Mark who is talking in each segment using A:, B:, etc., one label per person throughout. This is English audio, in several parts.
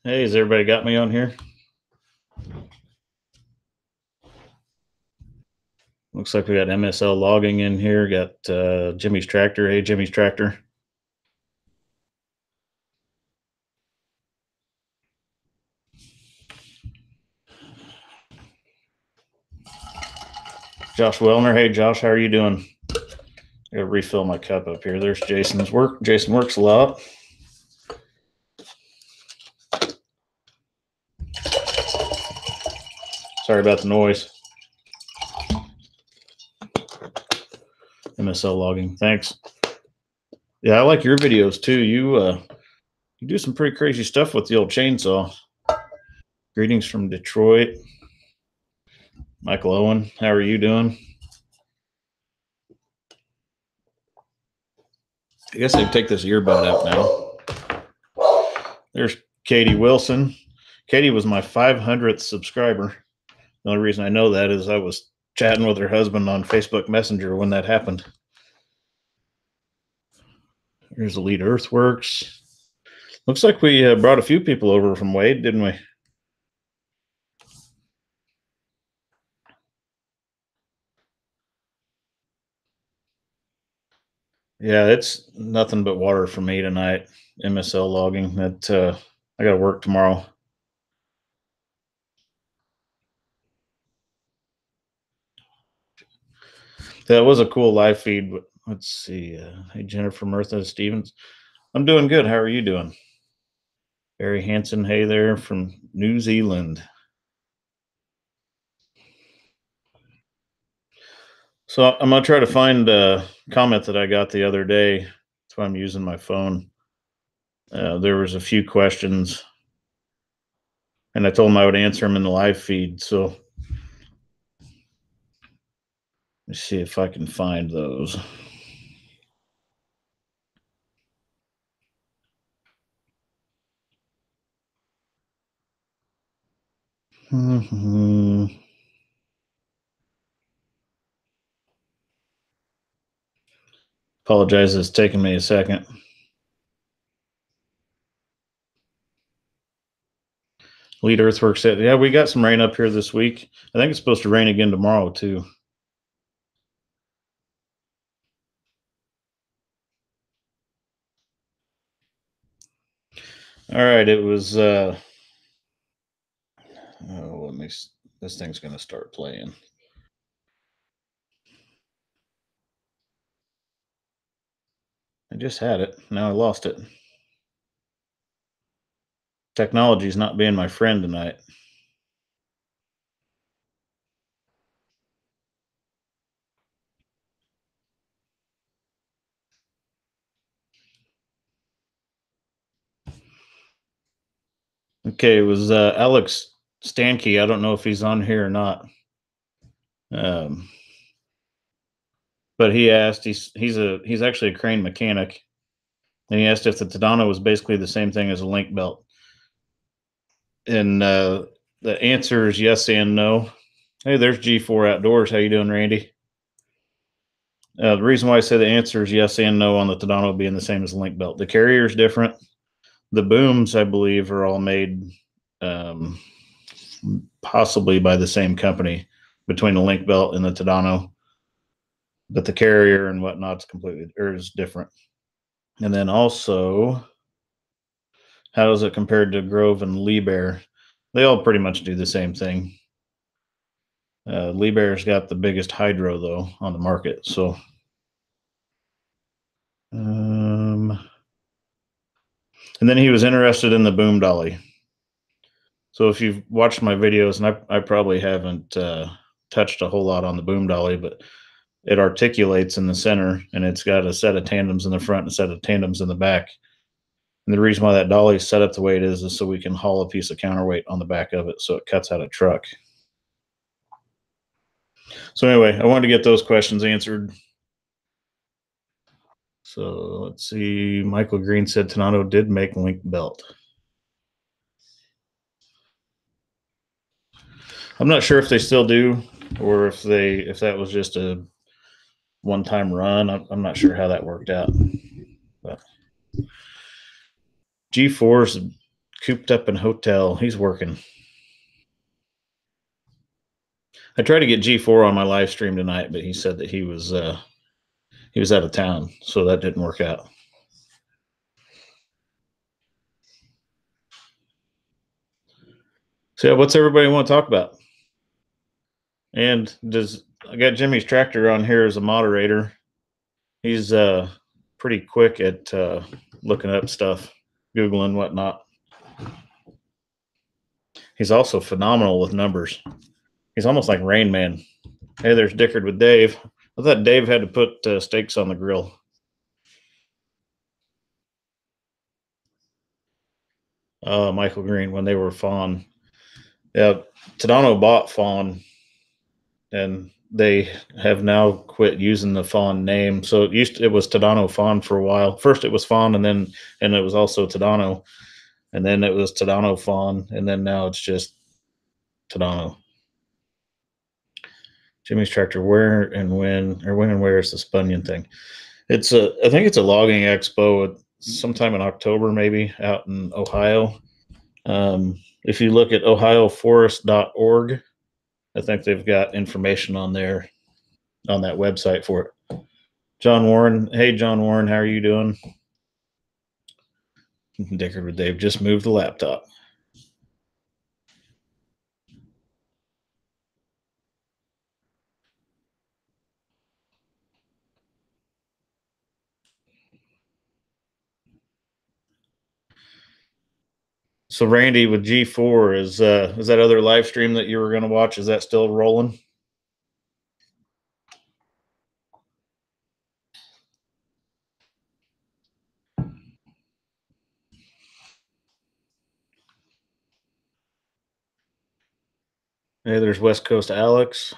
A: Hey, has everybody got me on here? Looks like we got MSL logging in here. Got Jimmy's Tractor. Hey, Jimmy's Tractor. Josh Wellner. Hey, Josh, how are you doing? I gotta refill my cup up here. There's Jason's work. Jason works a lot. Sorry about the noise. MSL logging. Thanks. Yeah, I like your videos too. You do some pretty crazy stuff with the old chainsaw. Greetings from Detroit. Michael Owen, how are you doing? I guess I can take this earbud out now. There's Katie Wilson. Katie was my 500th subscriber. The only reason I know that is I was chatting with her husband on Facebook Messenger when that happened. Here's Elite Earthworks. Looks like we brought a few people over from Wade, didn't we? Yeah, it's nothing but water for me tonight. MSL logging. That I got to work tomorrow. That was a cool live feed. Let's see. Hey, Jennifer Murtha Stevens. I'm doing good. How are you doing? Barry Hansen. Hey there from New Zealand. So I'm gonna try to find a comment that I got the other day. That's why I'm using my phone. There was a few questions, and I told him I would answer them in the live feed. So let's see if I can find those. Apologize, it's taking me a second. Lead Earthworks said, yeah, we got some rain up here this week. I think it's supposed to rain again tomorrow, too. All right, it was. Let me. This thing's going to start playing. I just had it. Now I lost it. Technology's not being my friend tonight. Okay, it was Alex Stanke. I don't know if he's on here or not. Um, but he asked. He's actually a crane mechanic, and he asked if the Tadano was basically the same thing as a link belt. And the answer is yes and no. Hey, there's G4 Outdoors. How you doing, Randy? The reason why I say the answer is yes and no on the Tadano being the same as the link belt. The carrier is different. The booms, I believe, are all made um, possibly by the same company between the link belt and the Tadano, but the carrier and whatnot's completely or is different. And then also, how is it compared to Grove and Liebherr? They all pretty much do the same thing. Liebherr's got the biggest hydro though on the market, so. And then he was interested in the boom dolly. So if you've watched my videos, and I probably haven't touched a whole lot on the boom dolly, but it articulates in the center, and it's got a set of tandems in the front and a set of tandems in the back. And the reason why that dolly is set up the way it is so we can haul a piece of counterweight on the back of it, so it cuts out a truck. So anyway, I wanted to get those questions answered. So let's see. Michael Greene said Tadano did make link belt. I'm not sure if they still do, or if that was just a one-time run. I'm not sure how that worked out. But G4's cooped up in hotel. He's working. I tried to get G4 on my live stream tonight, but he said that he was out of town, so that didn't work out. So yeah, what's everybody want to talk about? And I got Jimmy's Tractor on here as a moderator. He's pretty quick at looking up stuff, Googling whatnot. He's also phenomenal with numbers. He's almost like Rain Man. Hey, there's Dickard with Dave. I thought Dave had to put steaks on the grill. Michael Greene when they were Fawn. Yeah, Tadano bought Fawn, and they have now quit using the Fawn name. So it was Tadano Fawn for a while. First it was Fawn, and it was also Tadano, and then it was Tadano Fawn, and then now it's just Tadano. Jimmy's Tractor, where and when, or when and where is the Spunnion thing? I think it's a logging expo sometime in October, maybe out in Ohio. If you look at ohioforest.org, I think they've got information on there on that website for it. John Warren. Hey, John Warren, how are you doing? Dickard with Dave just moved the laptop. So Randy with G4 is that other live stream that you were going to watch? Is that still rolling? Hey, there's West Coast Alex.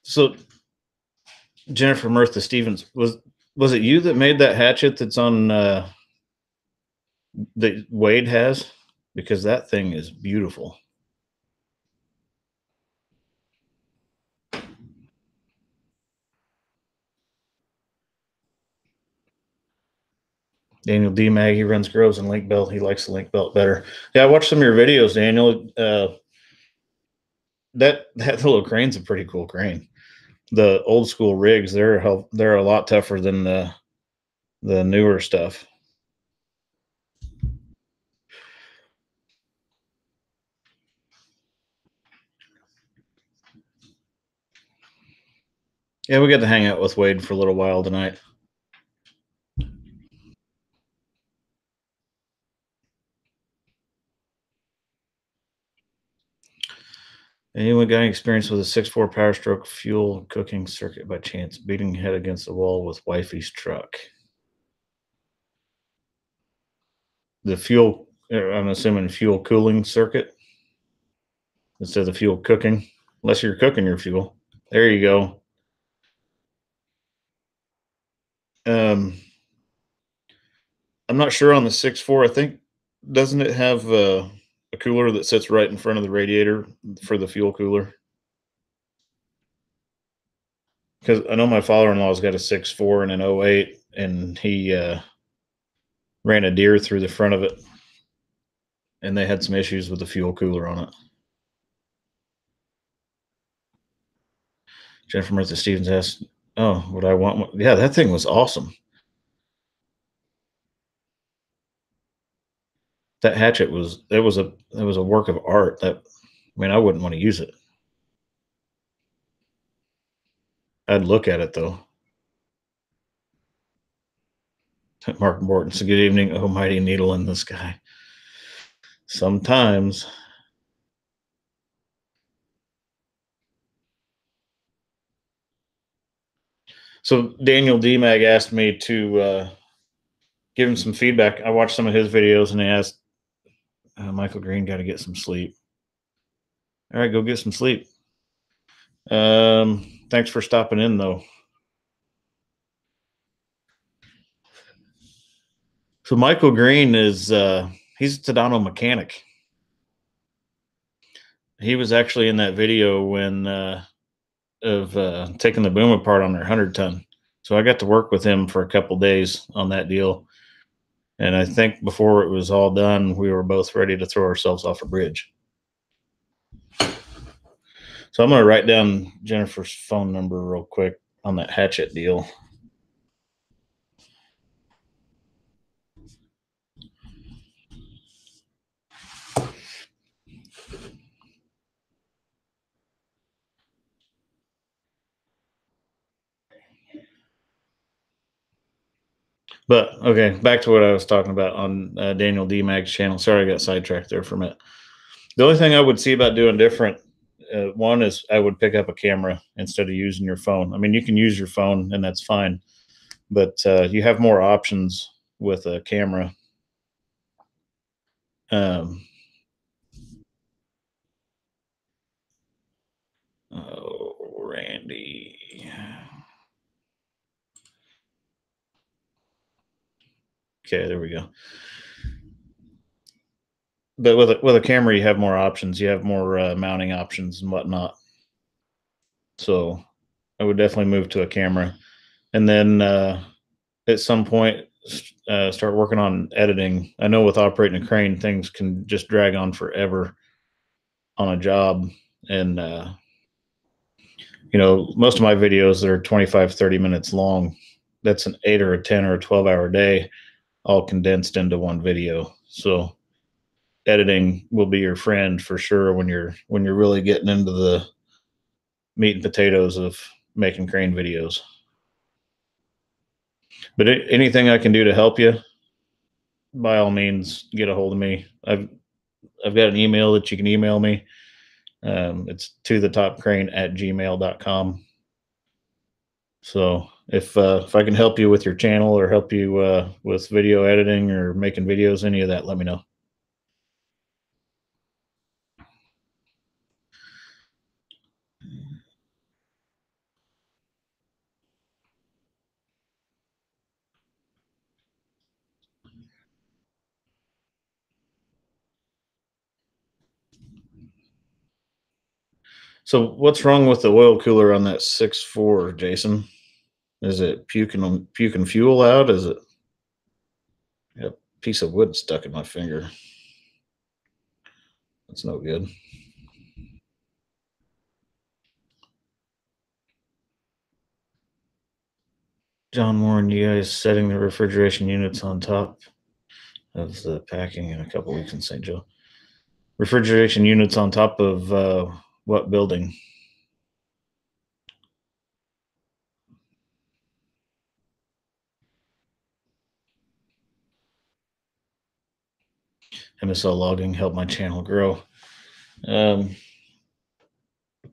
A: So Jennifer Mirtha Stevens, was it you that made that hatchet that's on that Wade has? Because that thing is beautiful. Daniel D. Mag, he runs grows in Link Belt. He likes the Link Belt better. Yeah, I watched some of your videos, Daniel. That little crane's a pretty cool crane. The old school rigs, they're a lot tougher than the newer stuff. Yeah, we got to hang out with Wade for a little while tonight. Anyone got any experience with a 6.4 Power Stroke fuel cooking circuit by chance? Beating head against the wall with wifey's truck. The fuel, I'm assuming fuel cooling circuit instead of fuel cooking, unless you're cooking your fuel. There you go. I'm not sure on the 6.4. I think doesn't it have a cooler that sits right in front of the radiator for the fuel cooler? Because I know my father-in-law's got a 6.4 and an 08, and he ran a deer through the front of it, and they had some issues with the fuel cooler on it. Jennifer Martha Stevens asked, "Oh, would I want one?" Yeah, that thing was awesome. That hatchet was a work of art. I wouldn't want to use it. I'd look at it though. Mark Morton. So good evening, oh mighty needle in the sky. Sometimes. So Daniel DMAG asked me to give him some feedback. I watched some of his videos and he asked, Michael Greene got to get some sleep. All right, go get some sleep. Thanks for stopping in though. So Michael Greene is he's a Tadano mechanic. He was actually in that video when of taking the boom apart on their 100 ton. So I got to work with him for a couple days on that deal. And I think before it was all done, we were both ready to throw ourselves off a bridge. So I'm going to write down Jennifer's phone number real quick on that hatchet deal. But okay, back to what I was talking about on Daniel D. Mag's channel. Sorry, I got sidetracked there for a minute. The only thing I would see about doing different, one is I would pick up a camera instead of using your phone. I mean, you can use your phone and that's fine, but you have more options with a camera. Um, oh, Randy. Okay, there we go. But with a camera, you have more options. You have more mounting options and whatnot. So I would definitely move to a camera, and then at some point start working on editing. I know with operating a crane, things can just drag on forever on a job, and most of my videos are 25, 30 minutes long. That's an 8 or a 10 or a 12-hour day, all condensed into one video. So editing will be your friend for sure when you're really getting into the meat and potatoes of making crane videos. But anything I can do to help you, by all means, get a hold of me. I've got an email that you can email me. It's to the topcrane@gmail.com. So if I can help you with your channel or help you with video editing or making videos, any of that, let me know. So what's wrong with the oil cooler on that 6.4, Jason? Is it puking fuel out? Is it a piece of wood stuck in my finger? That's no good. John Warren, you guys setting the refrigeration units on top of the packing in a couple weeks in St. Joe. Refrigeration units on top of what building? MSL logging helped my channel grow. Um,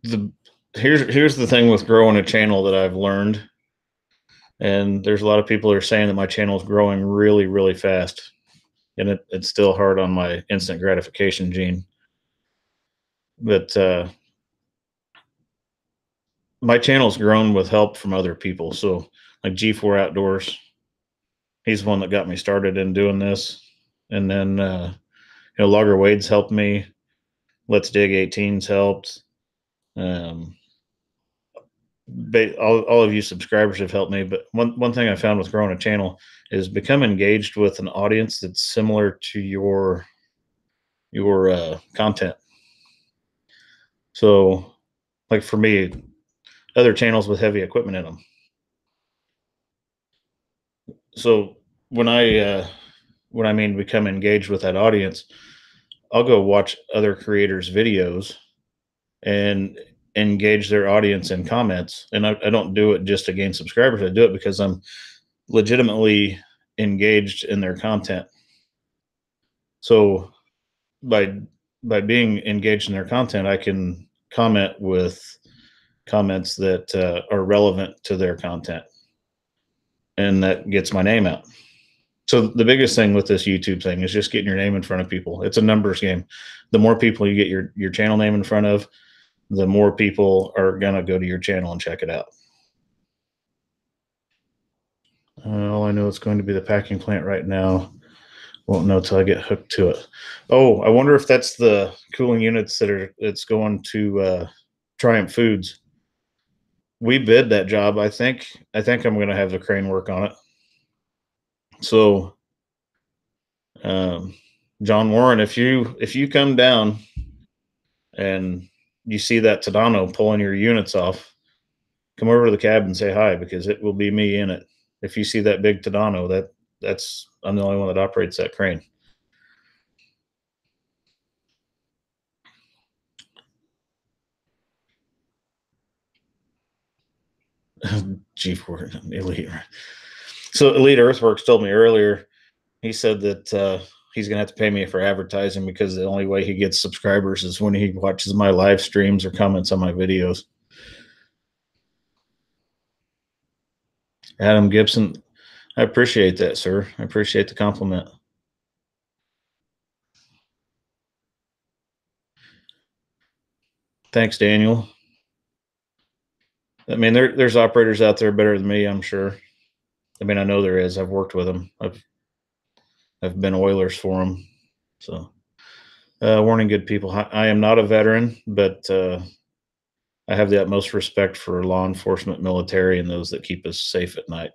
A: the here's the thing with growing a channel that I've learned, and there's a lot of people who are saying that my channel is growing really, really fast, and it's still hard on my instant gratification gene. But my channel's grown with help from other people. So like G4 Outdoors, he's the one that got me started in doing this, and then Logger Wade's helped me. Let's Dig 18's helped. All of you subscribers have helped me. But one thing I found with growing a channel is become engaged with an audience that's similar to your content. So, like for me, other channels with heavy equipment in them. So when I mean become engaged with that audience, I'll go watch other creators' videos and engage their audience in comments. And I don't do it just to gain subscribers. I do it because I'm legitimately engaged in their content. So by being engaged in their content, I can comment with comments that are relevant to their content, and that gets my name out. So the biggest thing with this YouTube thing is just getting your name in front of people. It's a numbers game. The more people you get your channel name in front of, the more people are gonna go to your channel and check it out. All I know it's going to be the packing plant right now. Won't know till I get hooked to it. Oh, I wonder if that's the cooling units it's going to Triumph Foods. We bid that job. I think I'm going to have the crane work on it. So, um, John Warren, if you come down and you see that Tadano pulling your units off, come over to the cab and say hi, because it will be me in it. If you see that big Tadano, that's I'm the only one that operates that crane. G4 Elite. So Elite Earthworks told me earlier. He said that he's gonna have to pay me for advertising, because the only way he gets subscribers is when he watches my live streams or comments on my videos. Adam Gibson, I appreciate that, sir. I appreciate the compliment. Thanks, Daniel. I mean, there's operators out there better than me, I'm sure. I mean, I know there is. I've worked with them. I've been oilers for them. So, warning, good people. I am not a veteran, but I have the utmost respect for law enforcement, military, and those that keep us safe at night.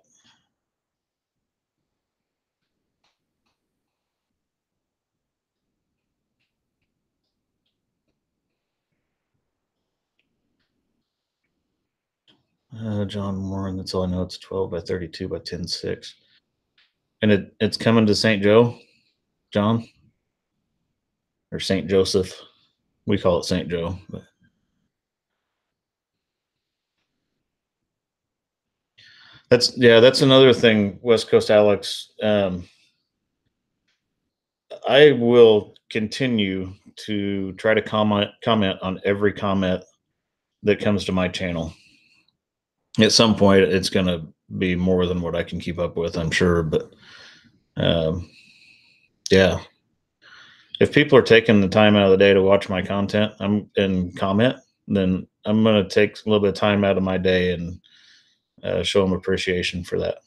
A: John Warren, that's all I know. It's 12 by 32 by 10.6. And it's coming to St. Joe, John, or St. Joseph. We call it St. Joe. But that's another thing, West Coast Alex. I will continue to try to comment on every comment that comes to my channel. At some point, it's going to be more than what I can keep up with, I'm sure. But yeah, if people are taking the time out of the day to watch my content and comment, then I'm going to take a little bit of time out of my day and show them appreciation for that.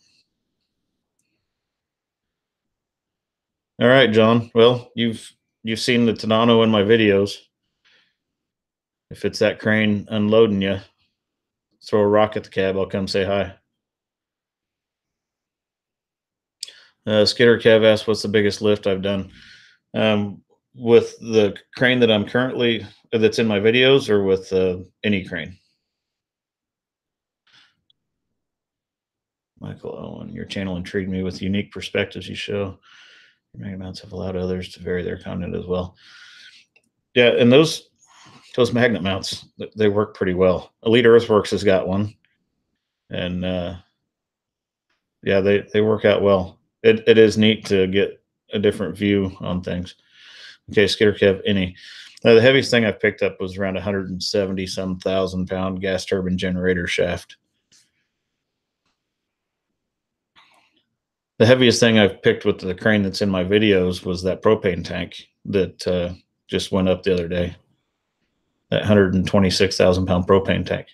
A: All right, John. Well, you've seen the Tadano in my videos. If it's that crane unloading you, throw a rock at the cab. I'll come say hi. Skidder Kev asked, "What's the biggest lift I've done with the crane that I'm currently that's in my videos, or with any crane?" Michael Owen, your channel intrigued me with unique perspectives you show. Your mega mounts have allowed others to vary their content as well. Yeah, and those magnet mounts, they work pretty well. Elite Earthworks has got one, and yeah, they work out well. It is neat to get a different view on things. Okay, Skidder Kev, any. The heaviest thing I've picked up was around 170 some thousand pound gas turbine generator shaft. The heaviest thing I've picked with the crane that's in my videos was that propane tank that just went up the other day. That 126,000 pound propane tank.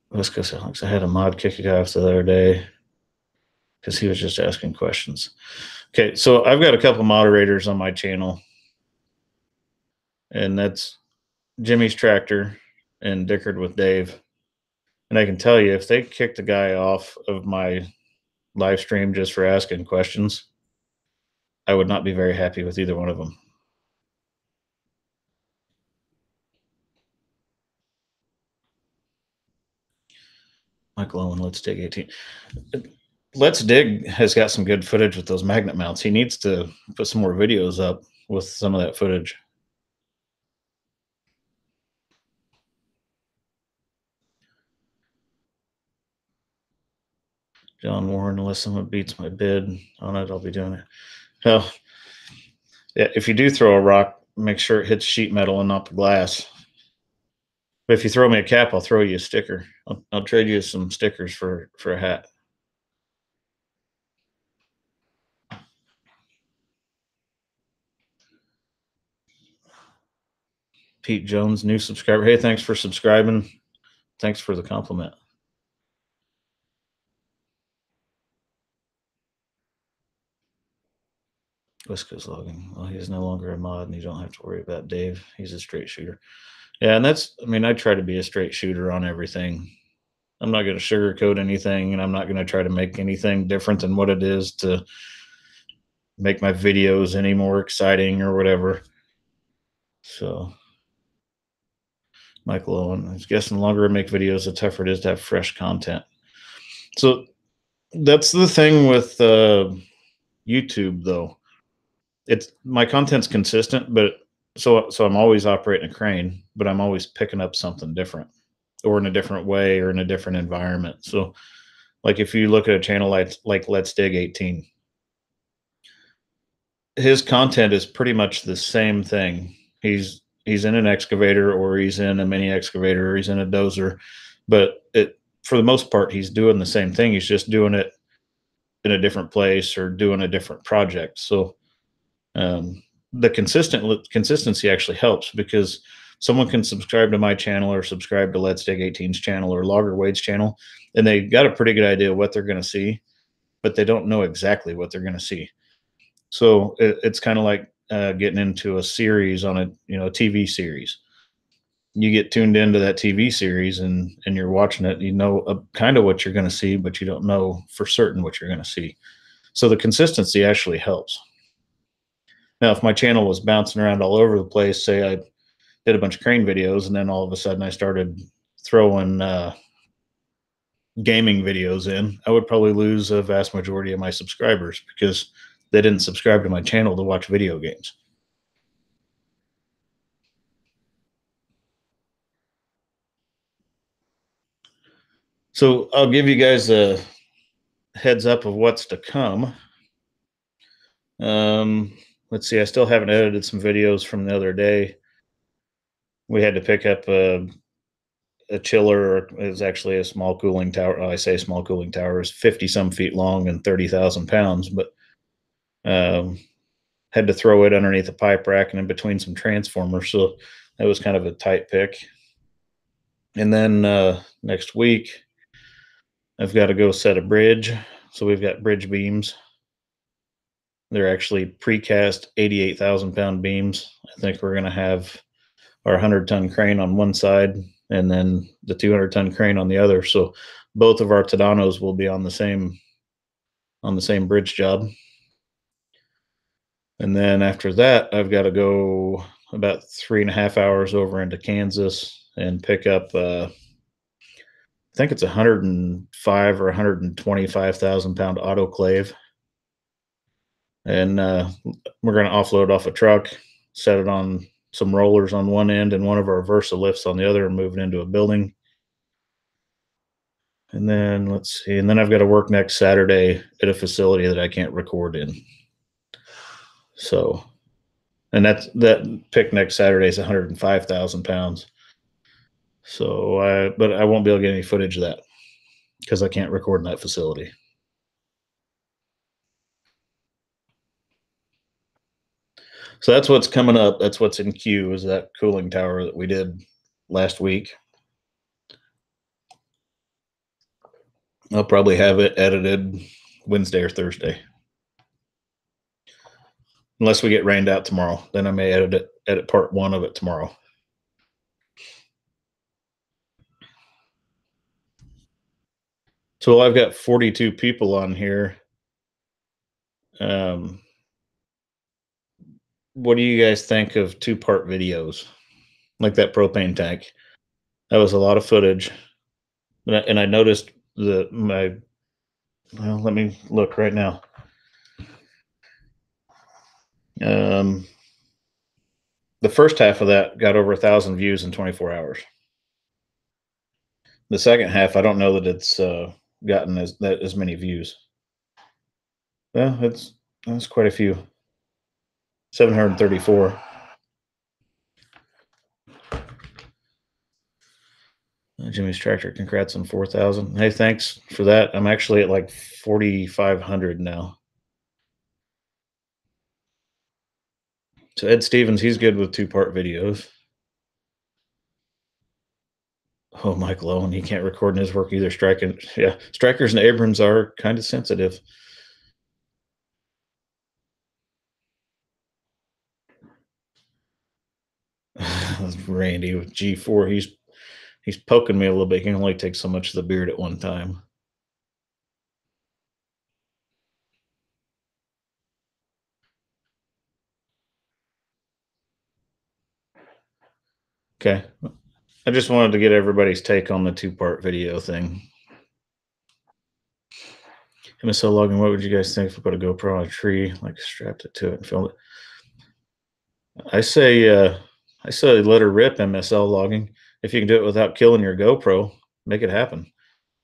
A: West Coast Alex, I had a mod kick a guy off the other day because he was just asking questions. Okay, so I've got a couple moderators on my channel, and that's Jimmy's Tractor and Dickard with Dave. And I can tell you, if they kicked the guy off of my live stream just for asking questions, I would not be very happy with either one of them. Michael Owen, Let's Dig 18. Let's Dig has got some good footage with those magnet mounts. He needs to put some more videos up with some of that footage. John Warren, unless someone beats my bid on it, I'll be doing it. Well, yeah, if you do throw a rock, make sure it hits sheet metal and not the glass. But if you throw me a cap, I'll throw you a sticker. I'll trade you some stickers for a hat. Pete Jones, new subscriber. Hey, thanks for subscribing. Thanks for the compliment. West Coast logging. Well, he's no longer a mod, and you don't have to worry about Dave. He's a straight shooter. Yeah, and that's. I mean, I try to be a straight shooter on everything. I'm not going to sugarcoat anything, and I'm not going to try to make anything different than what it is to make my videos any more exciting or whatever. So, Michael Owen, I guess the longer I make videos, the tougher it is to have fresh content. So that's the thing with YouTube, though. It's my content's consistent, but so I'm always operating a crane, but I'm always picking up something different, or in a different way, or in a different environment. So, like if you look at a channel like Let's Dig 18, his content is pretty much the same thing. He's in an excavator, or he's in a mini excavator, or he's in a dozer, but it for the most part he's doing the same thing. He's just doing it in a different place or doing a different project. So the consistency actually helps, because someone can subscribe to my channel or subscribe to Let's Dig 18's channel or Logger Wade's channel, and they got a pretty good idea what they're going to see, but they don't know exactly what they're going to see. So it's kind of like getting into a series on a TV series. You get tuned into that TV series, and you're watching it. You know kind of what you're going to see, but you don't know for certain what you're going to see. So the consistency actually helps. Now, if my channel was bouncing around all over the place, say I did a bunch of crane videos, and then all of a sudden I started throwing gaming videos in, I would probably lose a vast majority of my subscribers, because they didn't subscribe to my channel to watch video games. So I'll give you guys a heads up of what's to come. Let's see, I still haven't edited some videos from the other day. We had to pick up a chiller. Is actually a small cooling tower. I say small cooling tower is 50 some feet long and 30,000 pounds, but had to throw it underneath a pipe rack and in between some transformers. So that was kind of a tight pick. And then next week, I've got to go set a bridge. So we've got bridge beams. They're actually precast 88,000 pound beams. I think we're going to have our 100-ton crane on one side and then the 200-ton crane on the other. So both of our Tadanos will be on the same bridge job. And then after that, I've got to go about 3.5 hours over into Kansas and pick up I think it's 105 or 125,000 pound autoclave. And we're going to offload off a truck, set it on some rollers on one end and one of our Versa lifts on the other, and move it into a building. And then let's see. And then I've got to work next Saturday at a facility that I can't record in. So, and that pick next Saturday is 105,000 pounds. So, but I won't be able to get any footage of that because I can't record in that facility. So that's what's coming up. That's what's in queue, is that cooling tower that we did last week. I'll probably have it edited Wednesday or Thursday. Unless we get rained out tomorrow, then I may edit part one of it tomorrow. So I've got 42 people on here. What do you guys think of 2-part videos? Like that propane tank. That was a lot of footage. And I noticed well, let me look right now. The first half of that got over 1,000 views in 24 hours. The second half, I don't know that it's gotten as many views. Well, that's quite a few. 734. Jimmy's Tractor, congrats on 4,000. Hey, thanks for that. I'm actually at like 4,500 now. So Ed Stevens, he's good with 2-part videos. Oh, Michael Owen, he can't record in his work either. Yeah, Strikers and Abrams are kind of sensitive. Randy with G4. He's poking me a little bit. He can only take so much of the beard at one time. Okay. I just wanted to get everybody's take on the 2-part video thing. MSL logging, what would you guys think if we put a GoPro on a tree, like strapped it to it and filmed it? I say let her rip MSL logging. If you can do it without killing your GoPro, make it happen.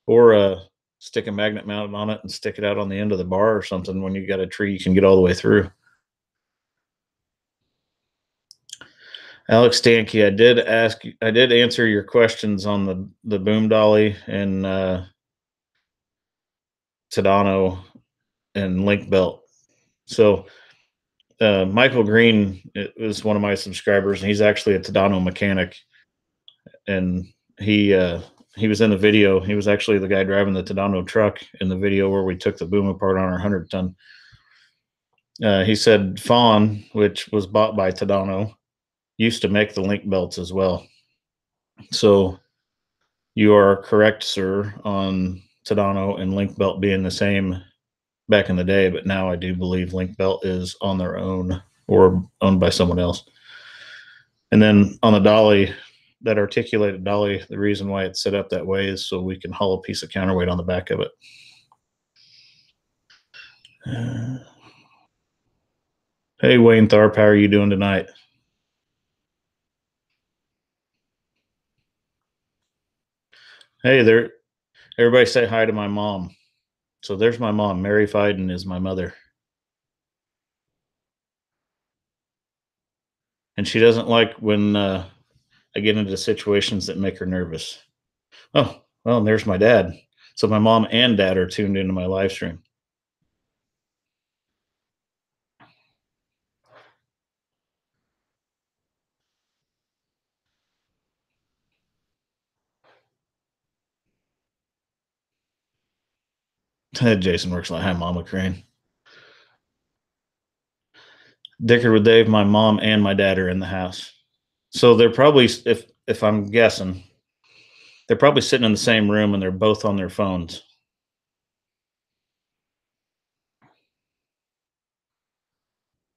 A: Or stick a magnet mounted on it and stick it out on the end of the bar or something. When you got a tree, you can get all the way through. Alex Stanky, I did answer your questions on the boom dolly and Tadano and link belt. So Michael Greene is one of my subscribers, and he's actually a Tadano mechanic, and he was in the video. He was actually the guy driving the Tadano truck in the video where we took the boom apart on our 100-ton. He said Fawn, which was bought by Tadano, used to make the link belts as well. So you are correct, sir, on Tadano and link belt being the same back in the day, but now I do believe link belt is on their own or owned by someone else. And then on the dolly, that articulated dolly, the reason why it's set up that way is so we can haul a piece of counterweight on the back of it. Hey, Wayne Tharp, how are you doing tonight? Hey there. Everybody say hi to my mom. So there's my mom. Mary Fiden is my mother. And she doesn't like when I get into situations that make her nervous. Oh, well, and there's my dad. So my mom and dad are tuned into my live stream. Jason works like, hi, Mama Crane. Dickard with Dave, my mom and my dad are in the house. So they're probably, if I'm guessing, they're probably sitting in the same room and they're both on their phones.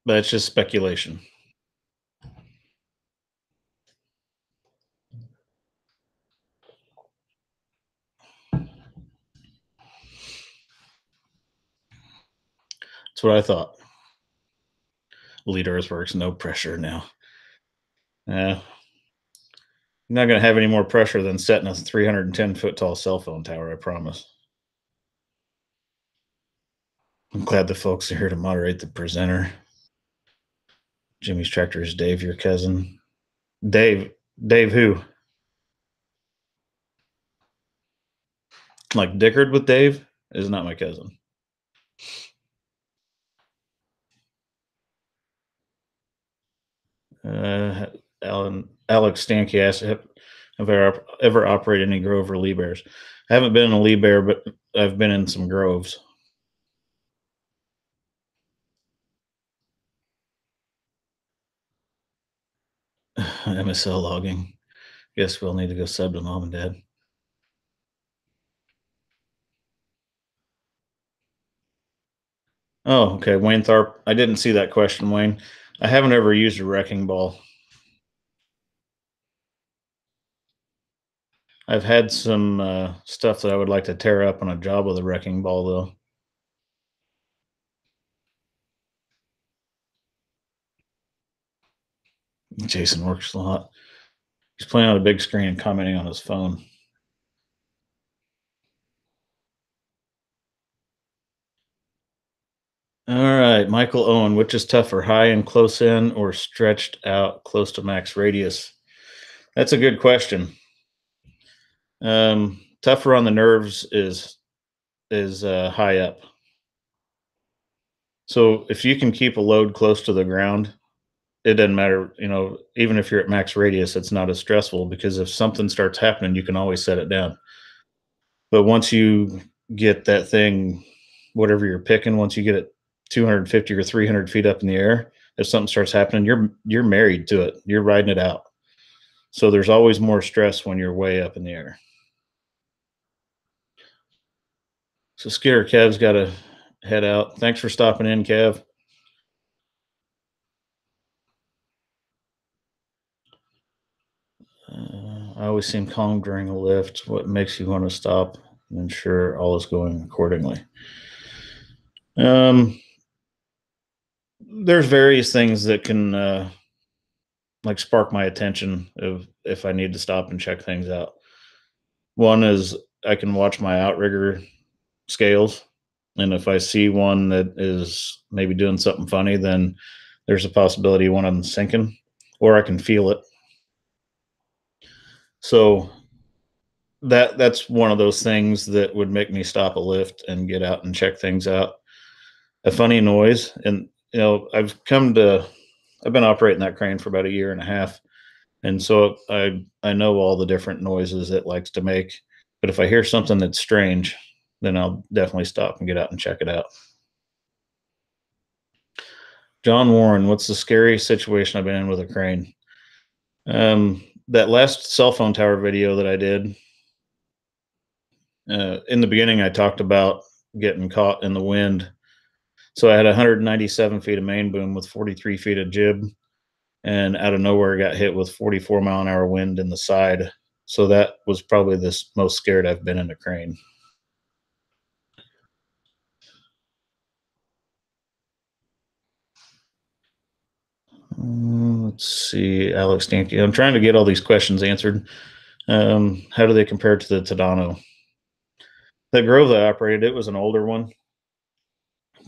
A: But it's just speculation. That's what I thought. Lead Earthworks, no pressure now. I'm not going to have any more pressure than setting a 310-foot tall cell phone tower, I promise. I'm glad the folks are here to moderate the presenter. Jimmy's Tractor is Dave, your cousin. Dave who? Like Dickard with Dave is not my cousin. Alex Stanky asked, have I ever operated any Grove or Lee Bears? I haven't been in a Lee Bear, but I've been in some Groves. MSL logging. Guess we'll need to go sub to mom and dad. Oh, okay. Wayne Tharp. I didn't see that question, Wayne. I haven't ever used a wrecking ball. I've had some stuff that I would like to tear up on a job with a wrecking ball, though. Jason works a lot. He's playing on a big screen and commenting on his phone. All right, Michael Owen, which is tougher, high and close in or stretched out close to max radius? That's a good question. Tougher on the nerves is high up. So if you can keep a load close to the ground, it doesn't matter. Even if you're at max radius, it's not as stressful because if something starts happening, you can always set it down. But once you get that thing, whatever you're picking, once you get it 250 or 300 feet up in the air, if something starts happening, you're married to it. You're riding it out. So there's always more stress when you're way up in the air. So Skidder Kev's got to head out. Thanks for stopping in, Kev. I always seem calm during a lift. What makes you want to stop and ensure all is going accordingly? Um, there's various things that can like spark my attention if I need to stop and check things out. One is I can watch my outrigger scales, and if I see one that is maybe doing something funny, then there's a possibility one of them's sinking, or I can feel it. So that's one of those things that would make me stop a lift and get out and check things out. A funny noise, and I've been operating that crane for about a year and a half, and so I know all the different noises it likes to make. But if I hear something that's strange, then I'll definitely stop and get out and check it out. John Warren, what's the scariest situation I've been in with a crane? That last cell phone tower video that I did, in the beginning, I talked about getting caught in the wind. So I had 197 feet of main boom with 43 feet of jib, and out of nowhere got hit with 44-mile-an-hour wind in the side. So that was probably the most scared I've been in a crane. Let's see, Alex Stanky. I'm trying to get all these questions answered. How do they compare to the Tadano? The Grove that I operated, it was an older one.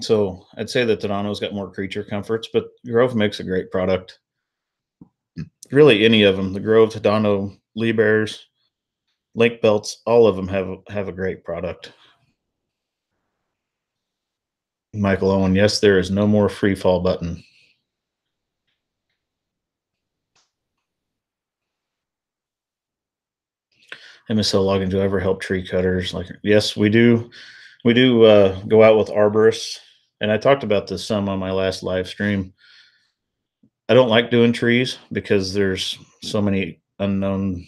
A: So I'd say the Tadano's got more creature comforts, but Grove makes a great product. Really, any of them, the Grove, Tadano, Lee Bears, Link Belts, all of them have a great product. Michael Owen, yes, there is no more free fall button. MSL logging, do I ever help tree cutters? Like, yes, we do. We do go out with arborists, and I talked about this some on my last live stream. I don't like doing trees because there's so many unknown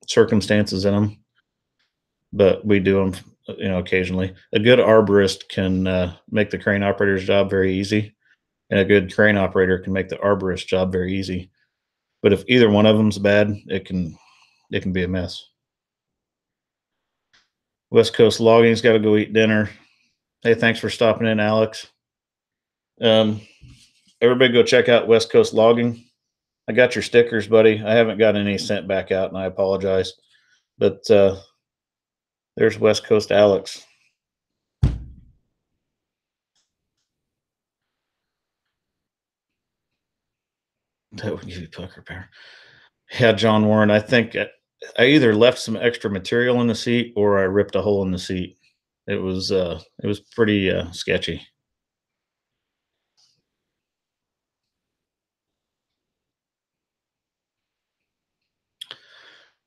A: circumstances in them, but we do them, occasionally. A good arborist can make the crane operator's job very easy, and a good crane operator can make the arborist job very easy. But if either one of them's bad, it can be a mess. West Coast Logging's got to go eat dinner. Hey, thanks for stopping in, Alex. Um, everybody go check out West Coast Logging. I got your stickers, buddy. I haven't got any sent back out, and I apologize. But there's West Coast Alex. That would give you pucker power. Yeah, John Warren. I think I either left some extra material in the seat or I ripped a hole in the seat. It was pretty sketchy.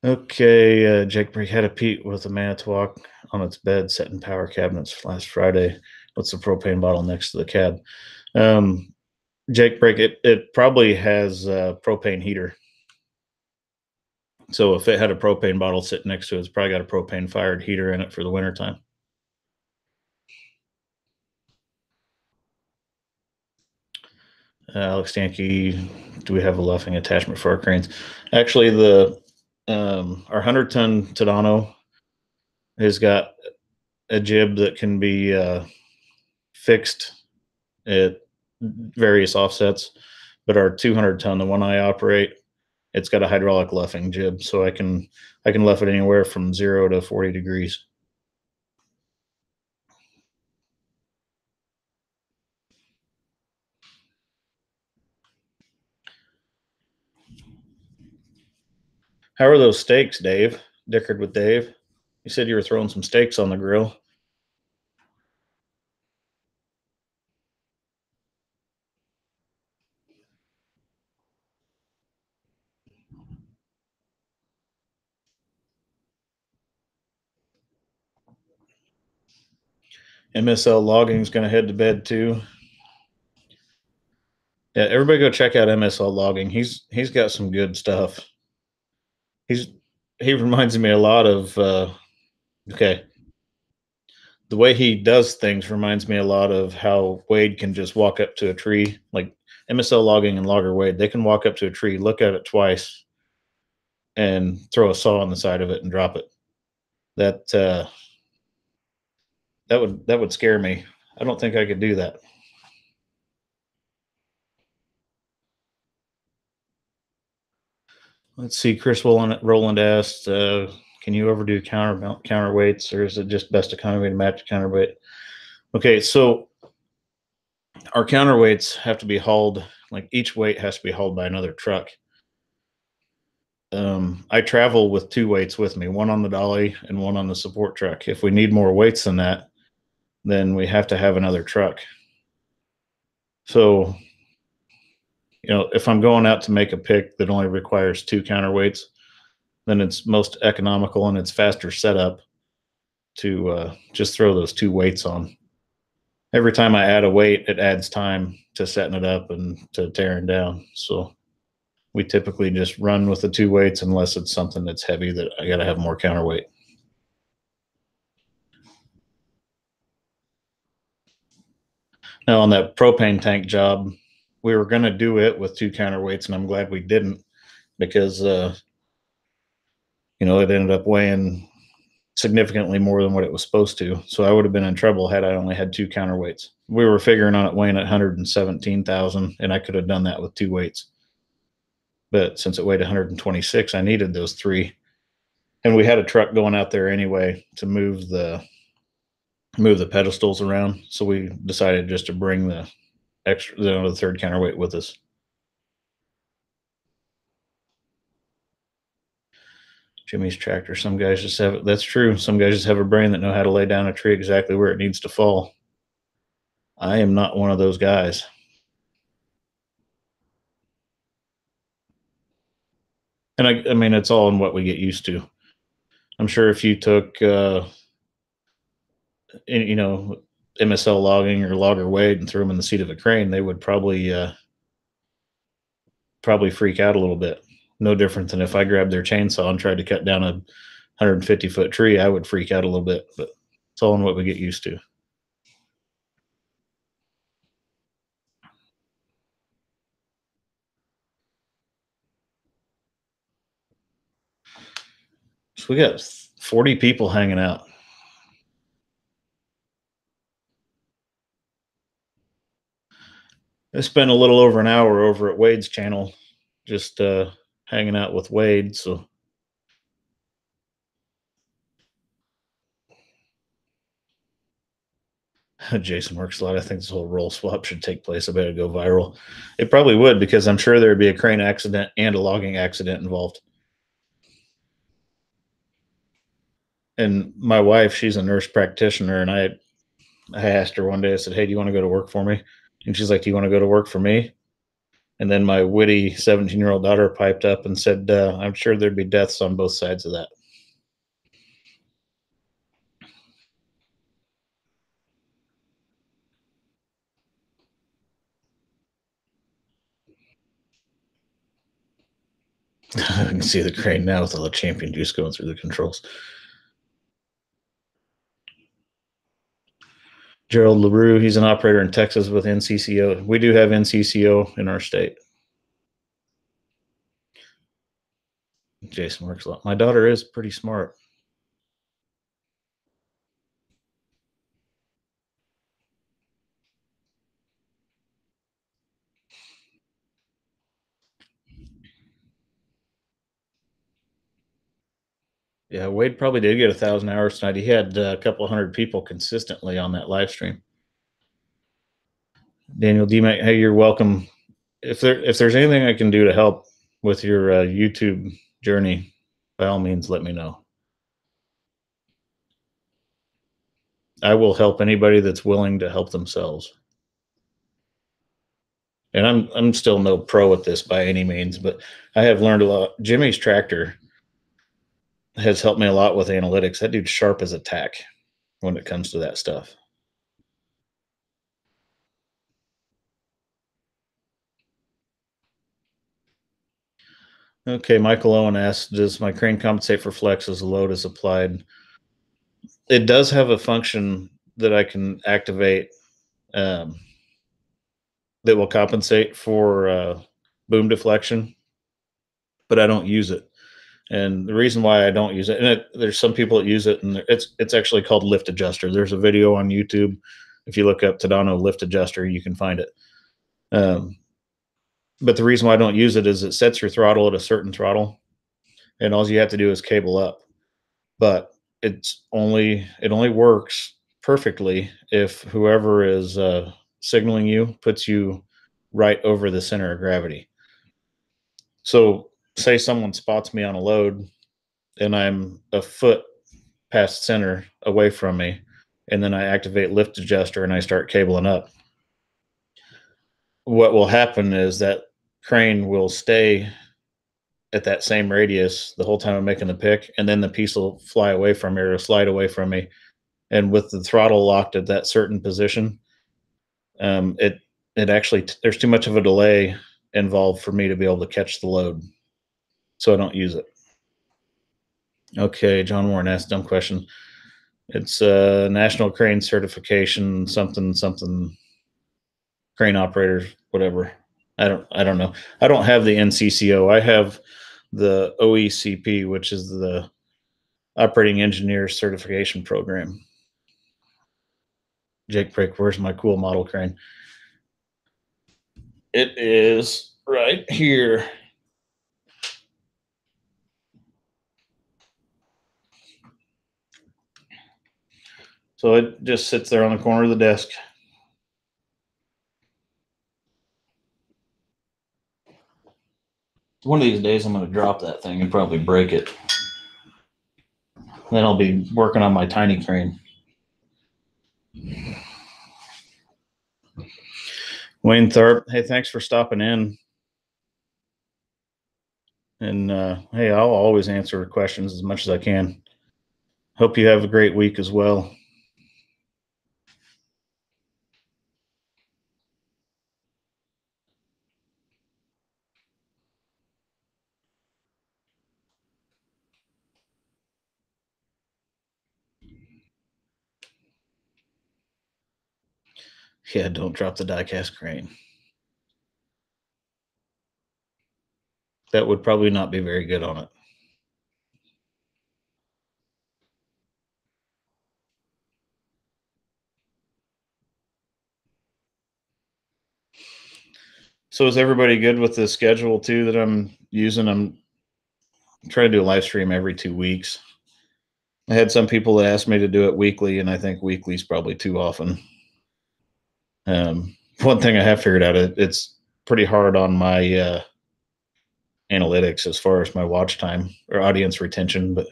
A: Okay, Jake Brake had a Pete with a Manitowoc on its bed, setting power cabinets last Friday. What's the propane bottle next to the cab? Um, Jake Brake, it probably has a propane heater. So if it had a propane bottle sitting next to it, it's probably got a propane fired heater in it for the wintertime. Alex Stanky, do we have a luffing attachment for our cranes? Actually, our 100-ton Tadano has got a jib that can be fixed at various offsets, but our 200-ton, the one I operate, it's got a hydraulic luffing jib, so I can luff it anywhere from 0 to 40 degrees. How are those steaks, Dave? Dickered with Dave. You said you were throwing some steaks on the grill. MSL Logging is going to head to bed too. Yeah, everybody go check out MSL Logging. He's got some good stuff. He's he reminds me a lot of okay. The way he does things reminds me a lot of how Wade can just walk up to a tree, like MSL logging and logger Wade. They can walk up to a tree, look at it twice, and throw a saw on the side of it and drop it. That that would scare me. I don't think I could do that. Let's see. Chris Roland asked, "Can you ever do counterweights, or is it just best economy to match counterweight?" Okay, so our counterweights have to be hauled. Like each weight has to be hauled by another truck. I travel with two weights with me, one on the dolly and one on the support truck. If we need more weights than that, then we have to have another truck. So, if I'm going out to make a pick that only requires two counterweights, then it's most economical and it's faster setup to just throw those two weights on. Every time I add a weight, it adds time to setting it up and to tearing down. So we typically just run with the two weights unless it's something that's heavy that I got to have more counterweight. Now on that propane tank job, we were going to do it with two counterweights, and I'm glad we didn't because it ended up weighing significantly more than what it was supposed to. So I would have been in trouble had I only had two counterweights. We were figuring on it weighing at 117,000, and I could have done that with two weights. But since it weighed 126, I needed those three. And we had a truck going out there anyway to move the pedestals around. So we decided just to bring the third counterweight with us. Jimmy's tractor. Some guys just have that's true. Some guys just have a brain that know how to lay down a tree exactly where it needs to fall. I am not one of those guys. And I mean, it's all in what we get used to. I'm sure if you took, you know, MSL logging or logger weight and threw them in the seat of a crane, they would probably freak out a little bit. No different than if I grabbed their chainsaw and tried to cut down a 150-foot tree, I would freak out a little bit. But it's all in what we get used to. So we got 40 people hanging out. I spent a little over an hour over at Wade's channel, just hanging out with Wade. So Jason works a lot. I think this whole role swap should take place. I bet it'd go viral. It probably would because I'm sure there'd be a crane accident and a logging accident involved. And my wife, she's a nurse practitioner, and I asked her one day. I said, "Hey, do you want to go to work for me?" And she's like, "Do you want to go to work for me?" And then my witty 17-year-old daughter piped up and said, "I'm sure there'd be deaths on both sides of that." I can see the crane now with all the champion juice going through the controls. Gerald LaRue, he's an operator in Texas with NCCO. We do have NCCO in our state. Jason works a lot. My daughter is pretty smart. Yeah, Wade probably did get 1,000 hours tonight. He had a couple hundred people consistently on that live stream. Daniel D. Hey, you're welcome. If there's anything I can do to help with your YouTube journey, by all means, let me know. I will help anybody that's willing to help themselves. And I'm still no pro at this by any means, but I have learned a lot. Jimmy's tractor has helped me a lot with analytics. That dude's sharp as a tack when it comes to that stuff. Okay, Michael Owen asks, does my crane compensate for flex as the load is applied? It does have a function that I can activate um, that will compensate for boom deflection, but I don't use it. And the reason why I don't use it, and there's some people that use it, and it's actually called lift adjuster. There's a video on YouTube. If you look up Tadano lift adjuster, you can find it. Um, but the reason why I don't use it is it sets your throttle at a certain throttle, and all you have to do is cable up. But it only works perfectly if whoever is signaling you puts you right over the center of gravity. So, say someone spots me on a load, and I'm a foot past center away from me, and then I activate lift adjuster and I start cabling up. What will happen is that crane will stay at that same radius the whole time I'm making the pick, and then the piece will fly away from me or slide away from me. And with the throttle locked at that certain position, it actually there's too much of a delay involved for me to be able to catch the load, so I don't use it. Okay, John Warren asked a dumb question. It's National Crane Certification, something something crane operators, whatever. I don't know. I don't have the NCCO. I have the OECP, which is the Operating Engineer Certification Program. Jake Prick, where's my cool model crane? It is right here. So it just sits there on the corner of the desk. One of these days, I'm going to drop that thing and probably break it. Then I'll be working on my tiny crane. Wayne Tharp, hey, thanks for stopping in. And hey, I'll always answer questions as much as I can. Hope you have a great week as well. Yeah, don't drop the diecast crane. That would probably not be very good on it. So is everybody good with the schedule too that I'm using? I'm trying to do a live stream every 2 weeks. I had some people that asked me to do it weekly, and I think weekly is probably too often. One thing I have figured out, it's pretty hard on my analytics as far as my watch time or audience retention. But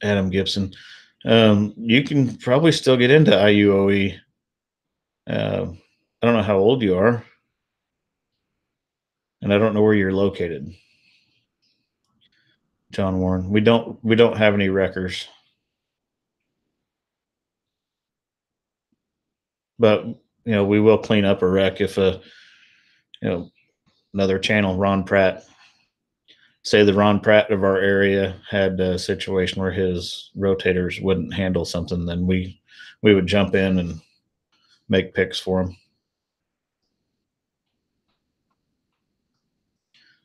A: Adam Gibson, you can probably still get into IUOE. I don't know how old you are, and I don't know where you're located. John Warren, we don't have any wreckers, but we will clean up a wreck if another channel, Ron Pratt, say the Ron Pratt of our area had a situation where his rotators wouldn't handle something, then we would jump in and make picks for him.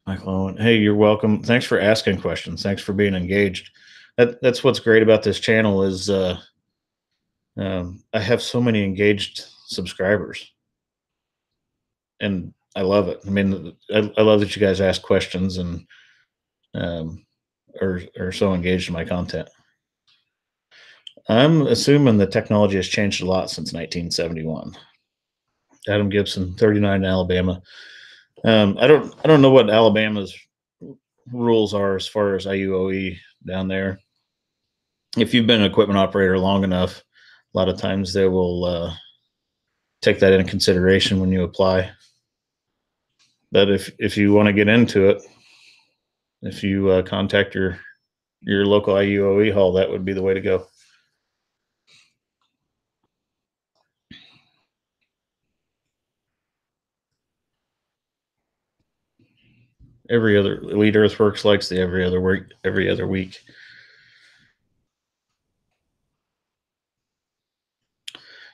A: Michael Owen, hey, you're welcome. Thanks for asking questions. Thanks for being engaged. That's what's great about this channel is I have so many engaged subscribers, and I love it. I mean, I love that you guys ask questions and um, are so engaged in my content. I'm assuming the technology has changed a lot since 1971. Adam Gibson, 39 in Alabama. I don't know what Alabama's rules are as far as IUOE down there. If you've been an equipment operator long enough, a lot of times they will take that into consideration when you apply. But if you want to get into it, if you contact your local IUOE hall, that would be the way to go. every other Elite Earthworks likes the every other week.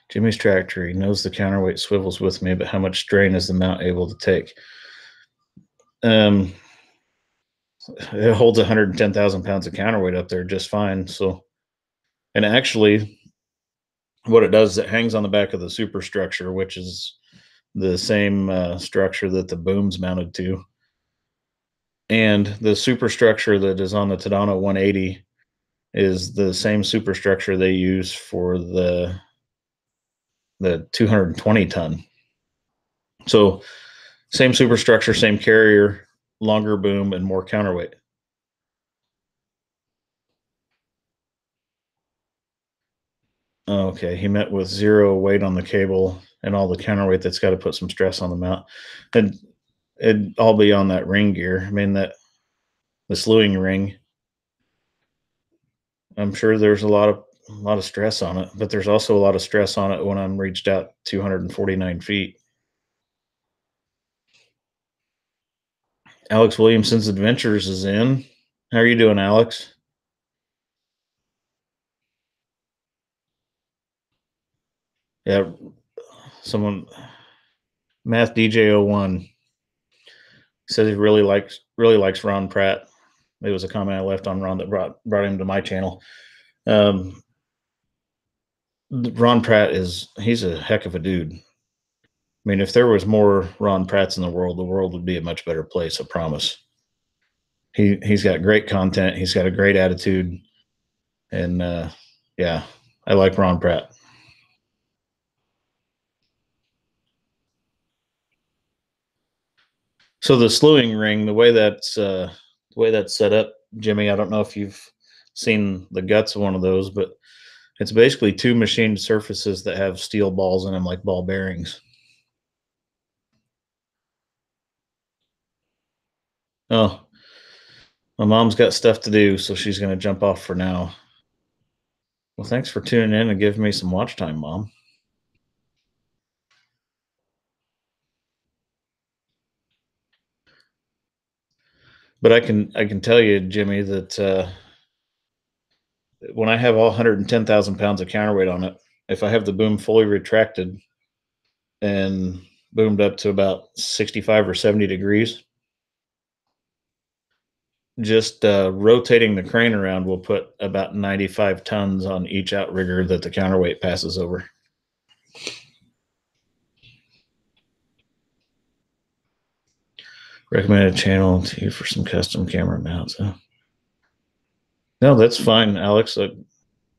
A: Jimmy's tractor, he knows the counterweight swivels with me, but how much strain is the mount able to take? It holds 110,000 pounds of counterweight up there just fine. So, and actually, what it does is it hangs on the back of the superstructure, which is the same structure that the boom's mounted to. And the superstructure that is on the Tadano 180 is the same superstructure they use for the 220 ton. So same superstructure, same carrier, longer boom, and more counterweight. Okay, he met with zero weight on the cable and all the counterweight that's got to put some stress on the mount. And it'd all be on that ring gear. I mean, that the slewing ring, I'm sure there's a lot of stress on it, but there's also a lot of stress on it when I'm reached out 249 feet. Alex Williamson's Adventures is in. How are you doing, Alex? Yeah, someone Math DJ01 says he really likes Ron Pratt. It was a comment I left on Ron that brought him to my channel. Um, Ron Pratt he's a heck of a dude. I mean, if there was more Ron Pratts in the world would be a much better place. I promise. He's got great content. He's got a great attitude, and yeah, I like Ron Pratt. So the slewing ring, the way that's set up, Jimmy. I don't know if you've seen the guts of one of those, but it's basically two machined surfaces that have steel balls in them, like ball bearings. Oh, my mom's got stuff to do, so she's going to jump off for now. Well, thanks for tuning in and giving me some watch time, Mom. But I can tell you, Jimmy, that when I have all 110,000 pounds of counterweight on it, if I have the boom fully retracted and boomed up to about 65 or 70 degrees, just rotating the crane around will put about 95 tons on each outrigger that the counterweight passes over. Recommended channel to you for some custom camera mounts. Huh? No, that's fine, Alex.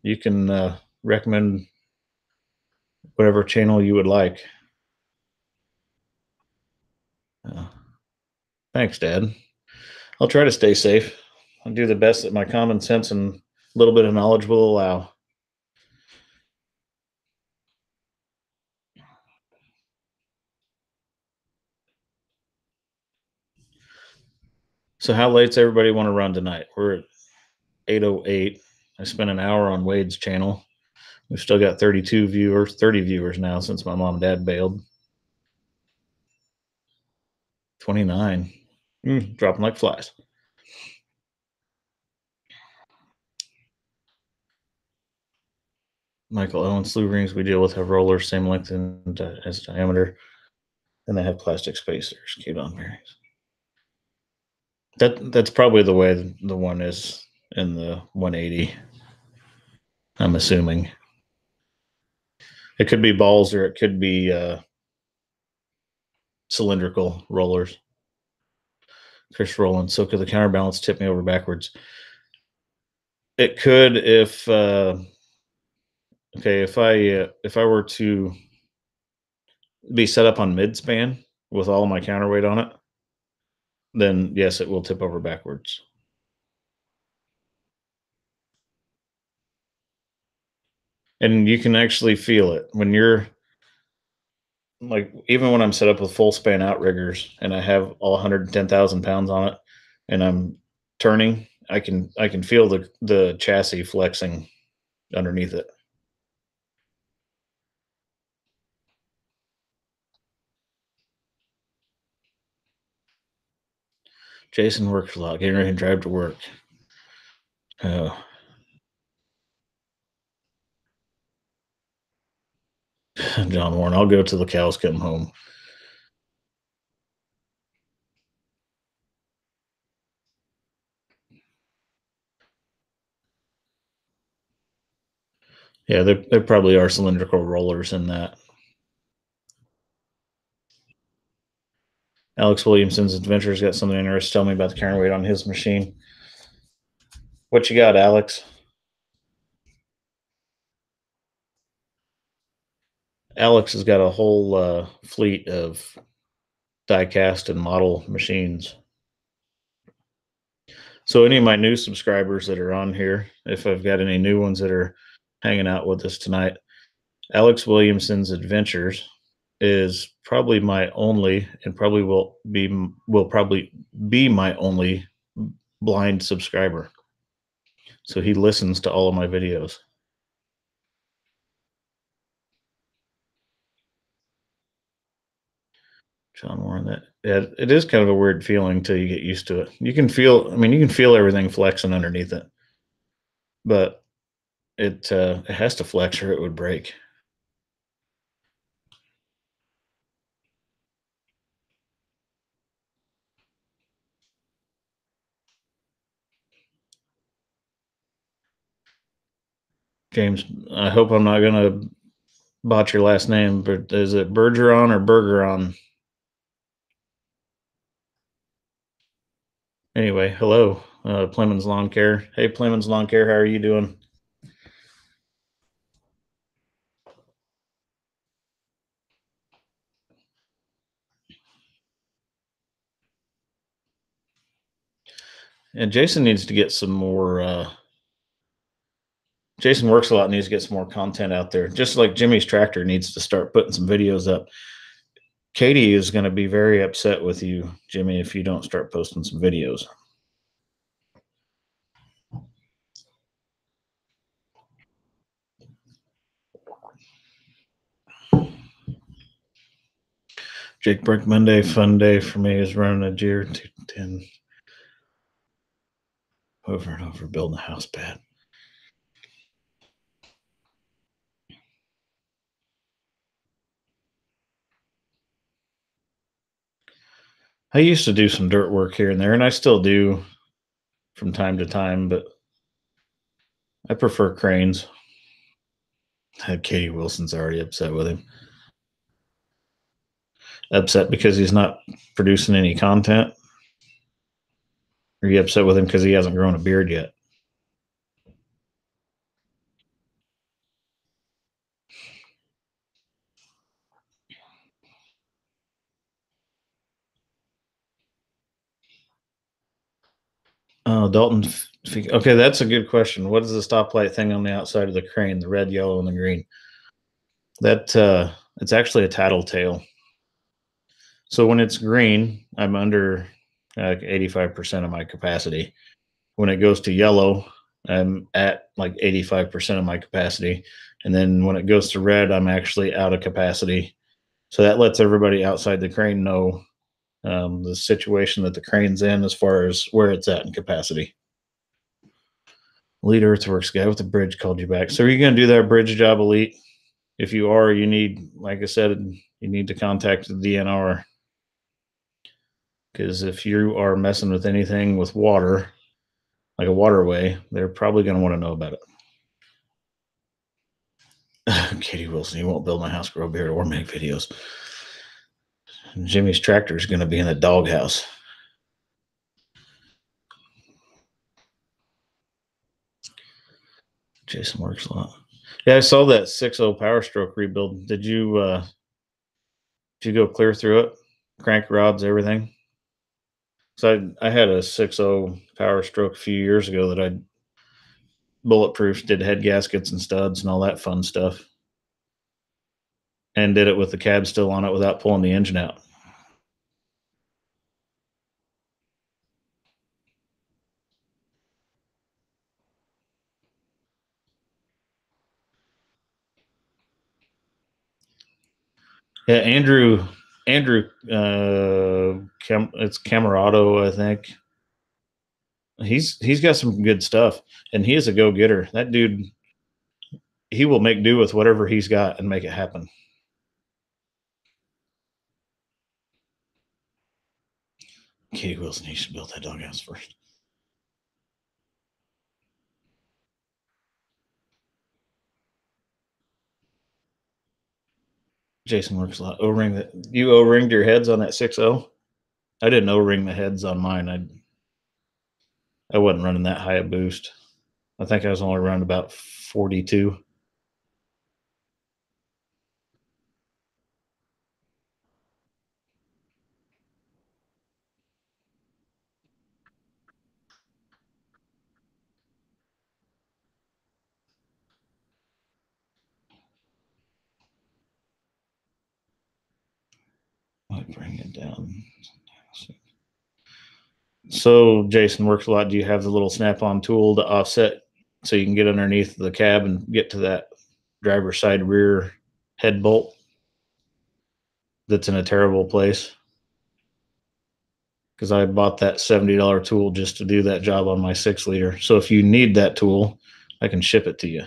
A: You can recommend whatever channel you would like. Uh, Thanks, Dad. I'll try to stay safe. I'll do the best that my common sense and a little bit of knowledge will allow. So, how late's everybody want to run tonight? We're at 8:08. I spent an hour on Wade's channel. We've still got 30 viewers now since my mom and dad bailed. 29. Dropping like flies. Michael Owen slew rings we deal with have rollers same length as diameter, and they have plastic spacers, keyed on bearings. That's probably the way the one is in the 180. I'm assuming it could be balls or it could be cylindrical rollers. Chris Rowland, so could the counterbalance tip me over backwards? It could if okay, if I were to be set up on mid span with all of my counterweight on it, then yes, it will tip over backwards. And you can actually feel it when you're like, even when I'm set up with full span outriggers and I have all 110,000 pounds on it and I'm turning, I can feel the chassis flexing underneath it. Jason works a lot. Getting ready to drive to work. Oh. John Warren, I'll go till the cows come home. Yeah, there probably are cylindrical rollers in that. Alex Williamson's Adventures got something interesting to tell me about the counterweight on his machine. What you got, Alex? Alex has got a whole fleet of die-cast and model machines. So any of my new subscribers that are on here, if I've got any new ones that are hanging out with us tonight, Alex Williamson's Adventures is probably my only, and probably will be my only blind subscriber. So he listens to all of my videos. John Warren, that it is kind of a weird feeling till you get used to it. You can feel, everything flexing underneath it, but it has to flex or it would break. James, I hope I'm not gonna botch your last name, but is it Bergeron or Bergeron? Anyway, hello, Plemons Lawn Care. Hey, Plemons Lawn Care, how are you doing? And Jason needs to get some more. Jason works a lot, needs to get some more content out there. Just like Jimmy's Tractor needs to start putting some videos up. Katie is going to be very upset with you, Jimmy, if you don't start posting some videos. Jake Brick Monday, fun day for me is running a Jeer 210 over and over, building a house bad. I used to do some dirt work here and there, and I still do from time to time, but I prefer cranes. Katie Wilson's already upset with him. Upset because he's not producing any content? Or are you upset with him because he hasn't grown a beard yet? Dalton. Okay, that's a good question. What is the stoplight thing on the outside of the crane? The red, yellow, and the green. That it's actually a tattletale. So when it's green, I'm under 85% of my capacity. When it goes to yellow, I'm at like 85% of my capacity. And then when it goes to red, I'm actually out of capacity. So that lets everybody outside the crane know the situation that the crane's in as far as where it's at in capacity. Elite Earthworks guy with the bridge called you back. So are you going to do that bridge job, Elite? If you are, you need, like I said, you need to contact the DNR. Because if you are messing with anything with water, like a waterway, they're probably going to want to know about it. Katie Wilson, you won't build my house, grow a beard, or make videos. Jimmy's Tractor is going to be in the doghouse. Jason works a lot. Yeah, I saw that 6.0 Power Stroke rebuild. Did you go clear through it? Crank rods, everything? So I had a 6.0 Power Stroke a few years ago that I bulletproof, did head gaskets and studs and all that fun stuff, and did it with the cab still on it without pulling the engine out. Yeah, Andrew, it's Camerado, I think. He's got some good stuff, and he is a go getter. That dude, he will make do with whatever he's got and make it happen. Katie Wilson, he should build that doghouse first. Jason works a lot. O-ring that you O-ringed your heads on that 6.0. I didn't O-ring the heads on mine. I wasn't running that high a boost. I think I was only running about 42. I'll bring it down. So Jason works a lot. Do you have the little snap-on tool to offset so you can get underneath the cab and get to that driver's side rear head bolt that's in a terrible place? Because I bought that $70 tool just to do that job on my 6-liter. So if you need that tool, I can ship it to you.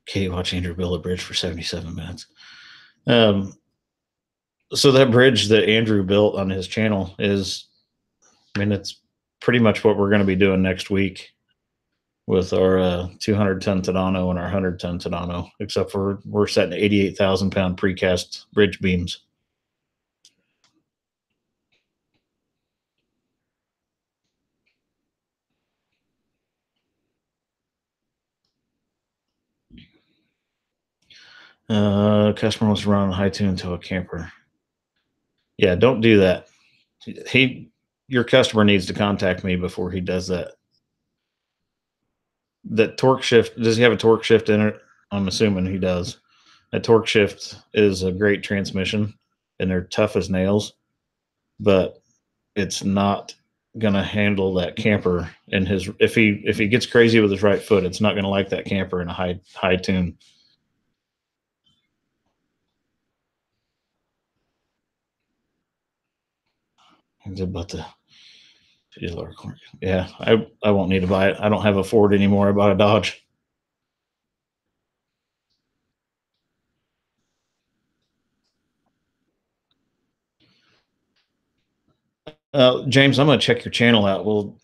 A: Okay, watch Andrew build a bridge for 77 minutes. So that bridge that Andrew built on his channel is, I mean, it's pretty much what we're going to be doing next week with our 200-ton Tadano and our 100-ton Tadano, except for we're setting 88,000-pound precast bridge beams. Customer wants to run on high tune to a camper. Yeah, don't do that. Your customer needs to contact me before he does that. That torque shift, does he have a torque shift in it? I'm assuming he does. A torque shift is a great transmission, and they're tough as nails, but it's not going to handle that camper in his. If he gets crazy with his right foot, it's not going to like that camper in a high tune. About the yeah, I won't need to buy it. I don't have a Ford anymore. I bought a Dodge. James, I'm going to check your channel out. We'll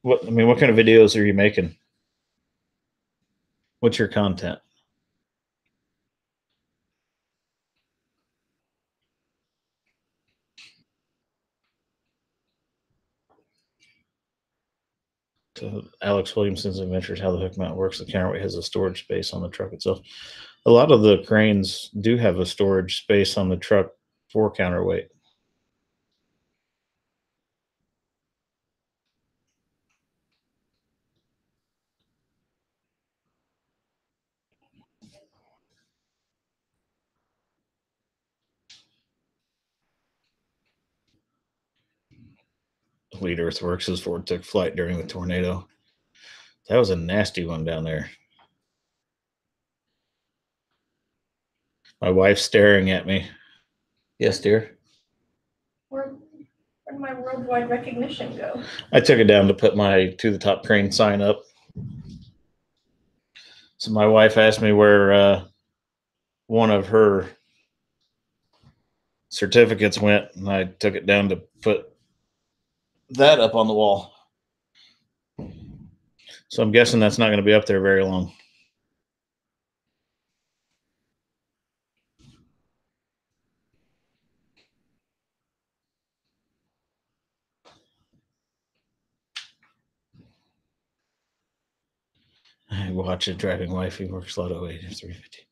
A: what kind of videos are you making? What's your content? To Alex Williamson's Adventures, how the hook mount works. The counterweight has a storage space on the truck itself. A lot of the cranes do have a storage space on the truck for counterweight. Lead Earthworks' Ford took flight during the tornado. That was a nasty one down there. My wife's staring at me. Yes, dear.
B: Where'd my worldwide recognition go?
A: I took it down to put my To the Top Crane sign up. So my wife asked me where one of her certificates went, and I took it down to put that up on the wall. So I'm guessing that's not going to be up there very long. I watch a driving wife who works a lot of 350.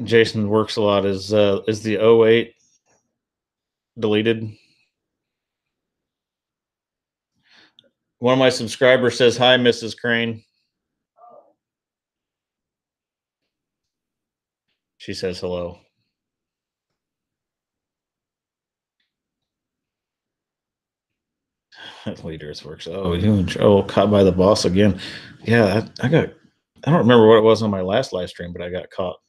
A: Jason works a lot. Is the 08 deleted? One of my subscribers says, "Hi, Mrs. Crane." She says hello. Leaders works. Oh, caught by the boss again. Yeah, I don't remember what it was on my last live stream, but I got caught.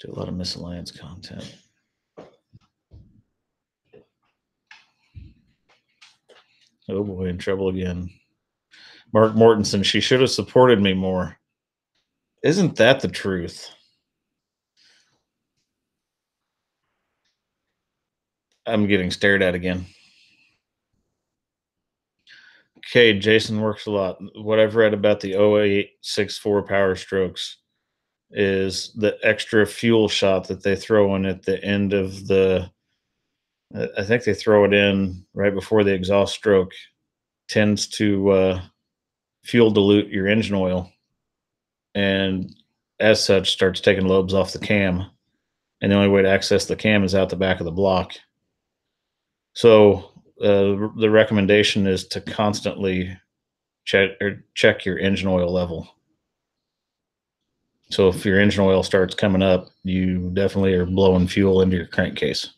A: Do a lot of miscellaneous content. Oh boy, in trouble again. Mark Mortensen, she should have supported me more. Isn't that the truth? I'm getting stared at again. Okay, Jason works a lot. What I've read about the 0864 Power Strokes is the extra fuel shot that they throw in at the end of the, I think they throw it in right before the exhaust stroke, tends to fuel dilute your engine oil, and as such starts taking lobes off the cam. And the only way to access the cam is out the back of the block. So the recommendation is to constantly check your engine oil level. So if your engine oil starts coming up, you definitely are blowing fuel into your crankcase.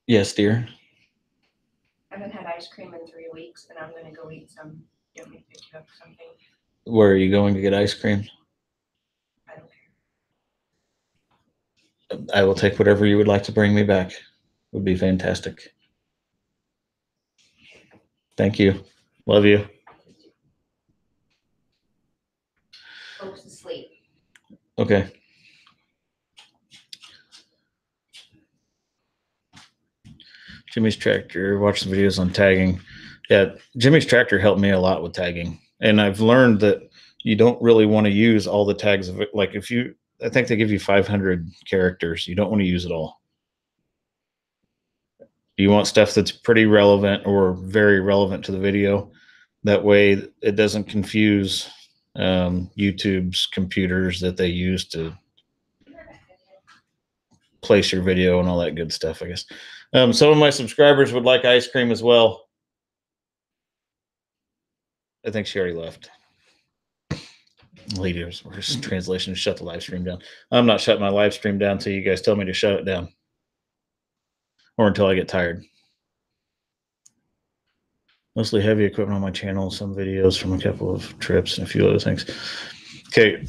A: Yes, dear.
B: I haven't had ice cream in 3 weeks, and I'm gonna go eat some. You want me to pick you up something?
A: Where are you going to get ice cream?
B: I don't care.
A: I will take whatever you would like to bring me back. Would be fantastic. Thank you. Love you.
B: Folks asleep.
A: Okay. Jimmy's Tractor. Watch the videos on tagging. Yeah, Jimmy's Tractor helped me a lot with tagging. And I've learned that you don't really want to use all the tags of it. Like if you, I think they give you 500 characters. You don't want to use it all. You want stuff that's pretty relevant or very relevant to the video. That way it doesn't confuse YouTube's computers that they use to place your video and all that good stuff, I guess. Some of my subscribers would like ice cream as well. I think she already left. Leaders, translation, shut the live stream down. I'm not shutting my live stream down until you guys tell me to shut it down, or until I get tired. Mostly heavy equipment on my channel, some videos from a couple of trips and a few other things. Okay.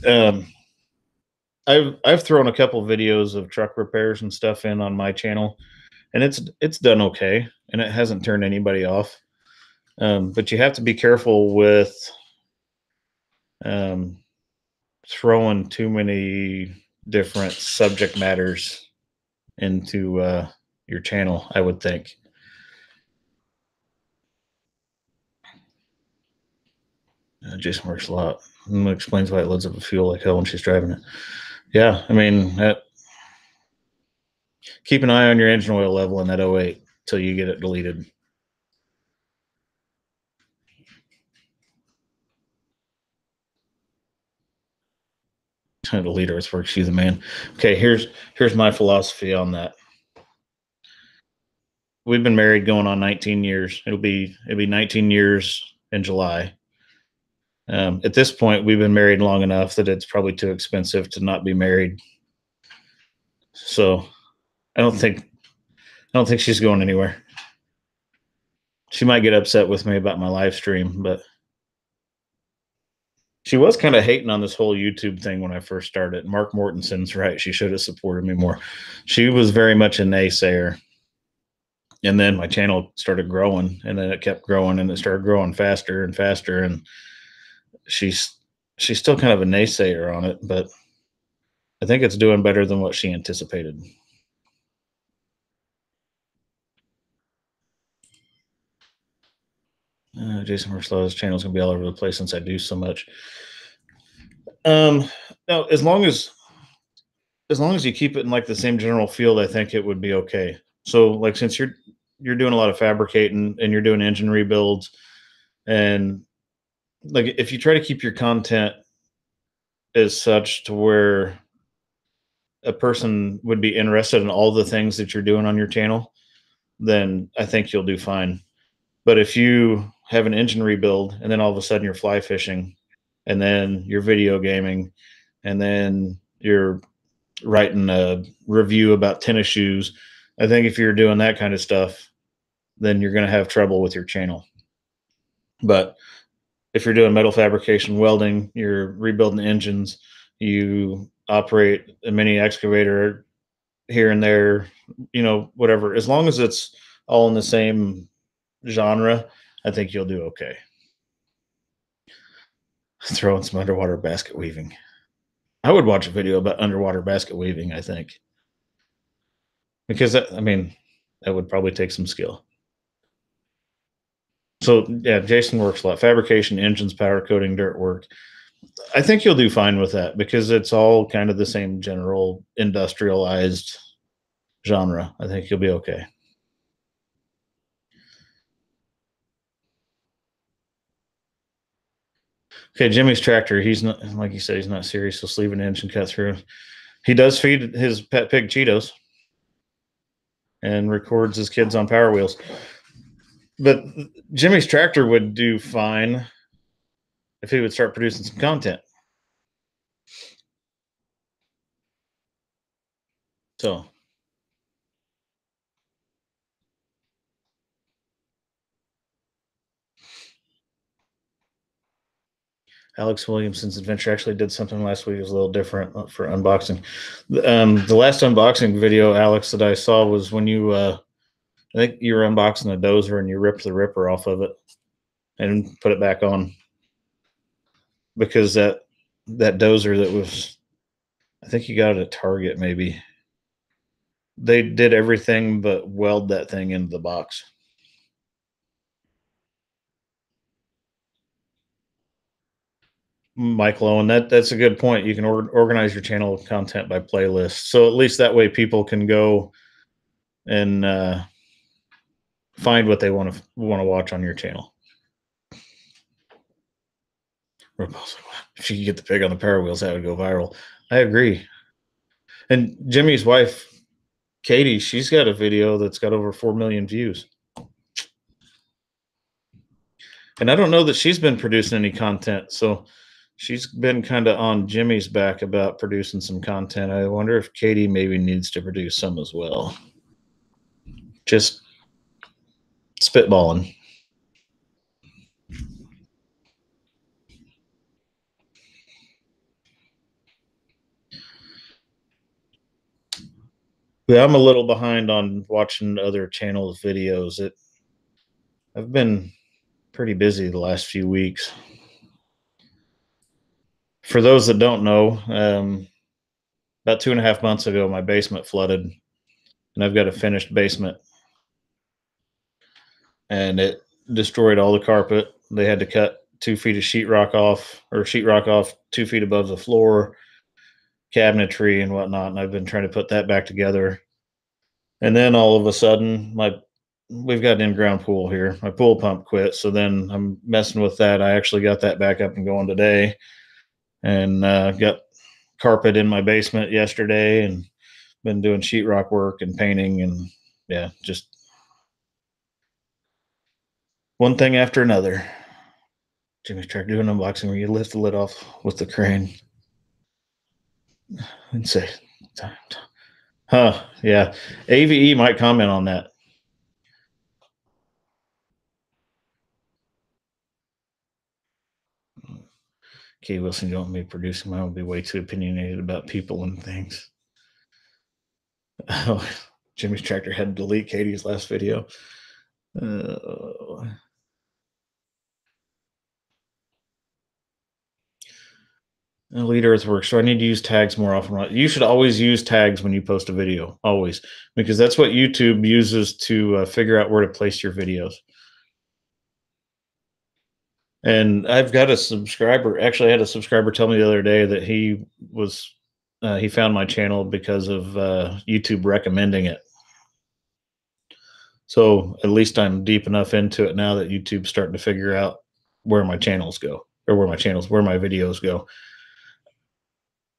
A: I've thrown a couple videos of truck repairs and stuff in on my channel, and it's done okay, and it hasn't turned anybody off. But you have to be careful with throwing too many different subject matters into your channel, I would think. Jason works a lot. Explains why it loads up with fuel like hell when she's driving it. Yeah, I mean, keep an eye on your engine oil level in that 08 till you get it deleted. Delete earthwork, she's the man. Okay, here's my philosophy on that. We've been married going on 19 years. It'll be 19 years in July. At this point, we've been married long enough that it's probably too expensive to not be married. So I don't think she's going anywhere. She might get upset with me about my live stream, but she was kind of hating on this whole YouTube thing when I first started. Mark Mortensen's right. She should have supported me more. She was very much a naysayer. And then my channel started growing, and then it kept growing, and it started growing faster and faster. And she's still kind of a naysayer on it, but I think it's doing better than what she anticipated. Jason Merslow's channel is going to be all over the place since I do so much. No, as long as you keep it in like the same general field, I think it would be okay. So like, since you're doing a lot of fabricating and you're doing engine rebuilds, and like if you try to keep your content as such to where a person would be interested in all the things that you're doing on your channel, then I think you'll do fine. But if you have an engine rebuild and then all of a sudden you're fly fishing, and then you're video gaming, and then you're writing a review about tennis shoes, I think if you're doing that kind of stuff, then you're going to have trouble with your channel. But if you're doing metal fabrication, welding, you're rebuilding engines, you operate a mini excavator here and there, whatever. As long as it's all in the same genre, I think you'll do okay. Throw in some underwater basket weaving. I would watch a video about underwater basket weaving, I think. Because that would probably take some skill. So yeah, Jason works a lot. Fabrication, engines, powder coating, dirt work. I think you'll do fine with that because it's all kind of the same general industrialized genre. I think you'll be okay. Okay, Jimmy's tractor. He's not, like you said, he's not serious. He'll sleeve an inch and cut through. He does feed his pet pig Cheetos and records his kids on Power Wheels. But Jimmy's tractor would do fine if he would start producing some content. So Alex Williamson's adventure actually did something last week. It was a little different for unboxing. The last unboxing video, Alex, that I saw was when you, I think you were unboxing a dozer and you ripped the ripper off of it and put it back on because that dozer that was, I think you got it at Target maybe. They did everything but weld that thing into the box. Mike Lowen, that's a good point. You can organize your channel content by playlist, so at least that way people can go and find what they want to watch on your channel. If you could get the pig on the Power Wheels, that would go viral. I agree. And Jimmy's wife, Katie, she's got a video that's got over 4 million views. And I don't know that she's been producing any content, so she's been kind of on Jimmy's back about producing some content. I wonder if Katie maybe needs to produce some as well. Just spitballing. Yeah, I'm a little behind on watching other channels' videos. I've been pretty busy the last few weeks. For those that don't know, about 2.5 months ago, my basement flooded, and I've got a finished basement, and it destroyed all the carpet. They had to cut 2 feet of sheetrock off 2 feet above the floor, cabinetry and whatnot. And I've been trying to put that back together. And then all of a sudden, we've got an in-ground pool here. My pool pump quit, so then I'm messing with that. I actually got that back up and going today, and got carpet in my basement yesterday, and been doing sheetrock work and painting, and yeah, just one thing after another. Jimmy's tractor doing unboxing where you lift the lid off with the crane and say, huh, yeah. AVE might comment on that. Okay, Wilson, you don't want me producing mine. Will be way too opinionated about people and things. Oh, Jimmy's tractor had to delete Katie's last video. Elite Earthworks. So I need to use tags more often. You should always use tags when you post a video, always, because that's what YouTube uses to figure out where to place your videos. And I've got a subscriber. Actually, I had a subscriber tell me the other day that he found my channel because of YouTube recommending it. So at least I'm deep enough into it now that YouTube's starting to figure out where my channels go, or where my videos go.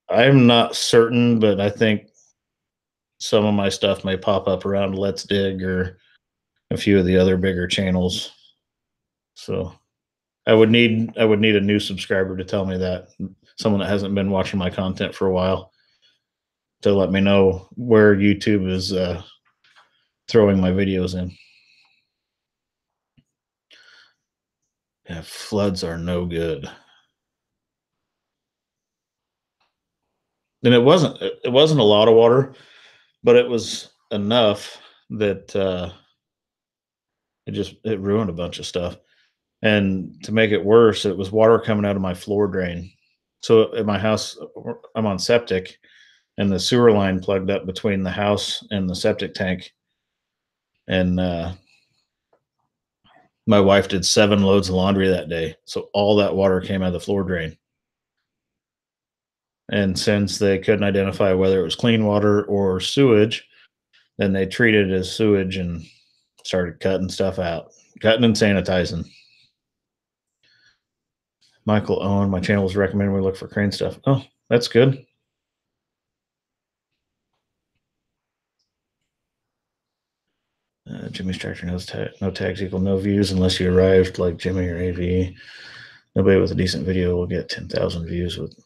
A: I'm not certain, but I think some of my stuff may pop up around Let's Dig or a few of the other bigger channels. So I would need a new subscriber to tell me that, someone that hasn't been watching my content for a while, to let me know where YouTube is throwing my videos in. Yeah, floods are no good. And it wasn't a lot of water, but it was enough that it ruined a bunch of stuff. And to make it worse, it was water coming out of my floor drain. So at my house, I'm on septic, and the sewer line plugged up between the house and the septic tank. And my wife did 7 loads of laundry that day. So all that water came out of the floor drain. And since they couldn't identify whether it was clean water or sewage, then they treated it as sewage and started cutting stuff out, cutting and sanitizing. Michael Owen, my channel was recommending we look for crane stuff. Oh, that's good. Jimmy's tractor no tags equal no views unless you arrived like Jimmy or AV. Nobody with a decent video will get 10,000 views with.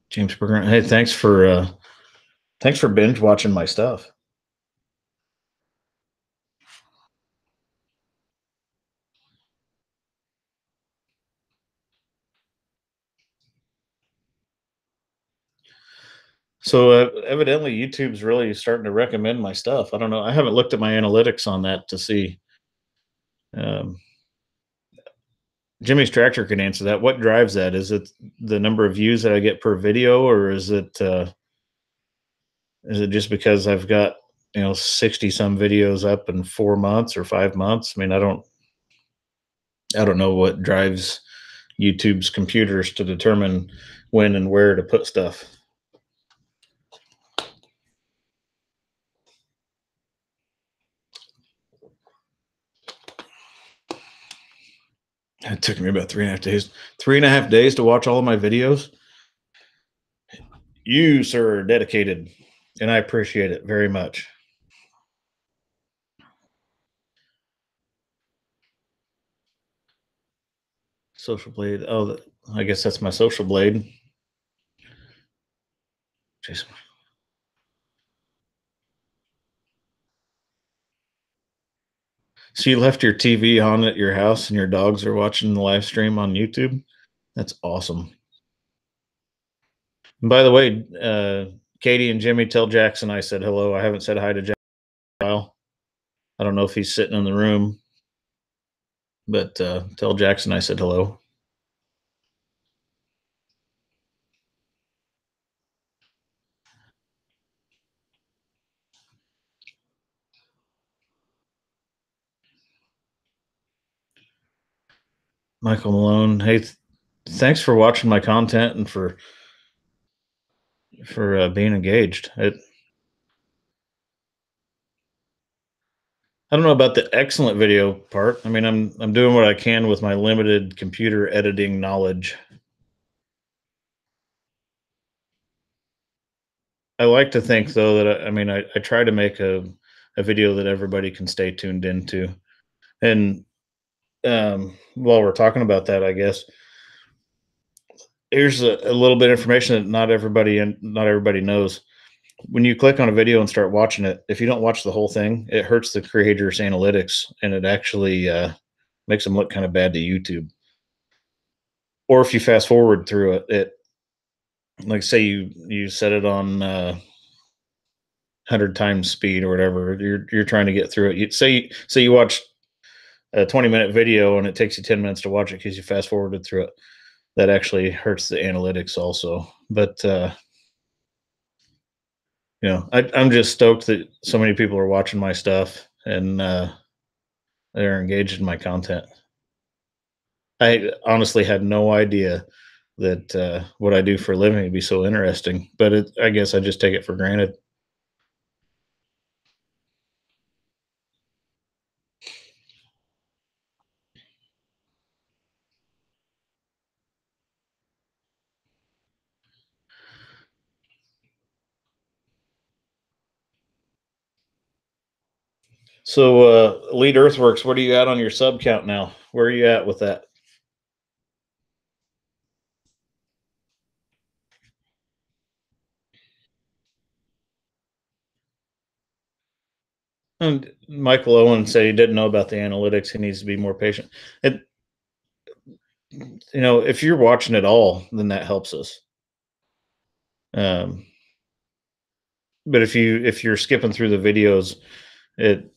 A: James Berger. Hey, thanks for binge watching my stuff. So evidently YouTube's really starting to recommend my stuff. I don't know. I haven't looked at my analytics on that to see. Um, Jimmy's tractor can answer that. What drives that? Is it the number of views that I get per video, or is it just because I've got 60 some videos up in 4 months or 5 months? I mean, I don't know what drives YouTube's computers to determine when and where to put stuff. It took me about 3.5 days. 3.5 days to watch all of my videos. You, sir, are dedicated, and I appreciate it very much. Social blade. Oh, I guess that's my social blade. Jason. So you left your TV on at your house, and your dogs are watching the live stream on YouTube. That's awesome. And by the way, Katie and Jimmy, tell Jackson I said hello. I haven't said hi to Jackson in a while. I don't know if he's sitting in the room, but tell Jackson I said hello. Michael Malone. Hey, thanks for watching my content and for being engaged. I don't know about the excellent video part. I mean, I'm doing what I can with my limited computer editing knowledge. I like to think though that I try to make a video that everybody can stay tuned into. And while we're talking about that, I guess here's a little bit of information that not everybody knows. When you click on a video and start watching it, if you don't watch the whole thing, it hurts the creator's analytics, and it actually makes them look kind of bad to YouTube. Or if you fast forward through it, like say you set it on 100 times speed or whatever, you're trying to get through it. Say you watch a 20-minute video and it takes you 10 minutes to watch it because you fast forwarded through it. That actually hurts the analytics also. But I'm just stoked that so many people are watching my stuff and they're engaged in my content. I honestly had no idea that what I do for a living would be so interesting, but I guess I just take it for granted. So, Elite Earthworks, what are you at on your sub count now? Where are you at with that? And Michael Owen said he didn't know about the analytics. He needs to be more patient. And if you're watching it all, then that helps us. Um, but if you're skipping through the videos, it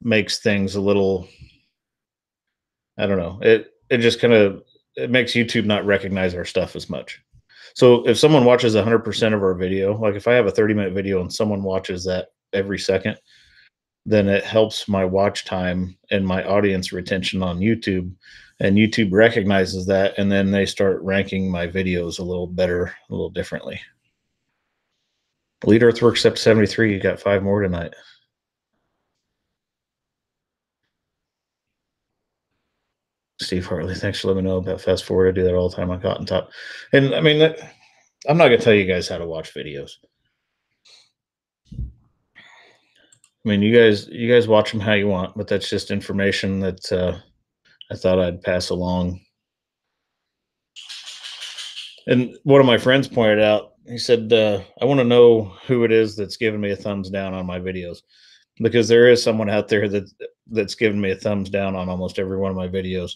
A: makes things a little. I don't know. It just kind of it makes YouTube not recognize our stuff as much. So if someone watches 100% of our video, like if I have a 30-minute video and someone watches that every second, then it helps my watch time and my audience retention on YouTube. And YouTube recognizes that, and then they start ranking my videos a little better, a little differently. Lead Earthworks up to 73. You got 5 more tonight. Steve Hartley, thanks for letting me know about fast forward. I do that all the time on Cotton Top. And I mean, I'm not going to tell you guys how to watch videos. I mean, you guys watch them how you want, but that's just information that I thought I'd pass along. And one of my friends pointed out, he said, I want to know who it is that's giving me a thumbs down on my videos, because there is someone out there that's given me a thumbs down on almost every one of my videos.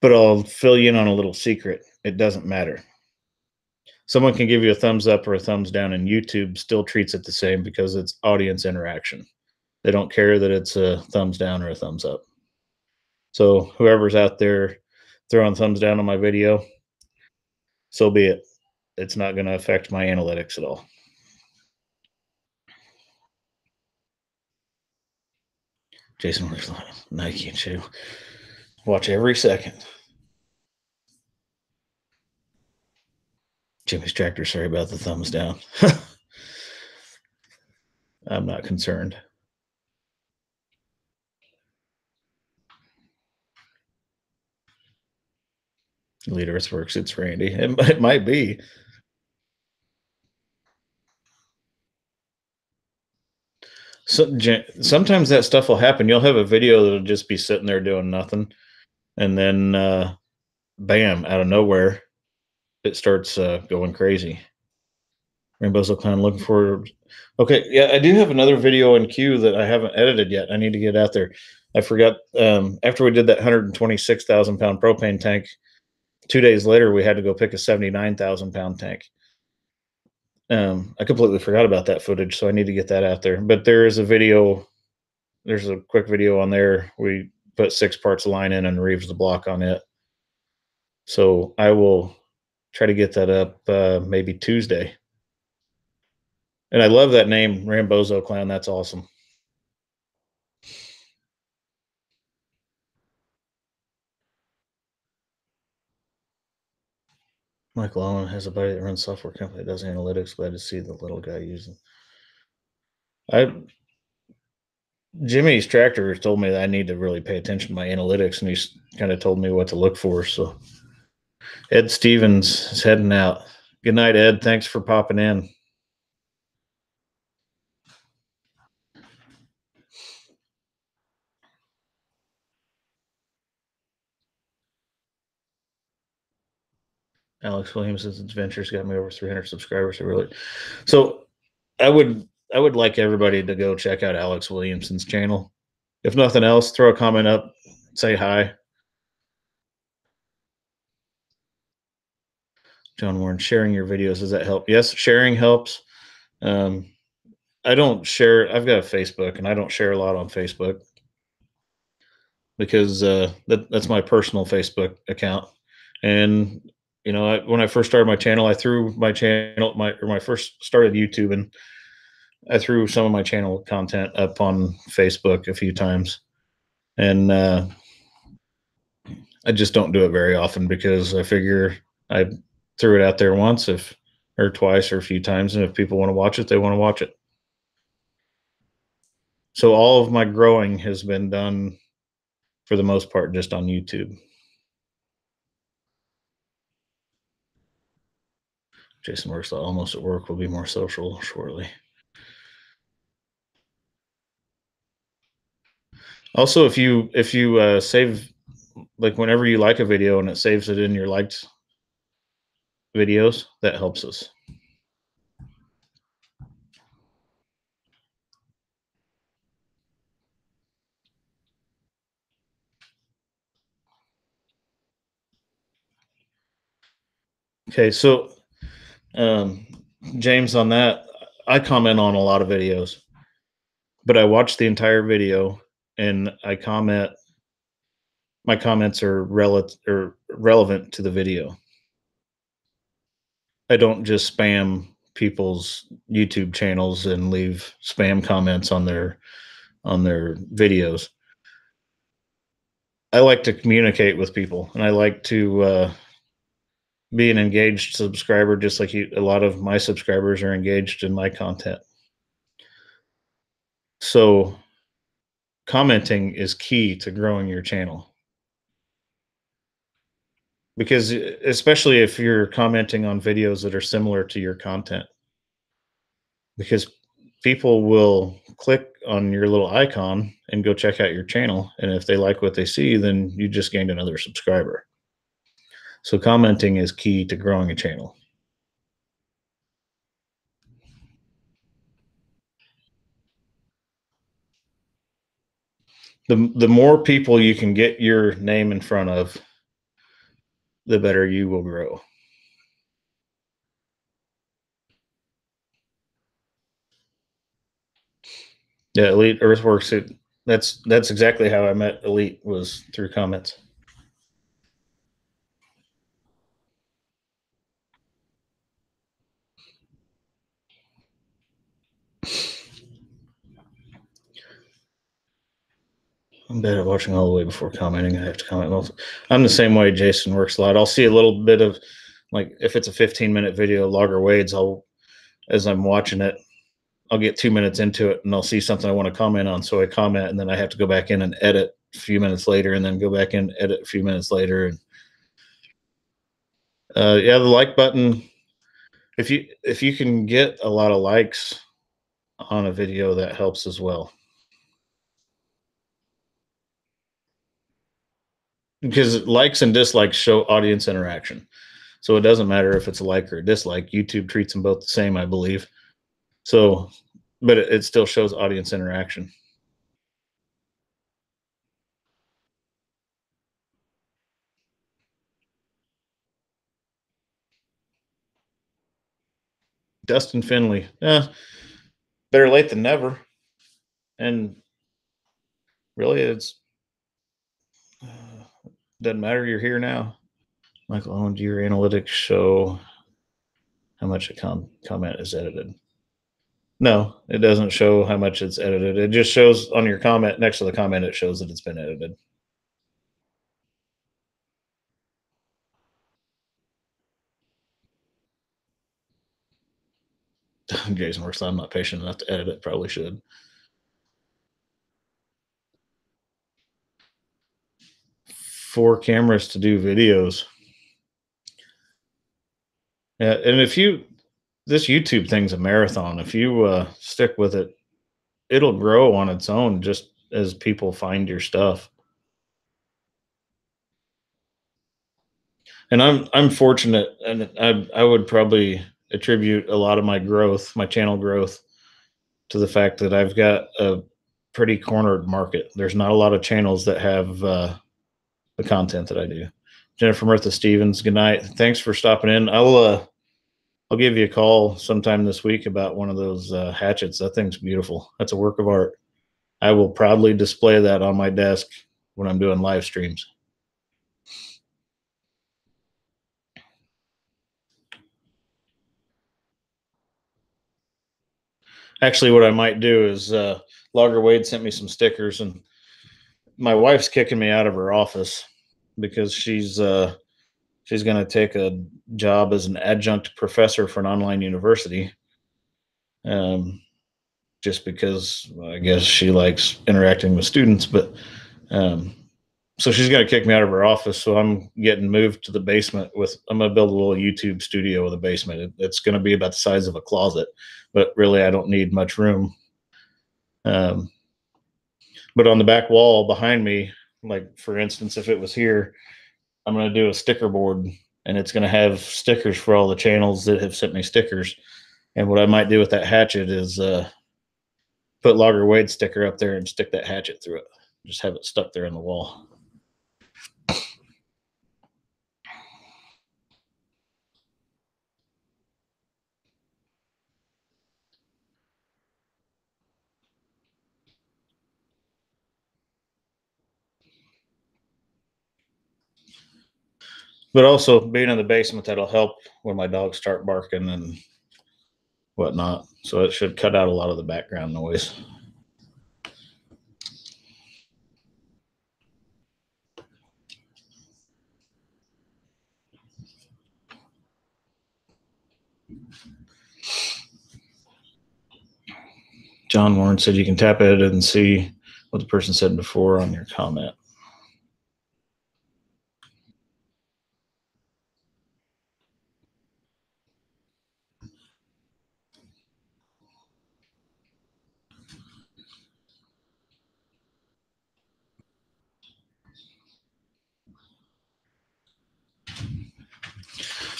A: But I'll fill you in on a little secret. It doesn't matter. Someone can give you a thumbs up or a thumbs down, and YouTube still treats it the same because it's audience interaction. They don't care that it's a thumbs down or a thumbs up. So whoever's out there throwing thumbs down on my video, so be it. It's not going to affect my analytics at all. Jason wears Nike and shoe. Watch every second. Jimmy's Tractor, sorry about the thumbs down. I'm not concerned. Lead Earthworks, it's Randy. It might be. So, sometimes that stuff will happen. You'll have a video that'll just be sitting there doing nothing, and then bam, out of nowhere, it starts going crazy. Rainbow's Clown looking for. Okay, yeah, I do have another video in queue that I haven't edited yet. I need to get out there. I forgot. After we did that 126,000-pound propane tank, 2 days later we had to go pick a 79,000-pound tank. I completely forgot about that footage, so I need to get that out there. But there is a video. There's a quick video on there. We put 6 parts of line in and reeves the block on it. So I will try to get that up maybe Tuesday. And I love that name, Rambozo Clown. That's awesome. Michael Allen has a buddy that runs a software company that does analytics. Glad to see the little guy using. Jimmy's Tractor told me that I need to really pay attention to my analytics, and he's kind of told me what to look for. So Ed Stevens is heading out. Good night, Ed. Thanks for popping in. Alex Williams' adventures got me over 300 subscribers. So I would like everybody to go check out Alex Williamson's channel. If nothing else, throw a comment up, say hi. John Warren, sharing your videos, does that help? Yes, sharing helps. I don't share. I've got a Facebook, and I don't share a lot on Facebook because that's my personal Facebook account. And when I first started my channel, I threw my channel, when I first started YouTube, and I threw some of my channel content up on Facebook a few times, and I just don't do it very often because I figure I threw it out there once, or twice, or a few times, and if people want to watch it, they want to watch it. So all of my growing has been done, for the most part, just on YouTube. Jason works almost at work. Will be more social shortly. Also, if you save, like, whenever you like a video and it saves it in your liked videos, that helps us. Okay, so um, James, on that, I comment on a lot of videos, but I watch the entire video and I comment. My comments are relevant to the video. I don't just spam people's YouTube channels and leave spam comments on their videos. I like to communicate with people, and I like to be an engaged subscriber, just like a lot of my subscribers are engaged in my content. So commenting is key to growing your channel, because especially if you're commenting on videos that are similar to your content, because people will click on your little icon and go check out your channel, and if they like what they see, then you just gained another subscriber. So commenting is key to growing a channel. The more people you can get your name in front of, the better you will grow. Yeah, Elite Earthworks. That's exactly how I met Elite, was through comments. I'm bad at watching all the way before commenting. I have to comment multiple. I'm the same way. Jason works a lot. I'll see a little bit of, like, if it's a 15-minute video, Logger Wades, as I'm watching it, I'll get 2 minutes into it and I'll see something I want to comment on. So I comment, and then I have to go back in and edit a few minutes later, and then go back in, edit a few minutes later. And yeah, the like button. If you can get a lot of likes on a video, that helps as well, because likes and dislikes show audience interaction. So it doesn't matter if it's a like or a dislike. YouTube treats them both the same, I believe. So, but it still shows audience interaction. Dustin Finley, better late than never. And really, it's doesn't matter. You're here now. Michael Owen, do your analytics show how much a comment is edited? No, it doesn't show how much it's edited. It just shows on your comment, next to the comment, it shows that it's been edited. Jason works. I'm not patient enough to edit it. Probably should. 4 cameras to do videos. Yeah, and if you, this YouTube thing's a marathon. If you stick with it, it'll grow on its own, just as people find your stuff. And I'm fortunate, and I would probably attribute a lot of my growth, my channel growth, to the fact that I've got a pretty cornered market. There's not a lot of channels that have the content that I do. Jennifer Murtha Stevens, good night. Thanks for stopping in. I'll give you a call sometime this week about one of those hatchets. That thing's beautiful. That's a work of art. I will proudly display that on my desk when I'm doing live streams. Actually, what I might do is Logger Wade sent me some stickers, and my wife's kicking me out of her office because she's going to take a job as an adjunct professor for an online university. Um, just because I guess she likes interacting with students, but um, so she's going to kick me out of her office. So I'm getting moved to the basement I'm going to build a little YouTube studio with a basement. It's going to be about the size of a closet, but really I don't need much room. Um, but on the back wall behind me, like for instance, if it was here, I'm going to do a sticker board, and it's going to have stickers for all the channels that have sent me stickers. And what I might do with that hatchet is put Logger Wade sticker up there and stick that hatchet through it. Just have it stuck there in the wall. But also being in the basement, that'll help when my dogs start barking and whatnot. So it should cut out a lot of the background noise. John Warren said you can tap it and see what the person said before on your comment.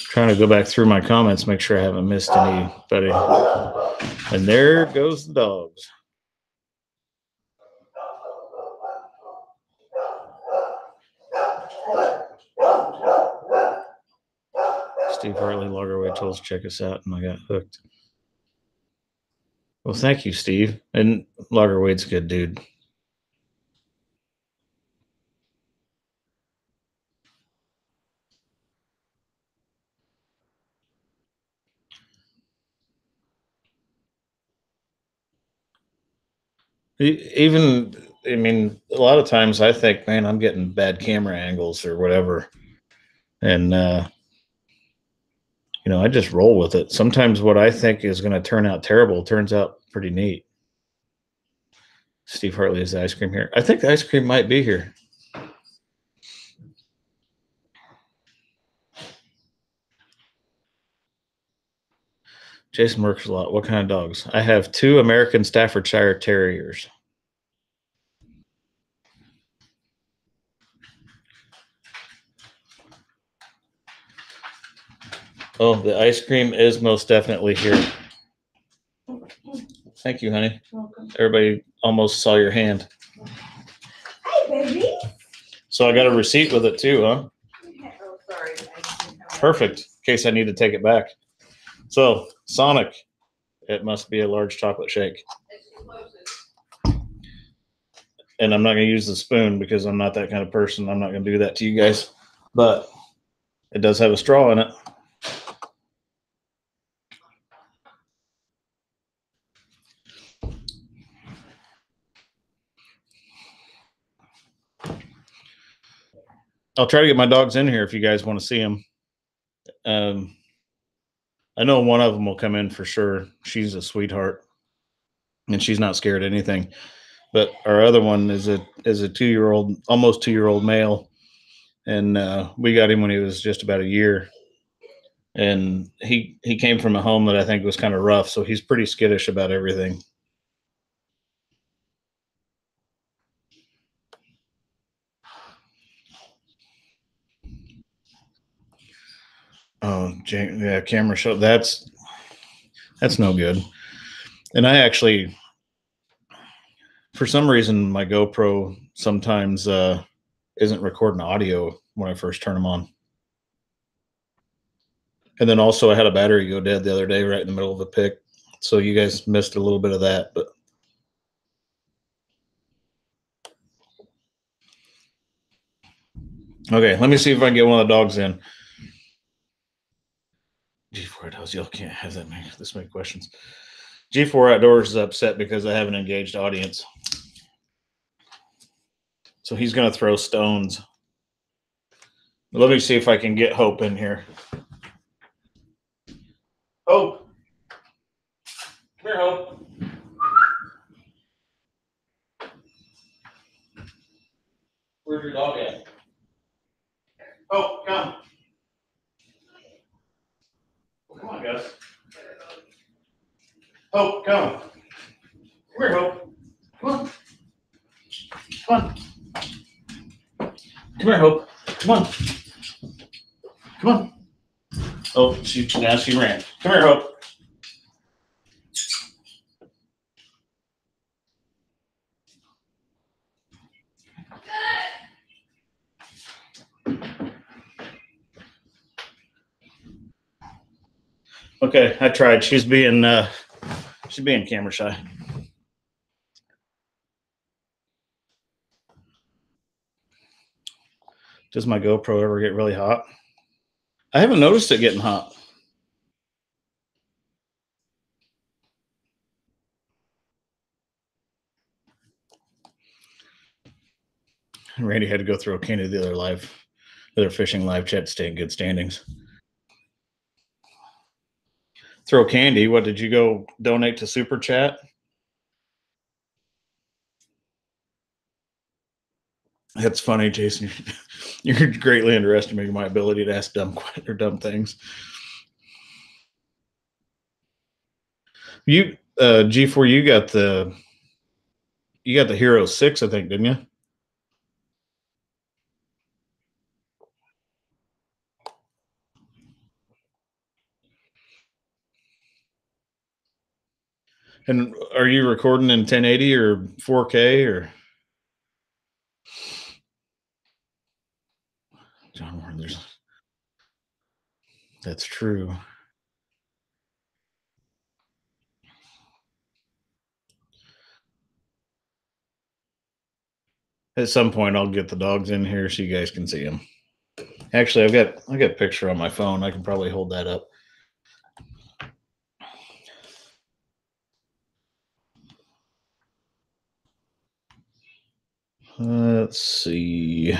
A: Trying to go back through my comments, make sure I haven't missed anybody. And there goes the dogs. Steve Hartley, Loggerway told us to check us out, and I got hooked. Well, thank you, Steve. And Loggerwade's a good dude. Even, I mean, a lot of times I think, man, I'm getting bad camera angles or whatever. And, you know, I just roll with it. Sometimes what I think is going to turn out terrible turns out pretty neat. Steve Hartley, is the ice cream here? I think the ice cream might be here. Jason works a lot. What kind of dogs? I have 2 American Staffordshire Terriers. Oh, the ice cream is most definitely here. Thank you, honey.
B: Welcome.
A: Everybody almost saw your hand.
B: Hi, baby.
A: So I got a receipt with it too, huh?
B: Oh, sorry.
A: Perfect. In case I need to take it back. So, Sonic, it must be a large chocolate shake. And I'm not going to use the spoon because I'm not that kind of person. I'm not going to do that to you guys. But it does have a straw in it. I'll try to get my dogs in here if you guys want to see them. I know one of them will come in for sure. She's a sweetheart, and she's not scared of anything. But our other one is a 2-year-old, almost 2-year-old male, and we got him when he was just about a year. And he came from a home that I think was kind of rough, so he's pretty skittish about everything. Oh, yeah, camera show. That's no good. And I actually, for some reason, my GoPro sometimes isn't recording audio when I first turn them on. And then also I had a battery go dead the other day right in the middle of a pick. So you guys missed a little bit of that, but okay, let me see if I can get one of the dogs in. G4 Outdoors, y'all can't have this many questions. G4 Outdoors is upset because I have an engaged audience. So he's going to throw stones. Let me see if I can get Hope in here. Hope. Come here, Hope. Where's your dog at? Hope, come. Come on, Gus. Hope, come. Come here, Hope. Come on. Come on. Come here, Hope. Come on. Come on. Oh, now she ran. Come here, Hope. Okay, I tried. She's being camera shy. Does my GoPro ever get really hot? I haven't noticed it getting hot. Randy had to go throw a candy to the other fishing live chat to stay in good standings. Throw candy. What did you go donate to Super Chat? That's funny, Jason. You're greatly underestimating my ability to ask dumb things. You G4, you got the Hero 6, I think, didn't you? And are you recording in 1080 or 4K or John Warren? That's true. At some point, I'll get the dogs in here so you guys can see them. Actually, I got a picture on my phone. I can probably hold that up. Let's see.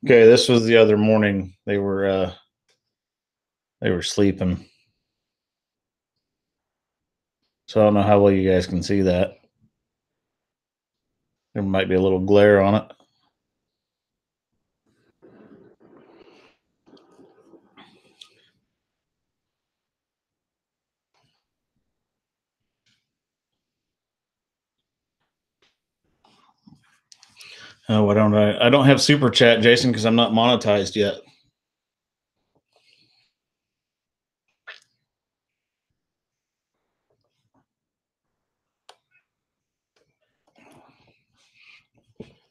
A: Okay, this was the other morning. They were sleeping. So I don't know how well you guys can see that. There might be a little glare on it. Oh, why don't I? I don't have Super Chat, Jason, because I'm not monetized yet.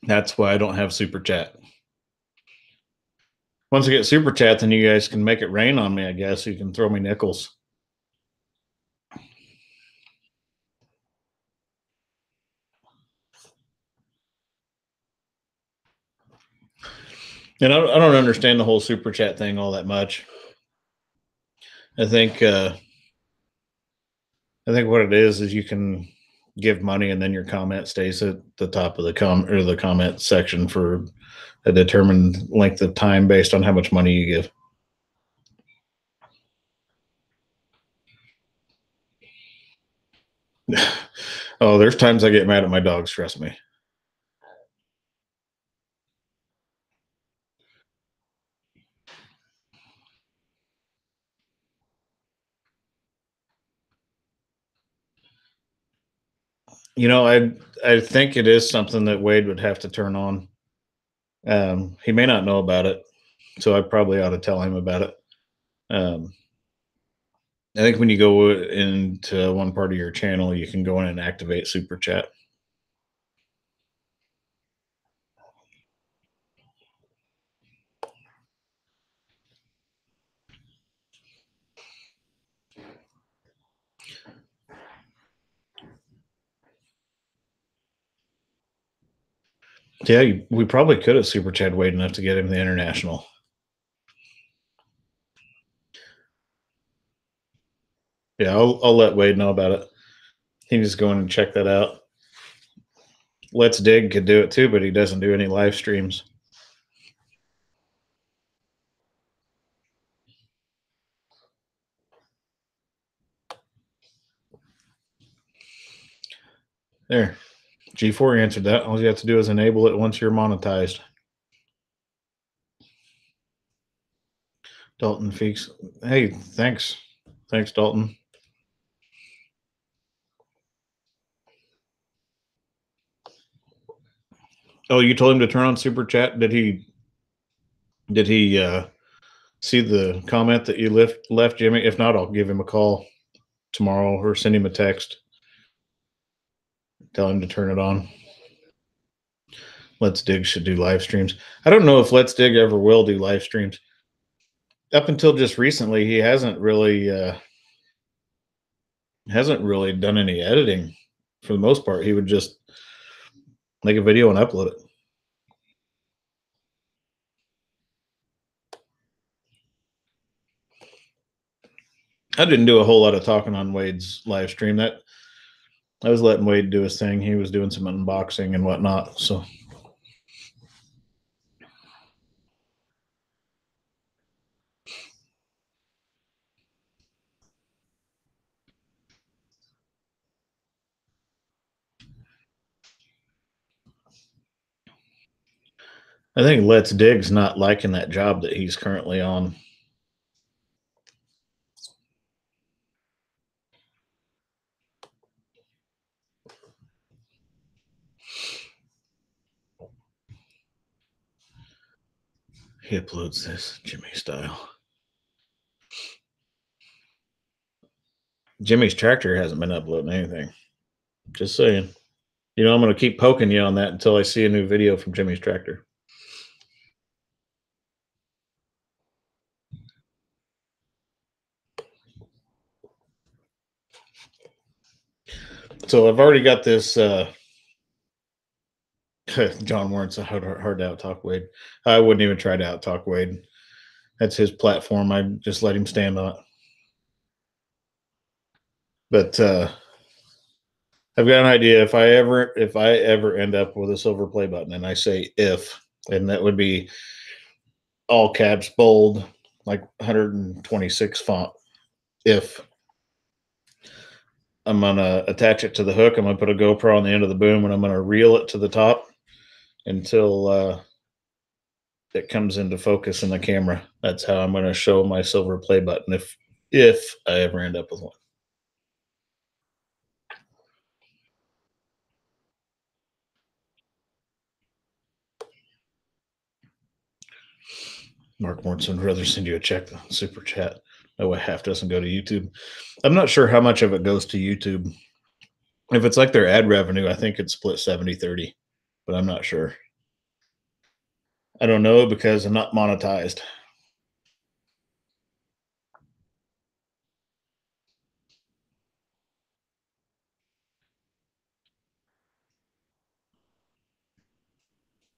A: That's why I don't have Super Chat. Once I get Super Chat, then you guys can make it rain on me, I guess. You can throw me nickels. And I don't understand the whole Super Chat thing all that much. I think what it is you can give money and then your comment stays at the top of the comment section for a determined length of time based on how much money you give. Oh, there's times I get mad at my dogs, trust me. You know, I think it is something that Wade would have to turn on. He may not know about it, so I probably ought to tell him about it. I think when you go into one part of your channel, you can go in and activate Super Chat. Yeah, we probably could have Super Chat Wade enough to get him the international. Yeah, I'll let Wade know about it. He needs to go in and check that out. Let's Dig could do it too, but he doesn't do any live streams. There. G4 answered that. All you have to do is enable it once you're monetized. Dalton Feeks. Hey, thanks. Thanks, Dalton. Oh, you told him to turn on Super Chat? Did he see the comment that you left, Jimmy? If not, I'll give him a call tomorrow or send him a text. Tell him to turn it on. Let's Dig should do live streams. I don't know if Let's Dig ever will do live streams. Up until just recently, he hasn't really hasn't really done any editing for the most part. He would just make a video and upload it. I didn't do a whole lot of talking on Wade's live stream. That I was letting Wade do his thing. He was doing some unboxing and whatnot. So I think Let's Dig's not liking that job that he's currently on. He uploads this Jimmy style. Jimmy's Tractor hasn't been uploading anything. Just saying. You know, I'm going to keep poking you on that until I see a new video from Jimmy's Tractor. So I've already got this. John Warren's hard to out talk Wade. I wouldn't even try to out talk Wade. That's his platform. I just let him stand on it. But I've got an idea. If I ever end up with a silver play button, and I say if, and that would be all caps, bold, like 126 font. If I'm gonna attach it to the hook, I'm gonna put a GoPro on the end of the boom, and I'm gonna reel it to the top until it comes into focus in the camera. That's how I'm gonna show my silver play button if I ever end up with one. Mark Morrison would rather send you a check than super chat. That way half doesn't go to YouTube. I'm not sure how much of it goes to YouTube. If it's like their ad revenue, I think it's split 70-30, but I'm not sure. I don't know because I'm not monetized.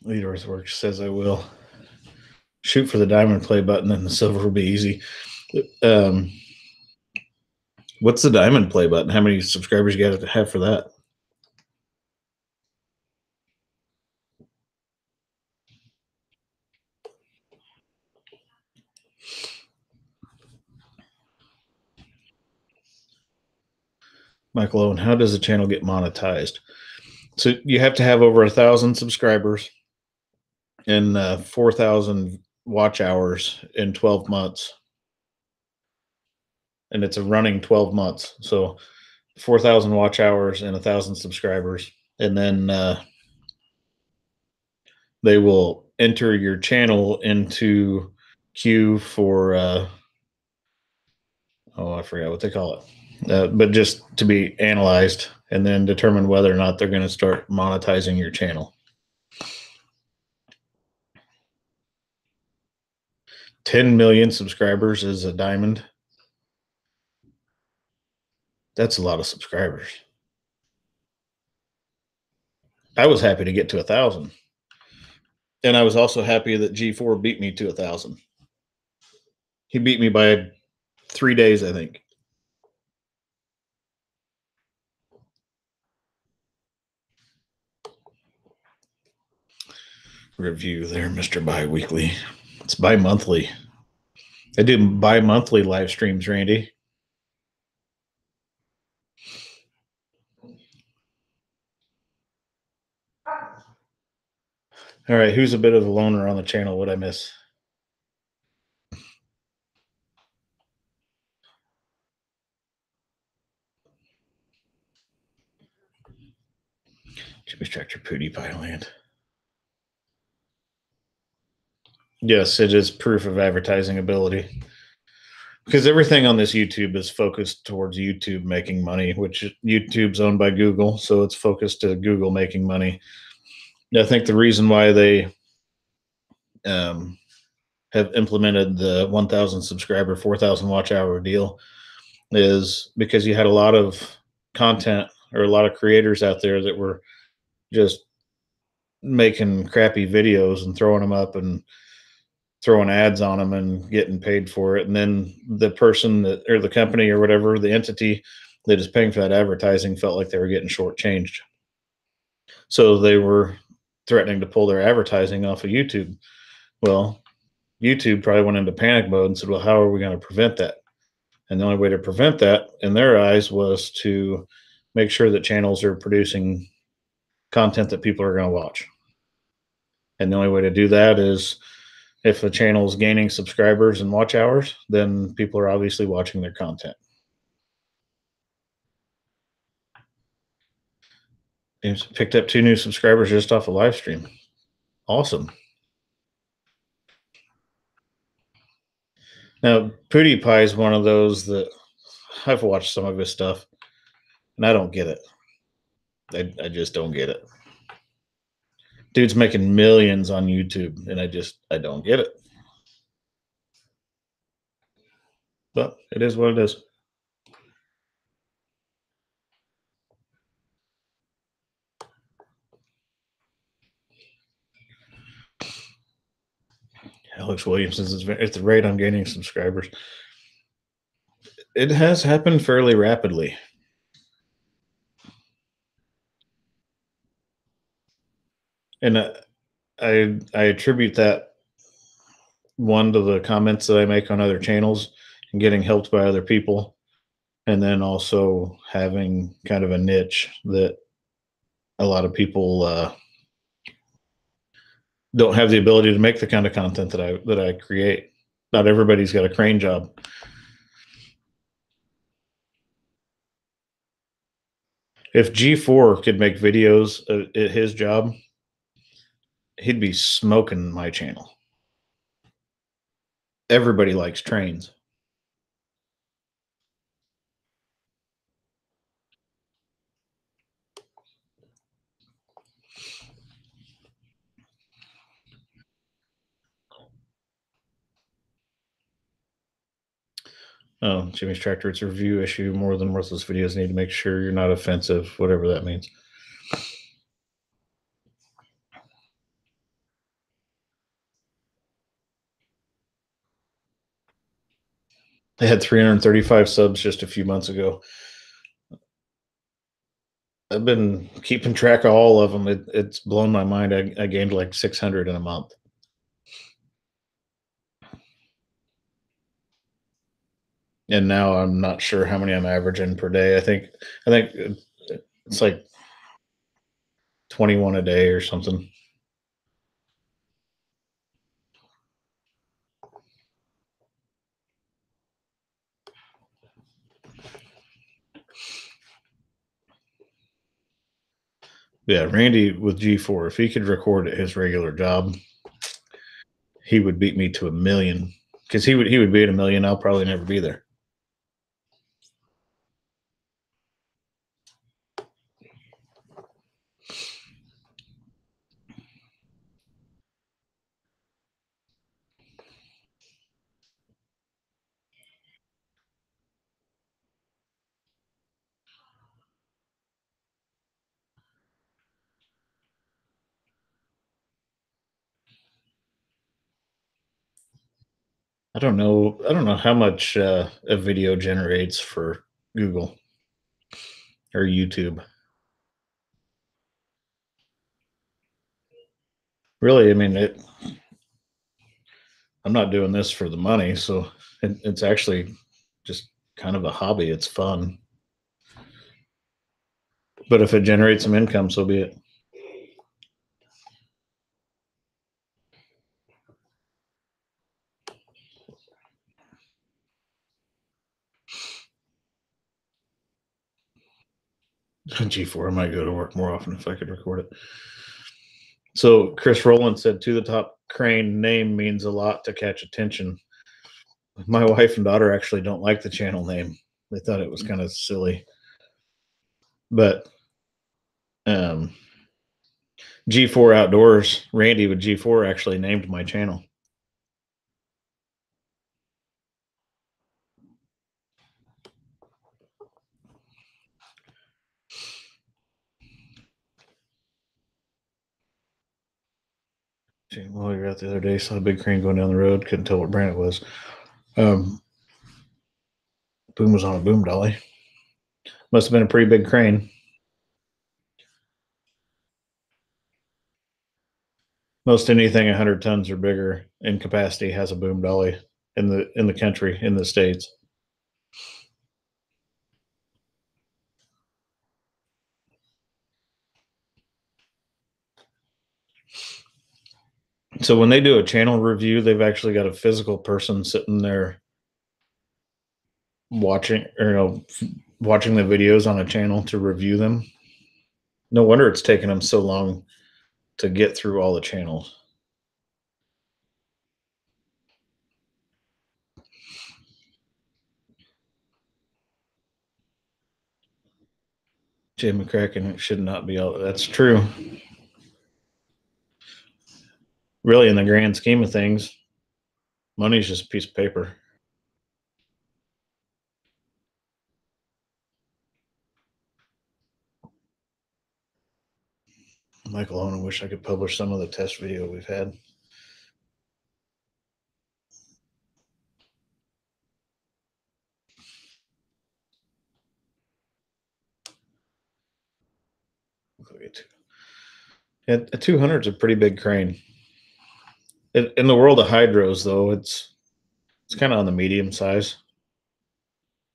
A: Leader's Works says I will. Shoot for the diamond play button and the silver will be easy. What's the diamond play button? How many subscribers you got to have for that? Michael Owen, how does a channel get monetized? So you have to have over 1,000 subscribers and 4,000 watch hours in 12 months. And it's a running 12 months. So 4,000 watch hours and 1,000 subscribers. And then they will enter your channel into queue for, I forgot what they call it. But just to be analyzed and then determine whether or not they're going to start monetizing your channel. 10 million subscribers is a diamond. That's a lot of subscribers. I was happy to get to 1,000. And I was also happy that G4 beat me to 1,000. He beat me by 3 days, I think. Review there, Mr. Bi-Weekly. It's bi-monthly. I do bi-monthly live streams, Randy. All right, who's a bit of a loner on the channel? What'd I miss? Jimmy's Tractor PewDiePie land. Yes, it is proof of advertising ability. Because everything on this YouTube is focused towards YouTube making money, which YouTube's owned by Google, so it's focused to Google making money. I think the reason why they have implemented the 1,000 subscriber, 4,000 watch hour deal is because you had a lot of content or a lot of creators out there that were just making crappy videos and throwing them up and throwing ads on them and getting paid for it. And then the person that, or the company or whatever, the entity that is paying for that advertising felt like they were getting shortchanged. So they were threatening to pull their advertising off of YouTube. Well, YouTube probably went into panic mode and said, well, how are we going to prevent that? And the only way to prevent that, in their eyes, was to make sure that channels are producing content that people are going to watch. And the only way to do that is if a channel is gaining subscribers and watch hours, then people are obviously watching their content. It's picked up 2 new subscribers just off a live stream. Awesome. Now, PewDiePie is one of those that I've watched some of his stuff, and I don't get it. I just don't get it. Dude's making millions on YouTube, and I don't get it. But it is what it is. Alex Williams is at the rate I'm gaining subscribers. It has happened fairly rapidly. And I attribute that one to the comments that I make on other channels and getting helped by other people, and then also having kind of a niche that a lot of people don't have the ability to make the kind of content that I create. Not everybody's got a crane job. If G4 could make videos at his job, he'd be smoking my channel. Everybody likes trains. Oh, Jimmy's Tractor, it's a review issue. More than worthless videos need to make sure you're not offensive, whatever that means. They had 335 subs just a few months ago. I've been keeping track of all of them. It's blown my mind. I gained like 600 in a month. And now I'm not sure how many I'm averaging per day. I think it's like 21 a day or something. Yeah, Randy with G4, if he could record at his regular job, he would beat me to a million. Because he would be at a million. I'll probably never be there. I don't know. I don't know how much a video generates for Google or YouTube. Really, I mean, I'm not doing this for the money, so it's actually just kind of a hobby. It's fun, but if it generates some income, so be it. G4, I might go to work more often if I could record it. So Chris Rowland said, "To the top crane name means a lot to catch attention." My wife and daughter actually don't like the channel name. They thought it was kind of silly, but G4 Outdoors, Randy with G4 actually named my channel. While you're out the other day, saw a big crane going down the road. Couldn't tell what brand it was. Boom was on a boom dolly. Must have been a pretty big crane. Most anything 100 tons or bigger in capacity has a boom dolly in the country, in the States. So when they do a channel review, they've actually got a physical person sitting there watching, watching the videos on a channel to review them. No wonder it's taken them so long to get through all the channels. Jay McCracken, it should not be all. That's true. Really, in the grand scheme of things, money's just a piece of paper. Michael Owen, I wish I could publish some of the test video we've had. A 200 is a pretty big crane. In the world of hydros, though, it's kind of on the medium size.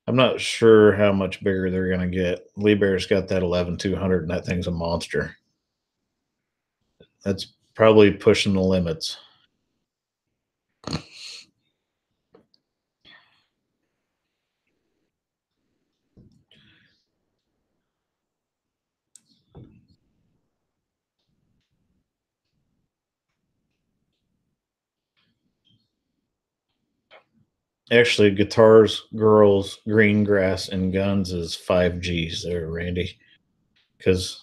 A: I'm not sure how much bigger they're going to get. Liebherr's got that 11-200, and that thing's a monster. That's probably pushing the limits. Actually, guitars, girls, green grass, and guns is 5Gs there, Randy. Because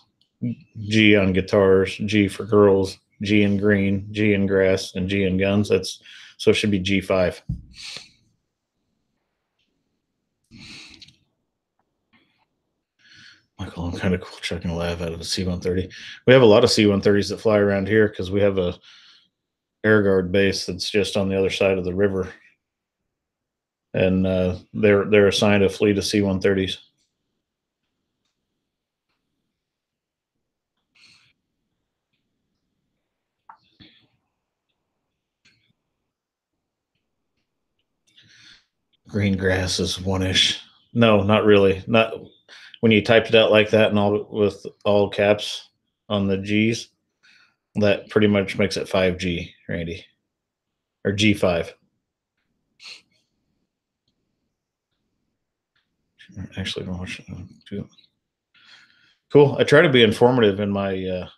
A: G on guitars, G for girls, G in green, G in grass, and G in guns. So it should be G5. Michael, I'm kind of cool chucking a laugh out of a C-130. We have a lot of C-130s that fly around here because we have a air guard base that's just on the other side of the river, and they're assigned a fleet of C-130s. Green grass is one-ish. No, not really. Not when you typed it out like that and all with all caps on the G's. That pretty much makes it 5G, Randy, or G5. Actually, don't watch it. Cool. I try to be informative in my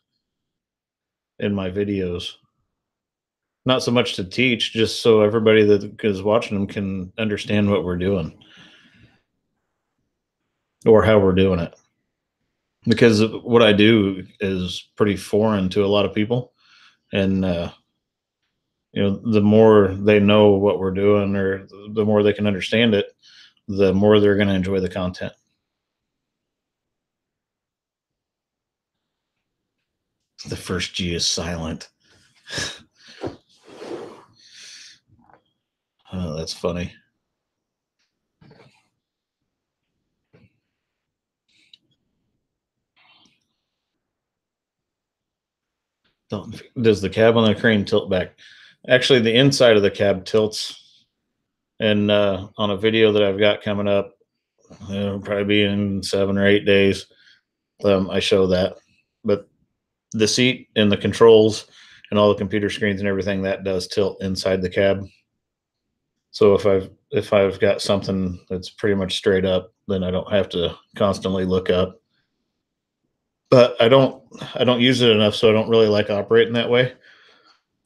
A: videos. Not so much to teach, just so everybody that is watching them can understand what we're doing or how we're doing it. Because what I do is pretty foreign to a lot of people, and the more they know what we're doing, or the more they can understand it, the more they're going to enjoy the content. The first G is silent. Oh, that's funny. Does the cab on the crane tilt back? Actually, the inside of the cab tilts, and on a video that I've got coming up, it'll probably be in 7 or 8 days, I show that. But the seat and the controls and all the computer screens and everything, that does tilt inside the cab. So if I've got something that's pretty much straight up, then I don't have to constantly look up. But I don't use it enough, so I don't really like operating that way.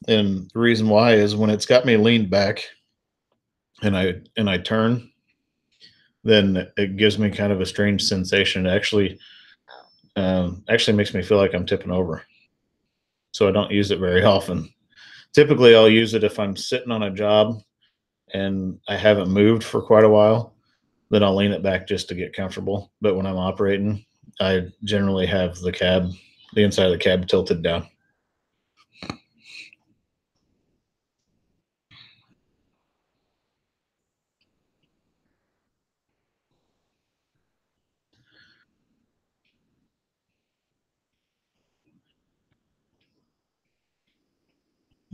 A: And the reason why is when it's got me leaned back and I turn, then it gives me kind of a strange sensation. It actually makes me feel like I'm tipping over. So I don't use it very often. Typically, I'll use it if I'm sitting on a job and I haven't moved for quite a while. Then I'll lean it back just to get comfortable. But when I'm operating, I generally have the inside of the cab tilted down.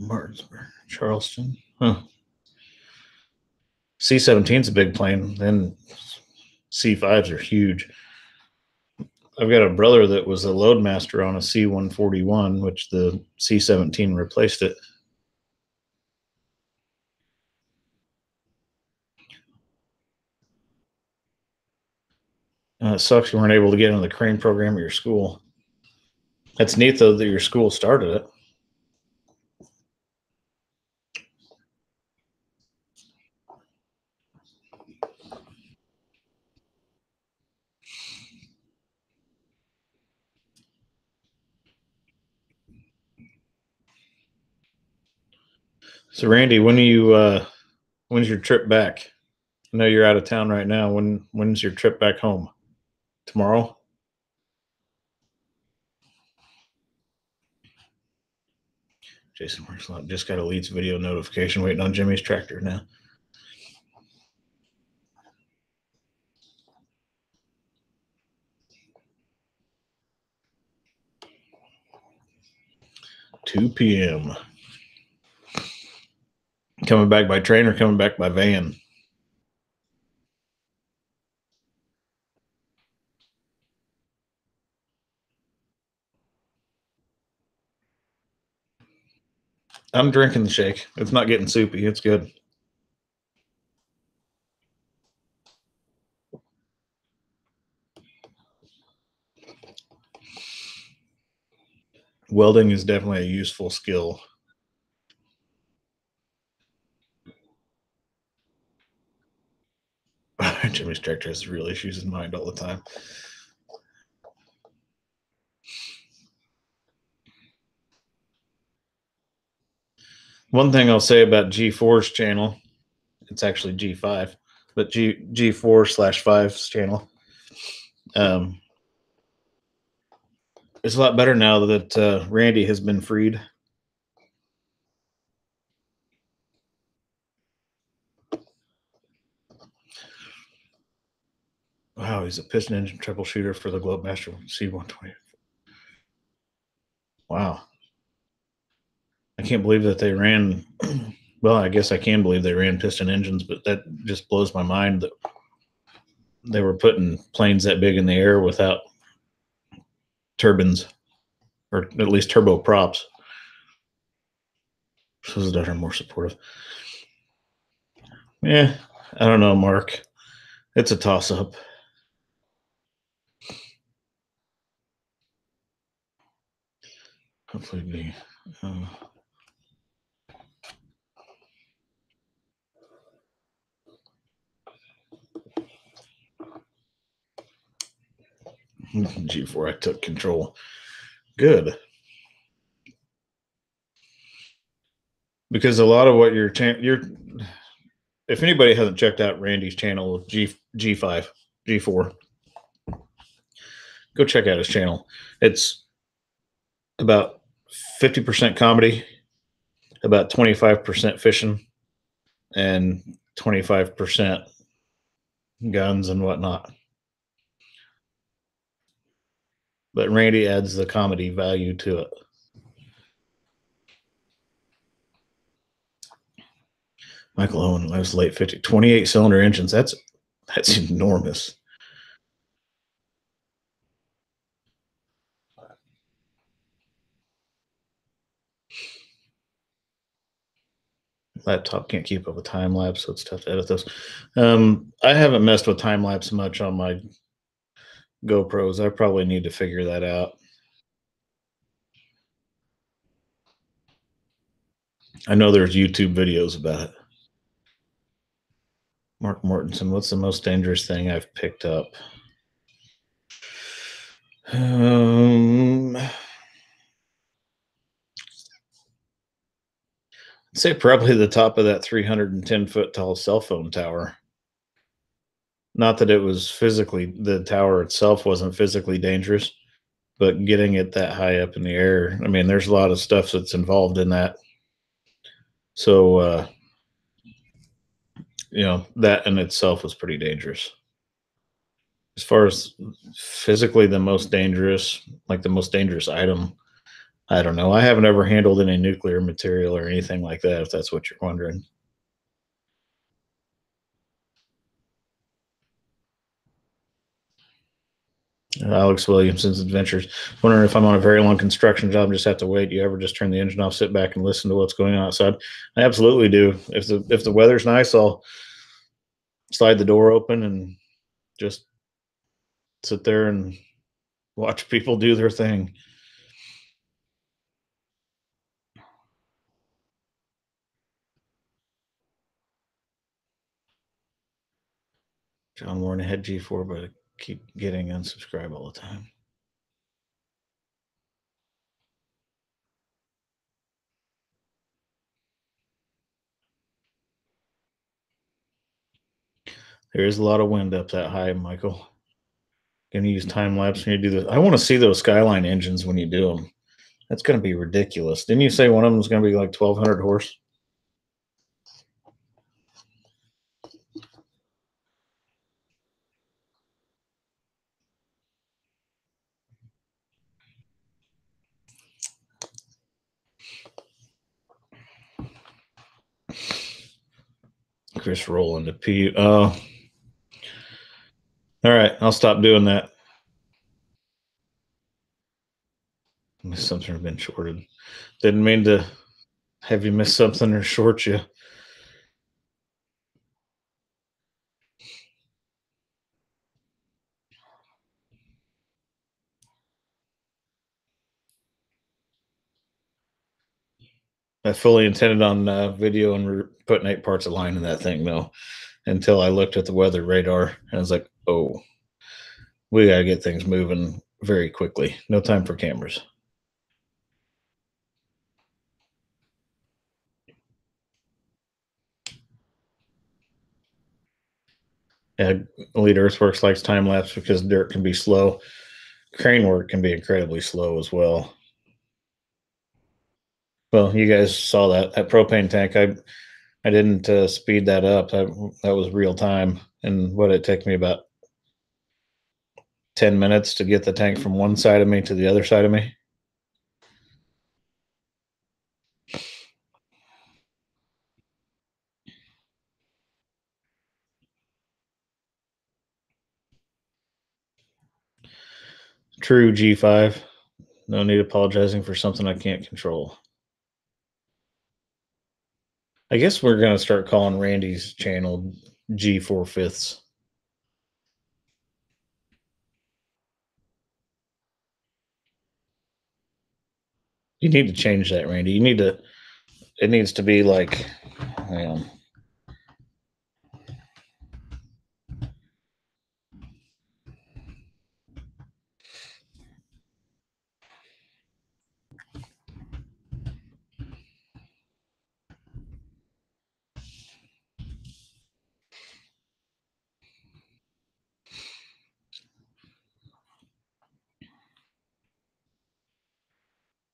A: Martinsburg, Charleston. Huh. C-17 is a big plane. Then C-5s are huge. I've got a brother that was a loadmaster on a C-141, which the C-17 replaced it. It sucks you weren't able to get into the crane program at your school. That's neat, though, that your school started it. So, Randy, when's your trip back? I know you're out of town right now. When's your trip back home? Tomorrow? Jason works a lot. Just got a Leeds video notification waiting on Jimmy's tractor now. $2 p.m. Coming back by train or coming back by van? I'm drinking the shake. It's not getting soupy. It's good. Welding is definitely a useful skill. Jimmy's tractor has real issues in mind all the time. One thing I'll say about G4's channel, it's actually G5, but G4/5's channel, it's a lot better now that Randy has been freed. Wow, he's a piston engine troubleshooter for the Globemaster C-120. Wow. I can't believe that they ran, well, I guess I can believe they ran piston engines, but that just blows my mind that they were putting planes that big in the air without turbines, or at least turbo props. So his daughter more supportive. Yeah, I don't know, Mark. It's a toss-up. Hopefully be... G4, I took control. Good. Because a lot of what you're if anybody hasn't checked out Randy's channel, G5, G4, go check out his channel. It's about 50% comedy, about 25% fishing, and 25% guns and whatnot. But Randy adds the comedy value to it. Michael Owen, I was late 50, 28 cylinder engines. That's enormous. Laptop can't keep up with time lapse, so it's tough to edit those. I haven't messed with time lapse much on my GoPros. I probably need to figure that out. I know there's YouTube videos about it. Mark Mortensen, what's the most dangerous thing I've picked up? I'd say probably the top of that 310-foot tall cell phone tower. Not that it was physically, the tower itself wasn't physically dangerous, but getting it that high up in the air, I mean, there's a lot of stuff that's involved in that. So, that in itself was pretty dangerous. As far as physically the most dangerous, like the most dangerous item, I don't know. I haven't ever handled any nuclear material or anything like that, if that's what you're wondering. Alex Williamson's Adventures. Wondering if I'm on a very long construction job, just have to wait. You ever just turn the engine off, sit back, and listen to what's going on outside? I absolutely do. If the weather's nice, I'll slide the door open and just sit there and watch people do their thing. John Warren had G4, but I keep getting unsubscribe all the time. There is a lot of wind up that high, Michael. Gonna use time lapse when you do this. I want to see those Skyline engines when you do them. That's gonna be ridiculous. Didn't you say one of them is gonna be like 1,200 horse? Chris Rowland to P. Oh, all right. I'll stop doing that. Missed something or been shorted. Didn't mean to have you miss something or short you. I fully intended on video and putting 8 parts of line in that thing, though, until I looked at the weather radar and I was like, oh, we got to get things moving very quickly. No time for cameras. Yeah, Elite Earthworks likes time lapse because dirt can be slow. Crane work can be incredibly slow as well. Well, you guys saw that propane tank. I didn't speed that up. That was real time, and what it took me about 10 minutes to get the tank from one side of me to the other side of me. True G5. No need apologizing for something I can't control. I guess we're gonna start calling Randy's channel G4/5. You need to change that, Randy. You need to. It needs to be like, hang on.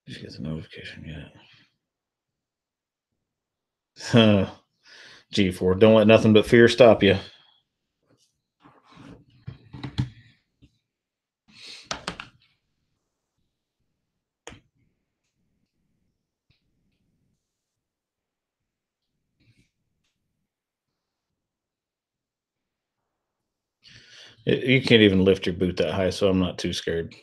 A: Did you get the notification yet? G4. Don't let nothing but fear stop you. You can't even lift your boot that high, so I'm not too scared.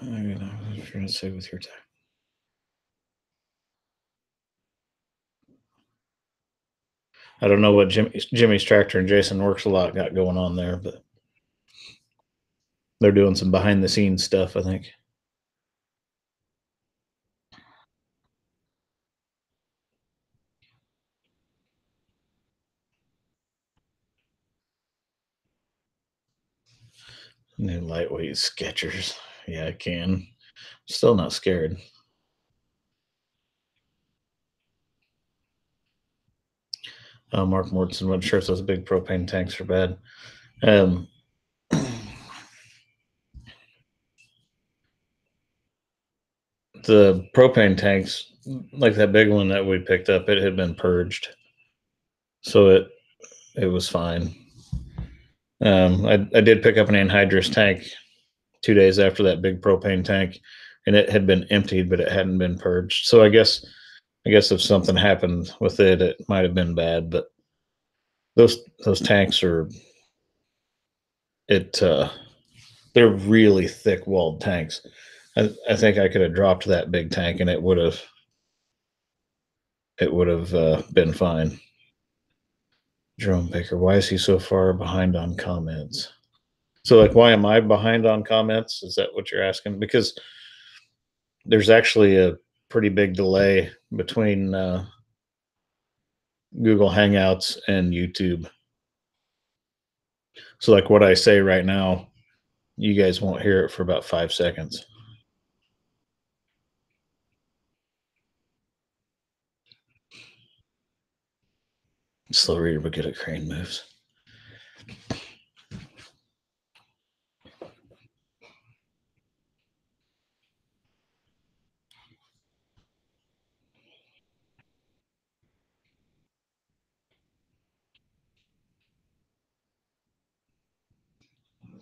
A: I'm trying to say with your time. I don't know what Jimmy's Tractor and Jason Works a Lot got going on there, but they're doing some behind the scenes stuff, I think. New lightweight Skechers. Yeah, I can. Still not scared. Mark Mortensen wasn't sure if those big propane tanks are bad. The propane tanks, like that big one that we picked up, it had been purged, so it was fine. I did pick up an anhydrous tank 2 days after that big propane tank, and it had been emptied, but it hadn't been purged. So I guess if something happened with it, it might have been bad. But those tanks are they're really thick walled tanks. I think I could have dropped that big tank and it would have been fine. Jerome Baker, why is he so far behind on comments? So, like, why am I behind on comments? Is that what you're asking? Because there's actually a pretty big delay between Google Hangouts and YouTube. So, like, what I say right now, you guys won't hear it for about 5 seconds. Slow reader, but good at crane moves.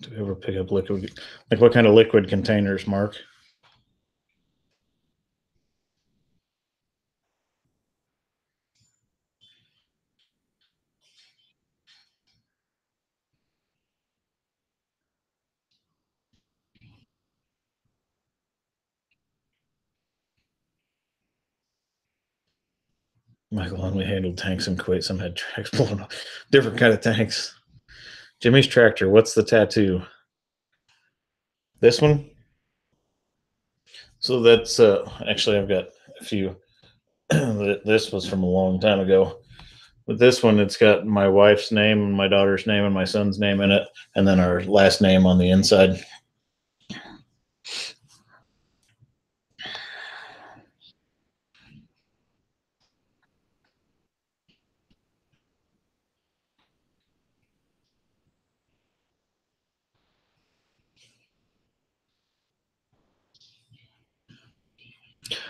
A: Do we ever pick up liquid? Like, what kind of liquid containers, Mark? Michael only handled tanks in Kuwait. Some had tracks blown off. Different kind of tanks. Jimmy's tractor. What's the tattoo? This one. So that's actually I've got a few. This was from a long time ago. But this one, it's got my wife's name and my daughter's name and my son's name in it, and then our last name on the inside.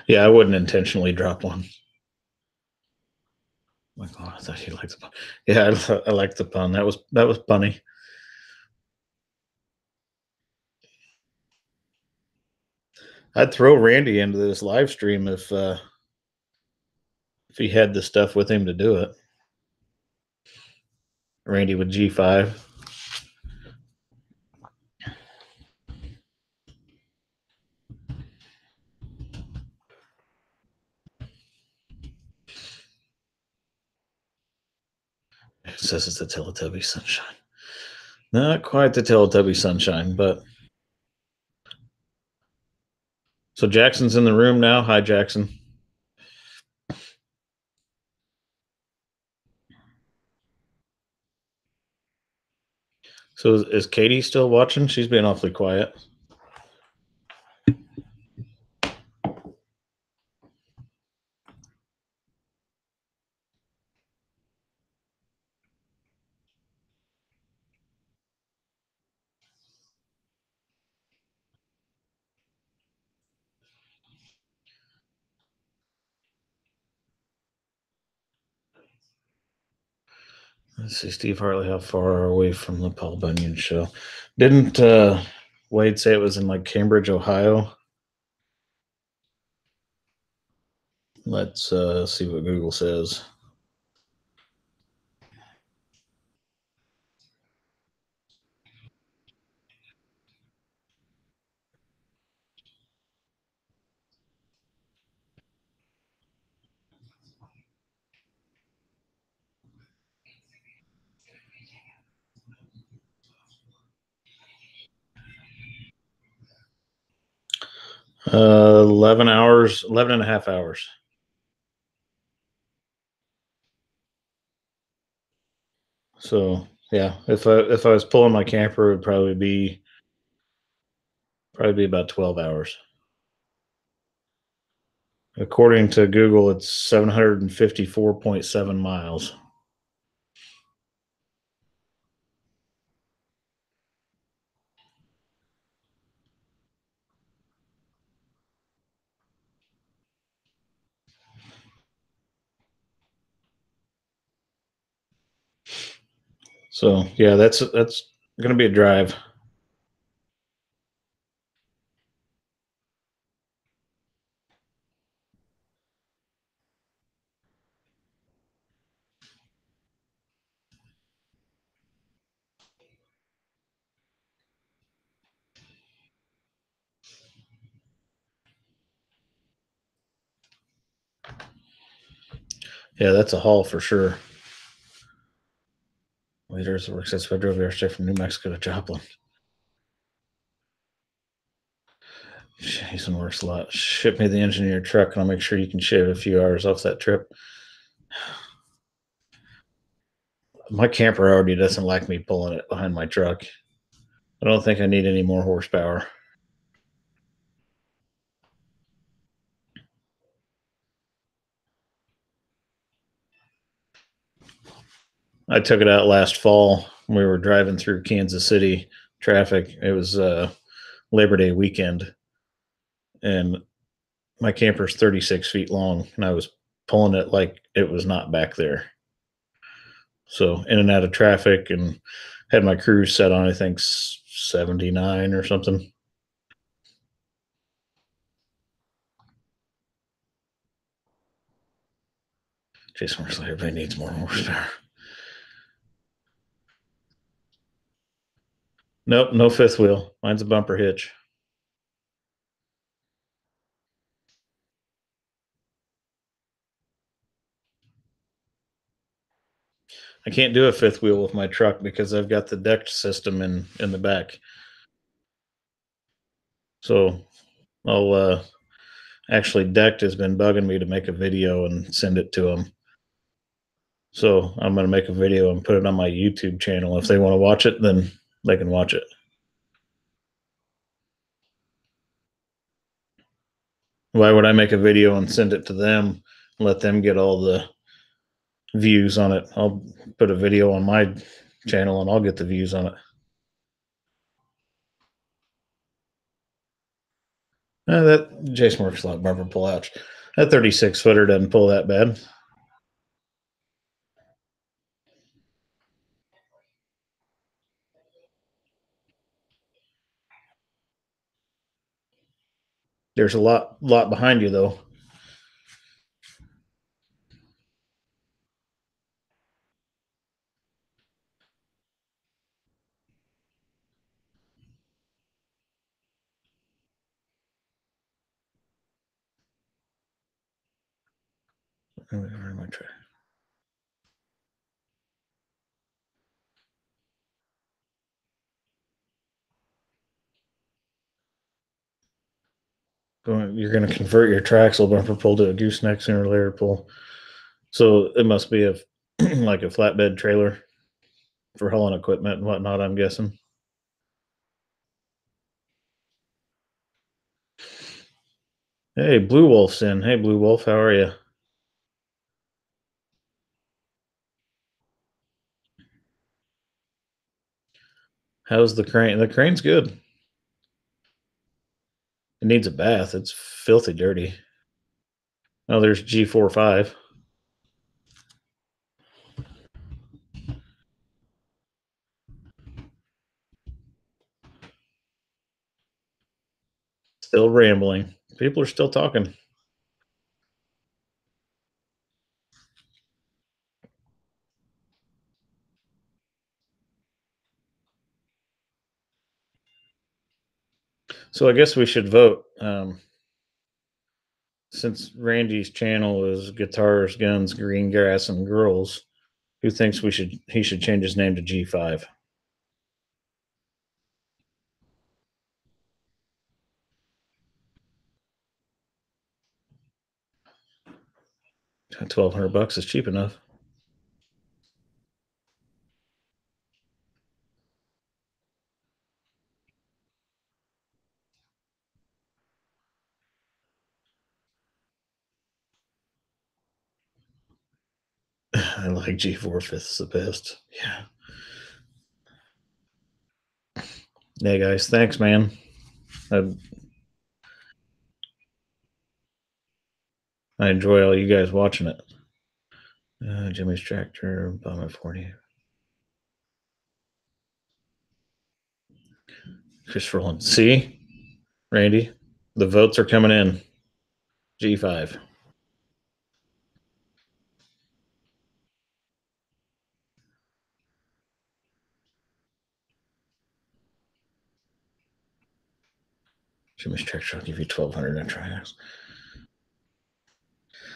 A: Yeah, I wouldn't intentionally drop one. Like, oh, I thought you liked the pun. Yeah, I liked the pun. That was punny. I'd throw Randy into this live stream if he had the stuff with him to do it. Randy with G5. It says it's the Teletubby sunshine. Not quite the Teletubby sunshine, but so Jackson's in the room now. Hi, Jackson. So is Katie still watching? She's being awfully quiet. Let's see, Steve Hartley, how far are we from the Paul Bunyan show? Didn't Wade say it was in like Cambridge, Ohio? Let's see what Google says. Uh, 11 hours, 11 and a half hours. So yeah, if I was pulling my camper, it would probably be about 12 hours. According to Google, it's 754.7 miles. So yeah, that's gonna be a drive. Yeah, that's a haul for sure. Leaders work since I drove yesterday from New Mexico to Joplin. Jason works a lot. Ship me the engine in your truck, and I'll make sure you can shave a few hours off that trip. My camper already doesn't like me pulling it behind my truck. I don't think I need any more horsepower. I took it out last fall. We were driving through Kansas City traffic. It was Labor Day weekend, and my camper's 36 feet long, and I was pulling it like it was not back there. So in and out of traffic, and had my cruise set on, I think 79 or something. Jason Worsley, everybody needs more horsepower. Nope, no fifth wheel. Mine's a bumper hitch. I can't do a fifth wheel with my truck because I've got the deck system in the back. So I'll actually Decked has been bugging me to make a video and send it to them. So I'm going to make a video and put it on my YouTube channel. If they want to watch it, then they can watch it. Why would I make a video and send it to them, and let them get all the views on it? I'll put a video on my channel and I'll get the views on it. That Jason works a lot bumper pull ouch. That 36 footer doesn't pull that bad. There's a lot behind you though. You're going to convert your Traxel bumper pull to a gooseneck sooner or later pull. So it must be a like a flatbed trailer for hauling equipment and whatnot, I'm guessing. Hey, Blue Wolf's in. Hey, Blue Wolf, how are you? How's the crane? The crane's good. It needs a bath. It's filthy dirty. Oh, there's G45. Still rambling. People are still talking. So I guess we should vote. Since Randy's channel is guitars, guns, green grass, and girls, who thinks he should change his name to G5? $1,200 is cheap enough. I like G4 fifths the best. Yeah. Hey guys, thanks, man. I enjoy all you guys watching it. Jimmy's tractor, Bomber 40. Christopher Lund. See, Randy, the votes are coming in. G5. Jimmy's Tractor, I'll give you 1,200 in triangles.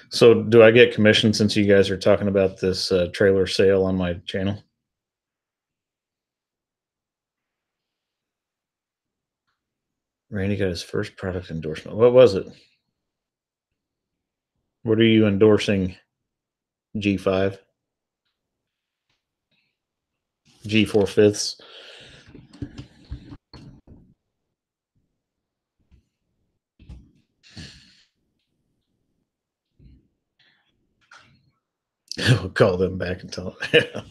A: So, do I get commission since you guys are talking about this trailer sale on my channel? Randy got his first product endorsement. What was it? What are you endorsing? G5? G4/5? We'll call them back and tell them.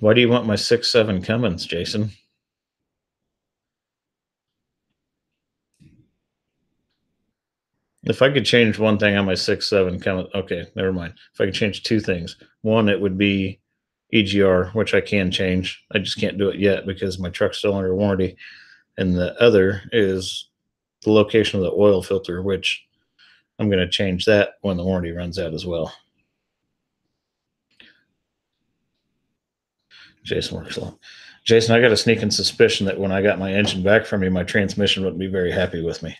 A: Why do you want my 6.7 Cummins, Jason? If I could change one thing on my 6.7 Cummins, okay, never mind. If I could change two things, one, it would be EGR, which I can change. I just can't do it yet because my truck's still under warranty. And the other is the location of the oil filter, which I'm going to change that when the warranty runs out as well. Jason works a lot. Jason, I got a sneaking suspicion that when I got my engine back from you, my transmission wouldn't be very happy with me.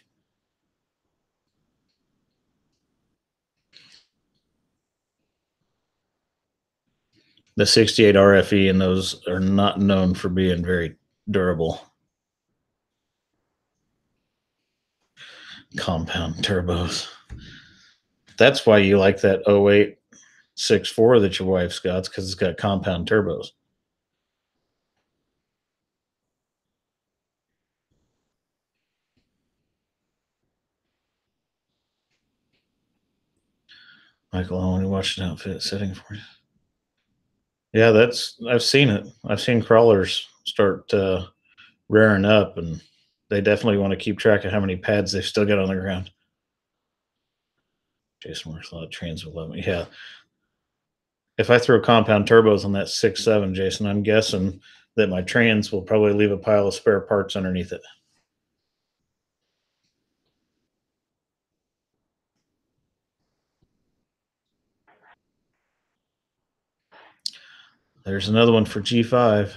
A: The 68 RFE and those are not known for being very durable. Compound turbos. That's why you like that 08 6.4 that your wife's got, because it's got compound turbos. Michael, I want to watch an outfit setting for you. Yeah, I've seen it. I've seen crawlers start rearing up, and they definitely want to keep track of how many pads they've still got on the ground. Jason works a lot of trans with 11. Yeah. If I throw compound turbos on that 6.7, Jason, I'm guessing that my trans will probably leave a pile of spare parts underneath it. There's another one for G5.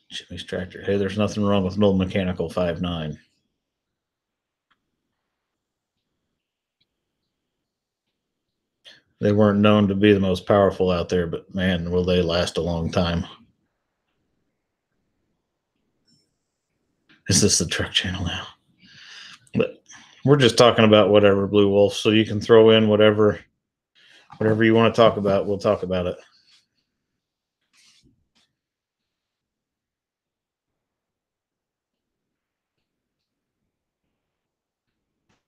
A: Jimmy's Tractor. Hey, there's nothing wrong with an old mechanical 5.9. They weren't known to be the most powerful out there, but man, will they last a long time. Is this the truck channel now? But we're just talking about whatever, Blue Wolf, so you can throw in whatever you want to talk about. We'll talk about it.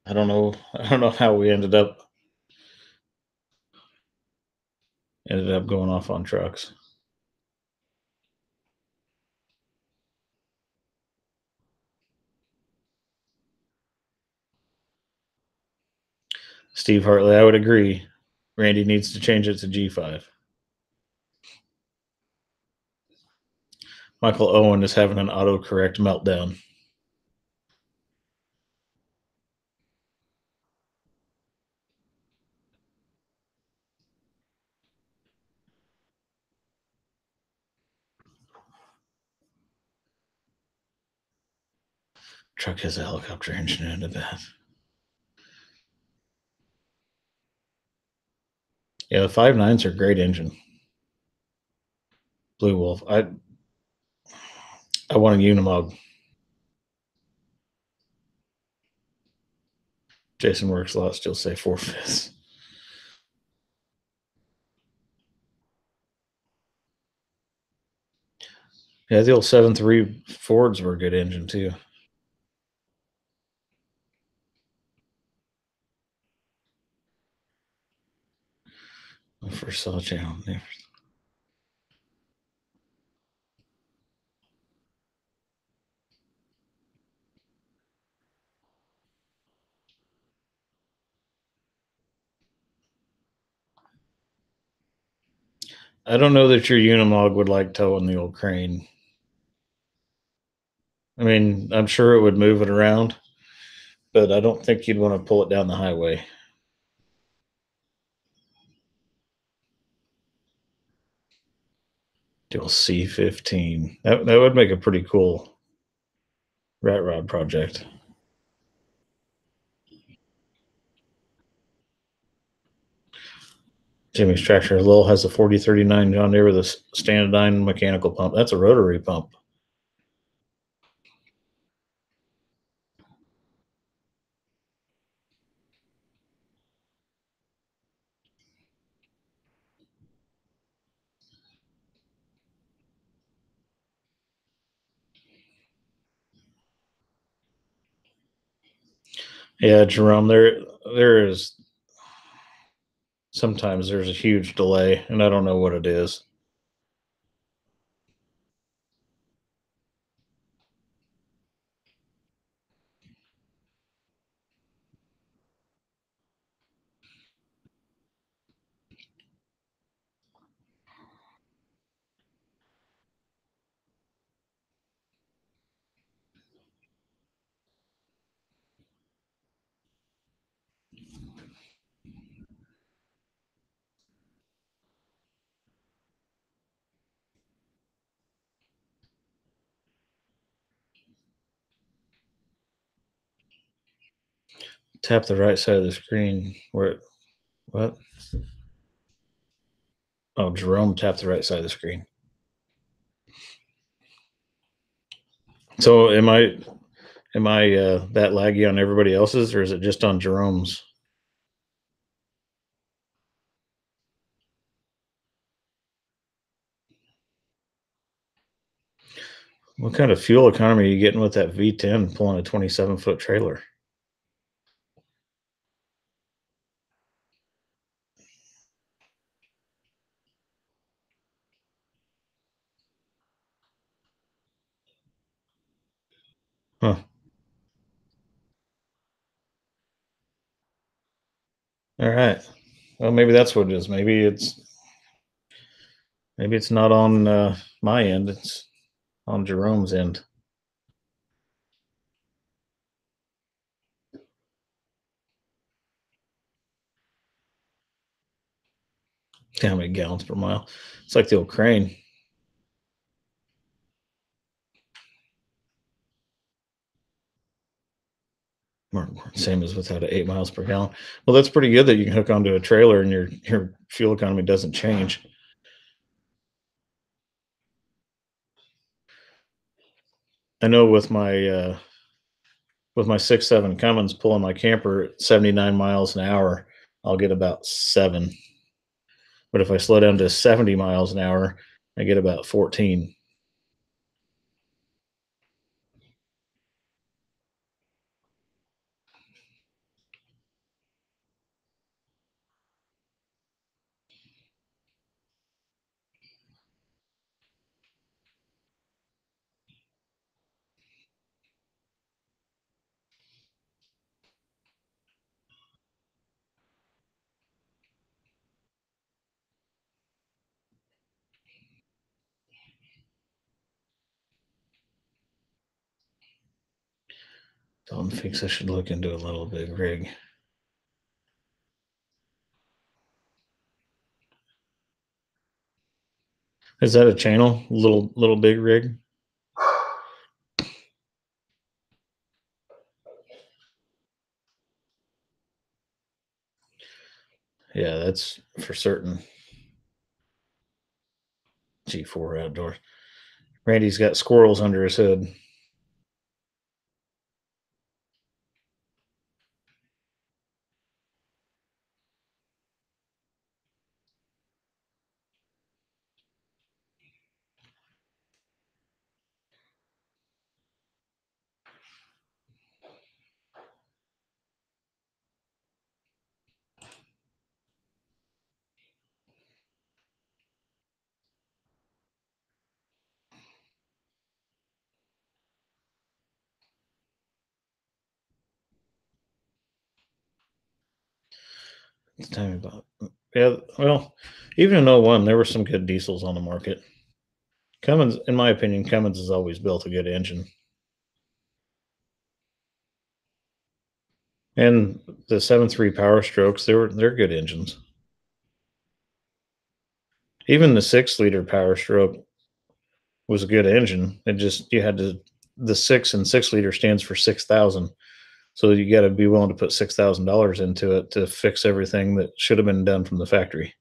A: I don't know how we ended up going off on trucks. Steve Hartley, I would agree. Randy needs to change it to G5. Michael Owen is having an autocorrect meltdown. Truck has a helicopter engine in the back. Yeah, the 5.9s are a great engine. Blue Wolf. I want a Unimog. Jason works a lot. Still say 4/5. Yeah, the old 7.3 Fords were a good engine too. I first saw channel. I don't know that your Unimog would like towing the old crane. I mean, I'm sure it would move it around, but I don't think you'd want to pull it down the highway. Dual C15. That would make a pretty cool rat rod project. Jimmy's tractor. Lowell has a 4039 John Deere with a Standardine mechanical pump. That's a rotary pump. Yeah, Jerome, there is sometimes there's a huge delay, and I don't know what it is. Tap the right side of the screen where it, what? Oh, Jerome tapped the right side of the screen. So am I that laggy on everybody else's, or is it just on Jerome's? What kind of fuel economy are you getting with that V10 pulling a 27-foot trailer? Huh. All right. Well, maybe that's what it is. Maybe it's not on my end. It's on Jerome's end. How many gallons per mile? It's like the old crane. Same as without an 8 miles per gallon. Well, that's pretty good that you can hook onto a trailer and your fuel economy doesn't change. I know with my 6.7 Cummins pulling my camper at 79 miles an hour, I'll get about 7. But if I slow down to 70 miles an hour, I get about 14. Dalton thinks I should look into a little big rig. Is that a channel? Little big rig? Yeah, that's for certain. G4 outdoors. Randy's got squirrels under his hood. Tell me about it. Yeah, well, even in '01, there were some good diesels on the market. Cummins, in my opinion, Cummins has always built a good engine. And the 7.3 Power Strokes, they're good engines. Even the 6-liter Power Stroke was a good engine. It just you had to the 6 and 6 liter stands for 6,000. So you got to be willing to put $6,000 into it to fix everything that should have been done from the factory.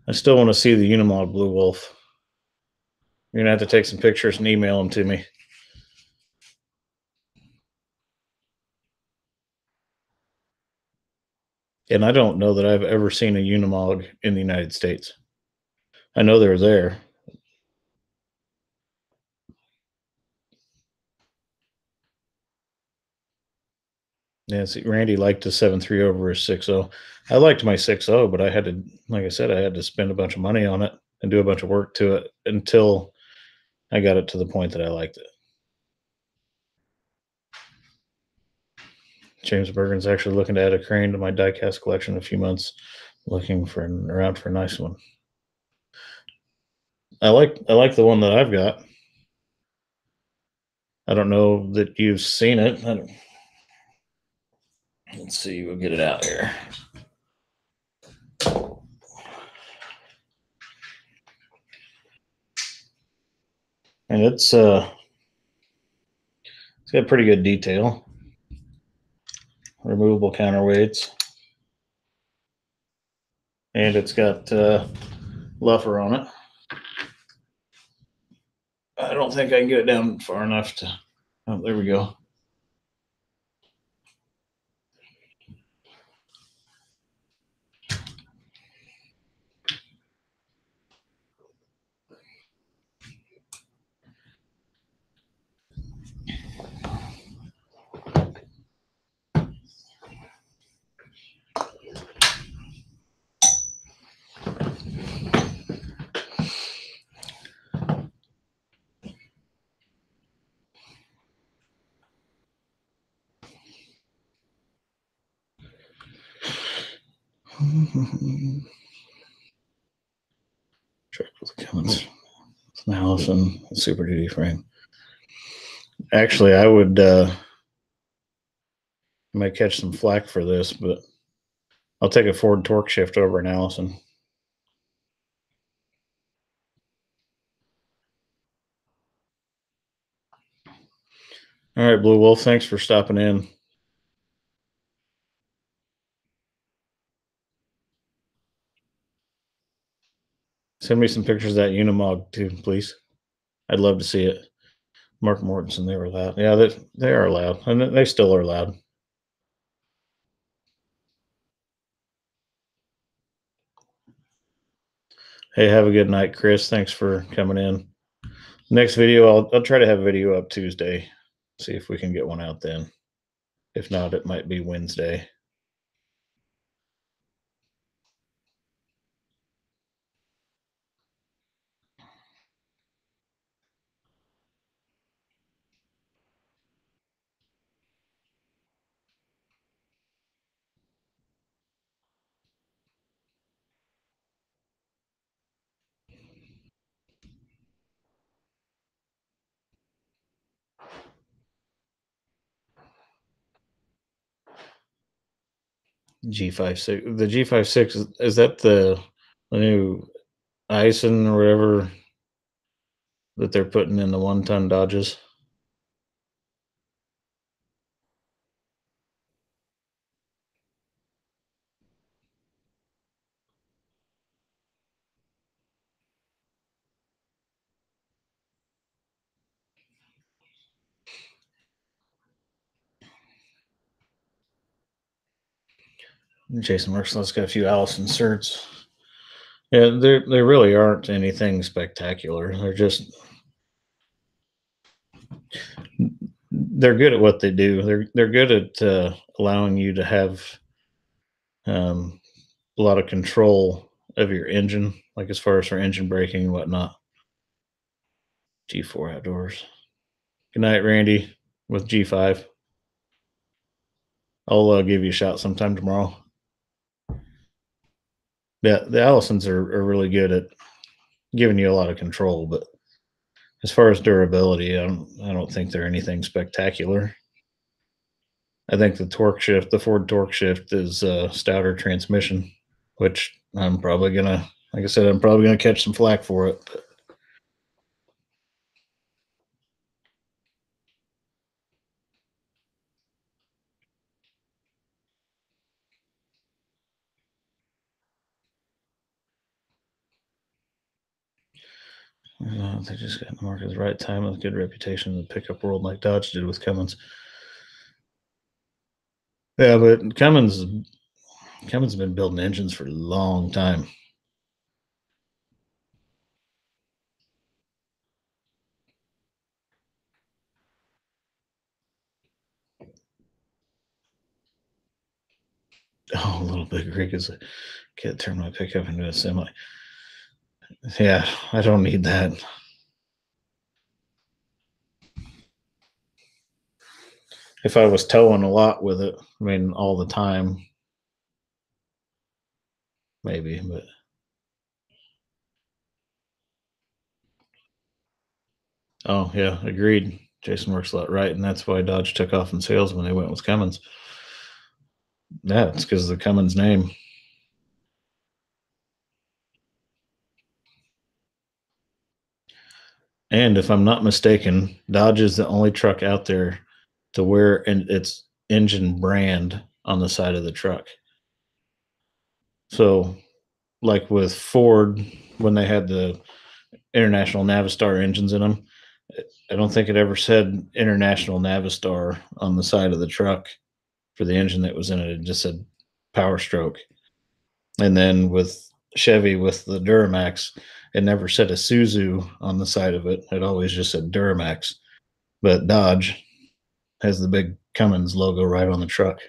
A: I still want to see the Unimog Blue Wolf. You're gonna have to take some pictures and email them to me. And I don't know that I've ever seen a Unimog in the United States. I know they're there. Yeah, see, Randy liked the 7.3 over his 6.0. I liked my 6.0, but I had to, like I said, I had to spend a bunch of money on it and do a bunch of work to it until I got it to the point that I liked it. James Bergen's actually looking to add a crane to my diecast collection in a few months, looking for around for a nice one. I like the one that I've got. I don't know that you've seen it. Let's see, we'll get it out here. And it's got pretty good detail. Removable counterweights. And it's got luffer on it. I don't think I can get it down far enough to. Oh, there we go. Check with the Cummins. It's an Allison Super Duty frame. Actually, I would might catch some flack for this, but I'll take a Ford torque shift over an Allison. All right, Blue Wolf, thanks for stopping in. Send me some pictures of that Unimog too, please. I'd love to see it. Mark Mortensen, they were loud. Yeah, they are loud, and they still are loud. Hey, have a good night, Chris. Thanks for coming in. Next video, I'll try to have a video up Tuesday. See if we can get one out then. If not, it might be Wednesday. G56. The G56 is that the new Ison or whatever that they're putting in the 1-ton Dodges? Jason Merciless got a few Allison certs. Yeah, there really aren't anything spectacular. They're good at what they do. They're good at allowing you to have a lot of control of your engine, like as far as for engine braking and whatnot. G4 Outdoors. Good night, Randy, with G5. I'll give you a shout sometime tomorrow. Yeah, the Allisons are really good at giving you a lot of control, but as far as durability, I don't think they're anything spectacular. I think the Ford torque shift is a stouter transmission, which I'm probably gonna, like I said, I'm probably gonna catch some flack for it. But they just got in the market at the right time with a good reputation in the pickup world, like Dodge did with Cummins. Yeah, but Cummins has been building engines for a long time. Oh, a little bit Greek is a can't turn my pickup into a semi. Yeah, I don't need that. If I was towing a lot with it, I mean, all the time, maybe, but oh, yeah, agreed. Jason works a lot right, and that's why Dodge took off in sales when they went with Cummins. Yeah, it's because of the Cummins name. And if I'm not mistaken, Dodge is the only truck out there to wear its engine brand on the side of the truck. So, like with Ford, when they had the International Navistar engines in them, I don't think it ever said International Navistar on the side of the truck for the engine that was in it. It just said Power Stroke. And then with Chevy, with the Duramax, it never said Isuzu on the side of it. It always just said Duramax. But Dodge has the big Cummins logo right on the truck.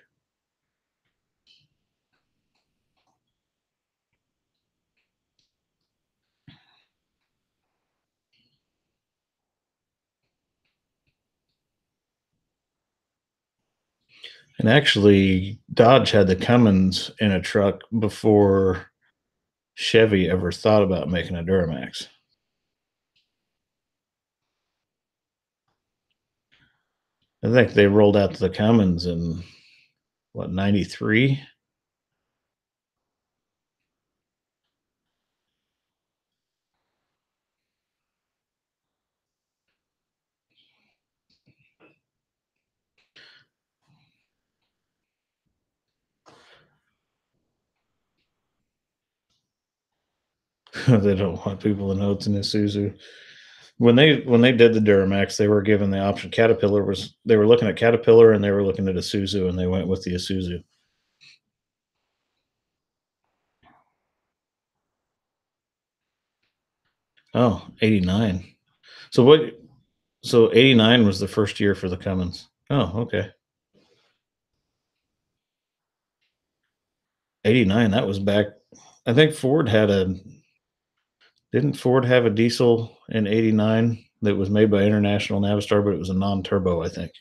A: And actually, Dodge had the Cummins in a truck before Chevy ever thought about making a Duramax. I think they rolled out the Cummins in what, 93? They don't want people to know it's an Isuzu. When they did the Duramax, they were given the option. They were looking at Caterpillar and they were looking at Isuzu, and they went with the Isuzu. Oh, 89. So what? So 89 was the first year for the Cummins. Oh, okay. 89. That was back. I think Ford had a. Didn't Ford have a diesel in 89 that was made by International Navistar, but it was a non-turbo, I think.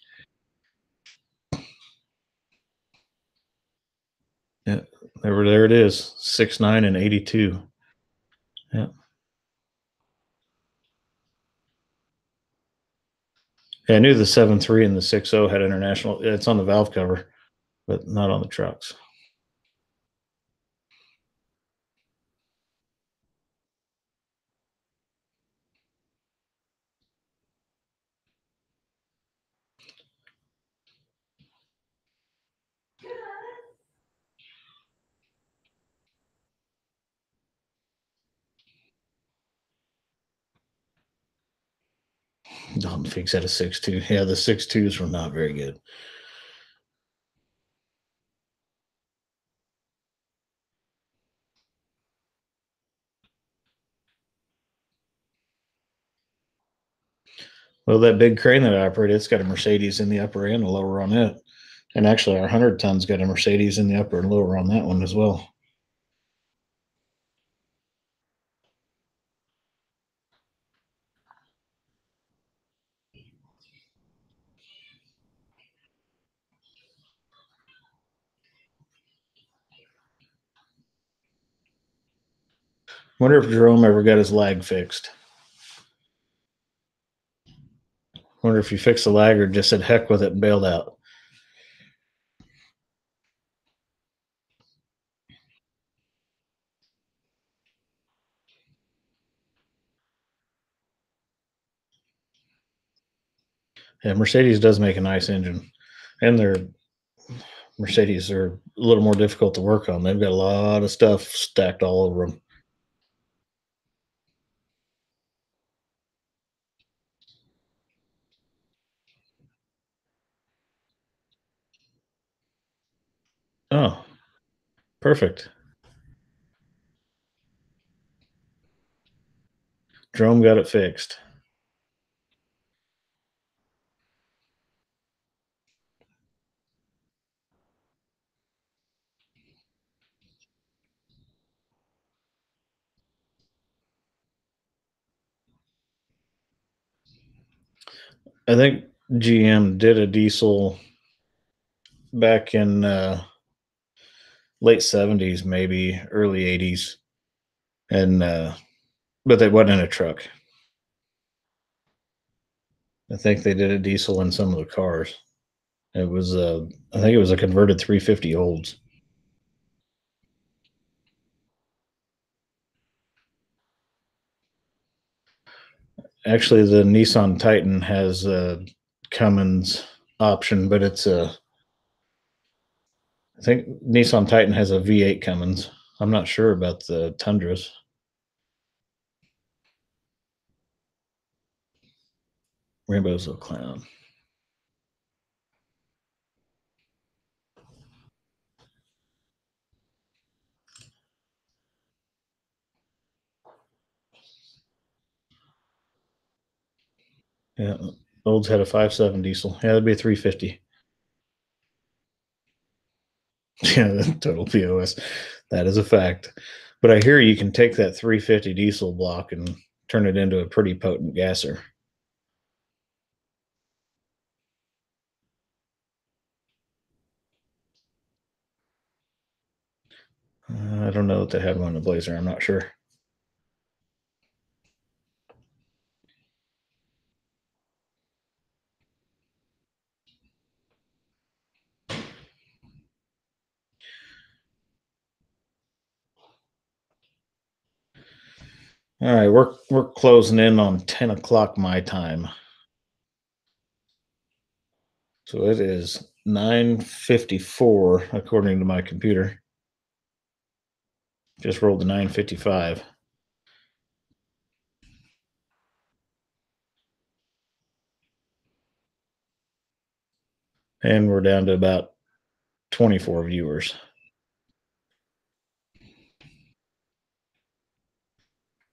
A: Yeah, there it is. 69 and 82. Yeah. Yeah, I knew the 7.3 and the 6.0 had international. It's on the valve cover, but not on the trucks. Dalton Fix had a 6.2. Yeah, the 6.2s were not very good. Well, that big crane that I operate, it's got a Mercedes in the upper and a lower on it. And actually, our 100 tons got a Mercedes in the upper and lower on that one as well. Wonder if Jerome ever got his lag fixed. Wonder if he fixed the lag or just said heck with it and bailed out. Yeah, Mercedes does make a nice engine, and their Mercedes are a little more difficult to work on. They've got a lot of stuff stacked all over them. Oh, perfect. Jerome got it fixed. I think GM did a diesel back in late 70s, maybe early 80s, and but they wasn't in a truck. I think they did a diesel in some of the cars. It was I think it was a converted 350 Olds. Actually, the Nissan Titan has a Cummins option, but it's a I think Nissan Titan has a V8 Cummins. I'm not sure about the Tundras. Rainbow's a clown. Yeah, Olds had a 5.7 diesel. Yeah, that'd be a 350. Yeah, total POS. That is a fact. But I hear you can take that 350 diesel block and turn it into a pretty potent gasser. I don't know that they had one in the Blazer. I'm not sure. All right, we're closing in on 10 o'clock my time. So it is 9:54 according to my computer. Just rolled the 9:55. And we're down to about 24 viewers.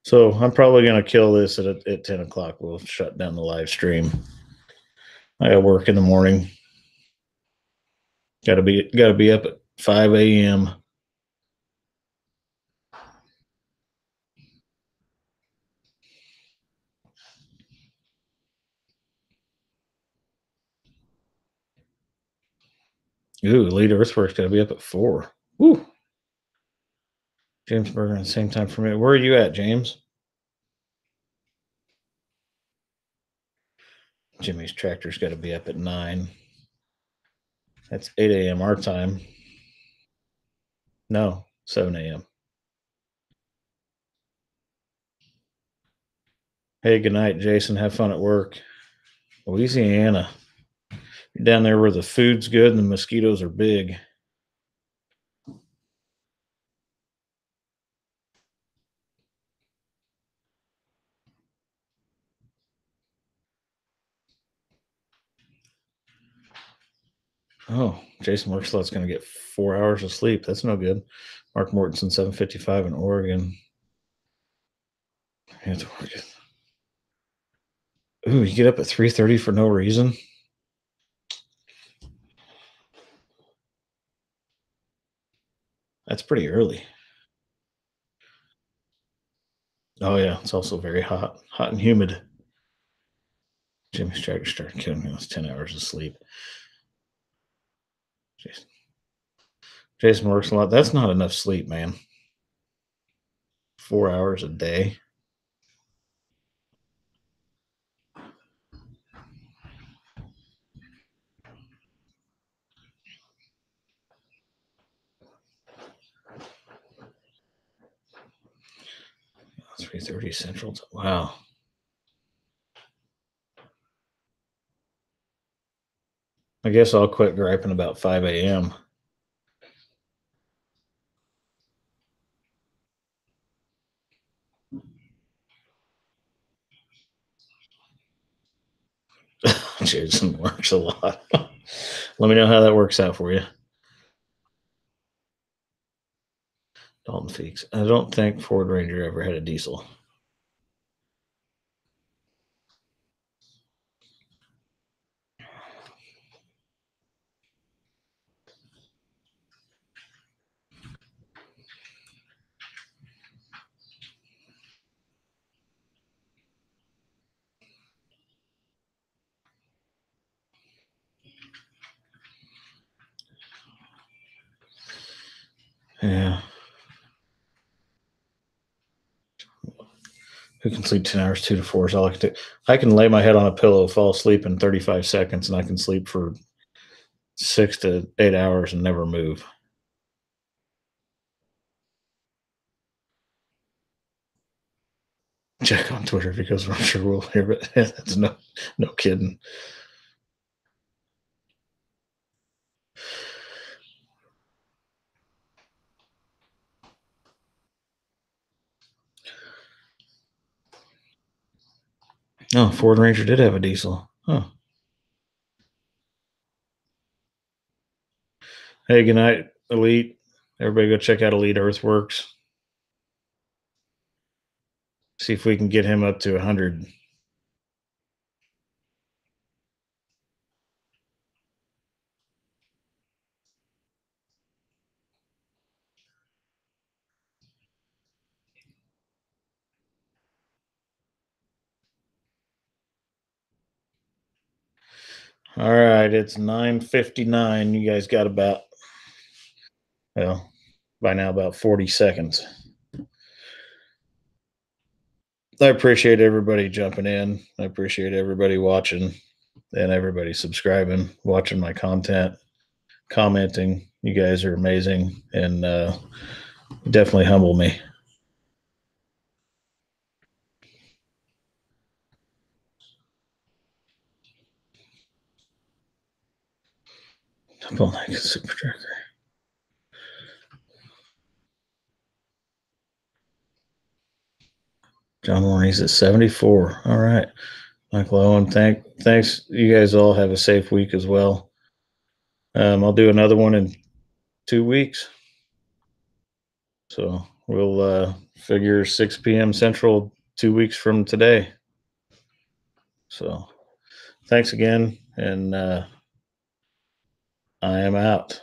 A: So I'm probably going to kill this at 10 o'clock. We'll shut down the live stream. I got work in the morning. Got to be up at 5 a.m. Ooh, Elite Earthworks got to be up at 4. Woo. James Berger at the same time for me. Where are you at, James? Jimmy's Tractor's got to be up at 9. That's 8 a.m. our time. No, 7 a.m. Hey, good night, Jason. Have fun at work. Louisiana. You're down there where the food's good and the mosquitoes are big. Oh, Jason Workslot's going to get 4 hours of sleep. That's no good. Mark Mortensen, 7:55 in Oregon. Ooh, you get up at 3:30 for no reason? That's pretty early. Oh, yeah. It's also very hot and humid. Jimmy's Tractor started killing me. It was 10 hours of sleep. Jason works a lot. That's not enough sleep, man. 4 hours a day. $3:30 Central. Wow. I guess I'll quit griping about 5 a.m. Jason works a lot. Let me know how that works out for you. Dalton Feeks. I don't think Ford Ranger ever had a diesel. Yeah. Who can sleep 10 hours, 2 to 4 is all I can do. I can lay my head on a pillow, fall asleep in 35 seconds, and I can sleep for 6 to 8 hours and never move. Check on Twitter because I'm sure we'll hear it. That's no kidding. Oh, Ford Ranger did have a diesel. Huh. Hey, good night, Elite. Everybody go check out Elite Earthworks. See if we can get him up to 100. All right, it's 9:59. You guys got about, well, by now about 40 seconds. I appreciate everybody jumping in. I appreciate everybody watching and everybody subscribing, watching my content, commenting. You guys are amazing and definitely humble me. Double neck super tracker. John Warney's at 74. All right. Michael Owen, thanks. You guys all have a safe week as well. I'll do another one in 2 weeks. So we'll figure 6 p.m. Central 2 weeks from today. So thanks again. And I am out.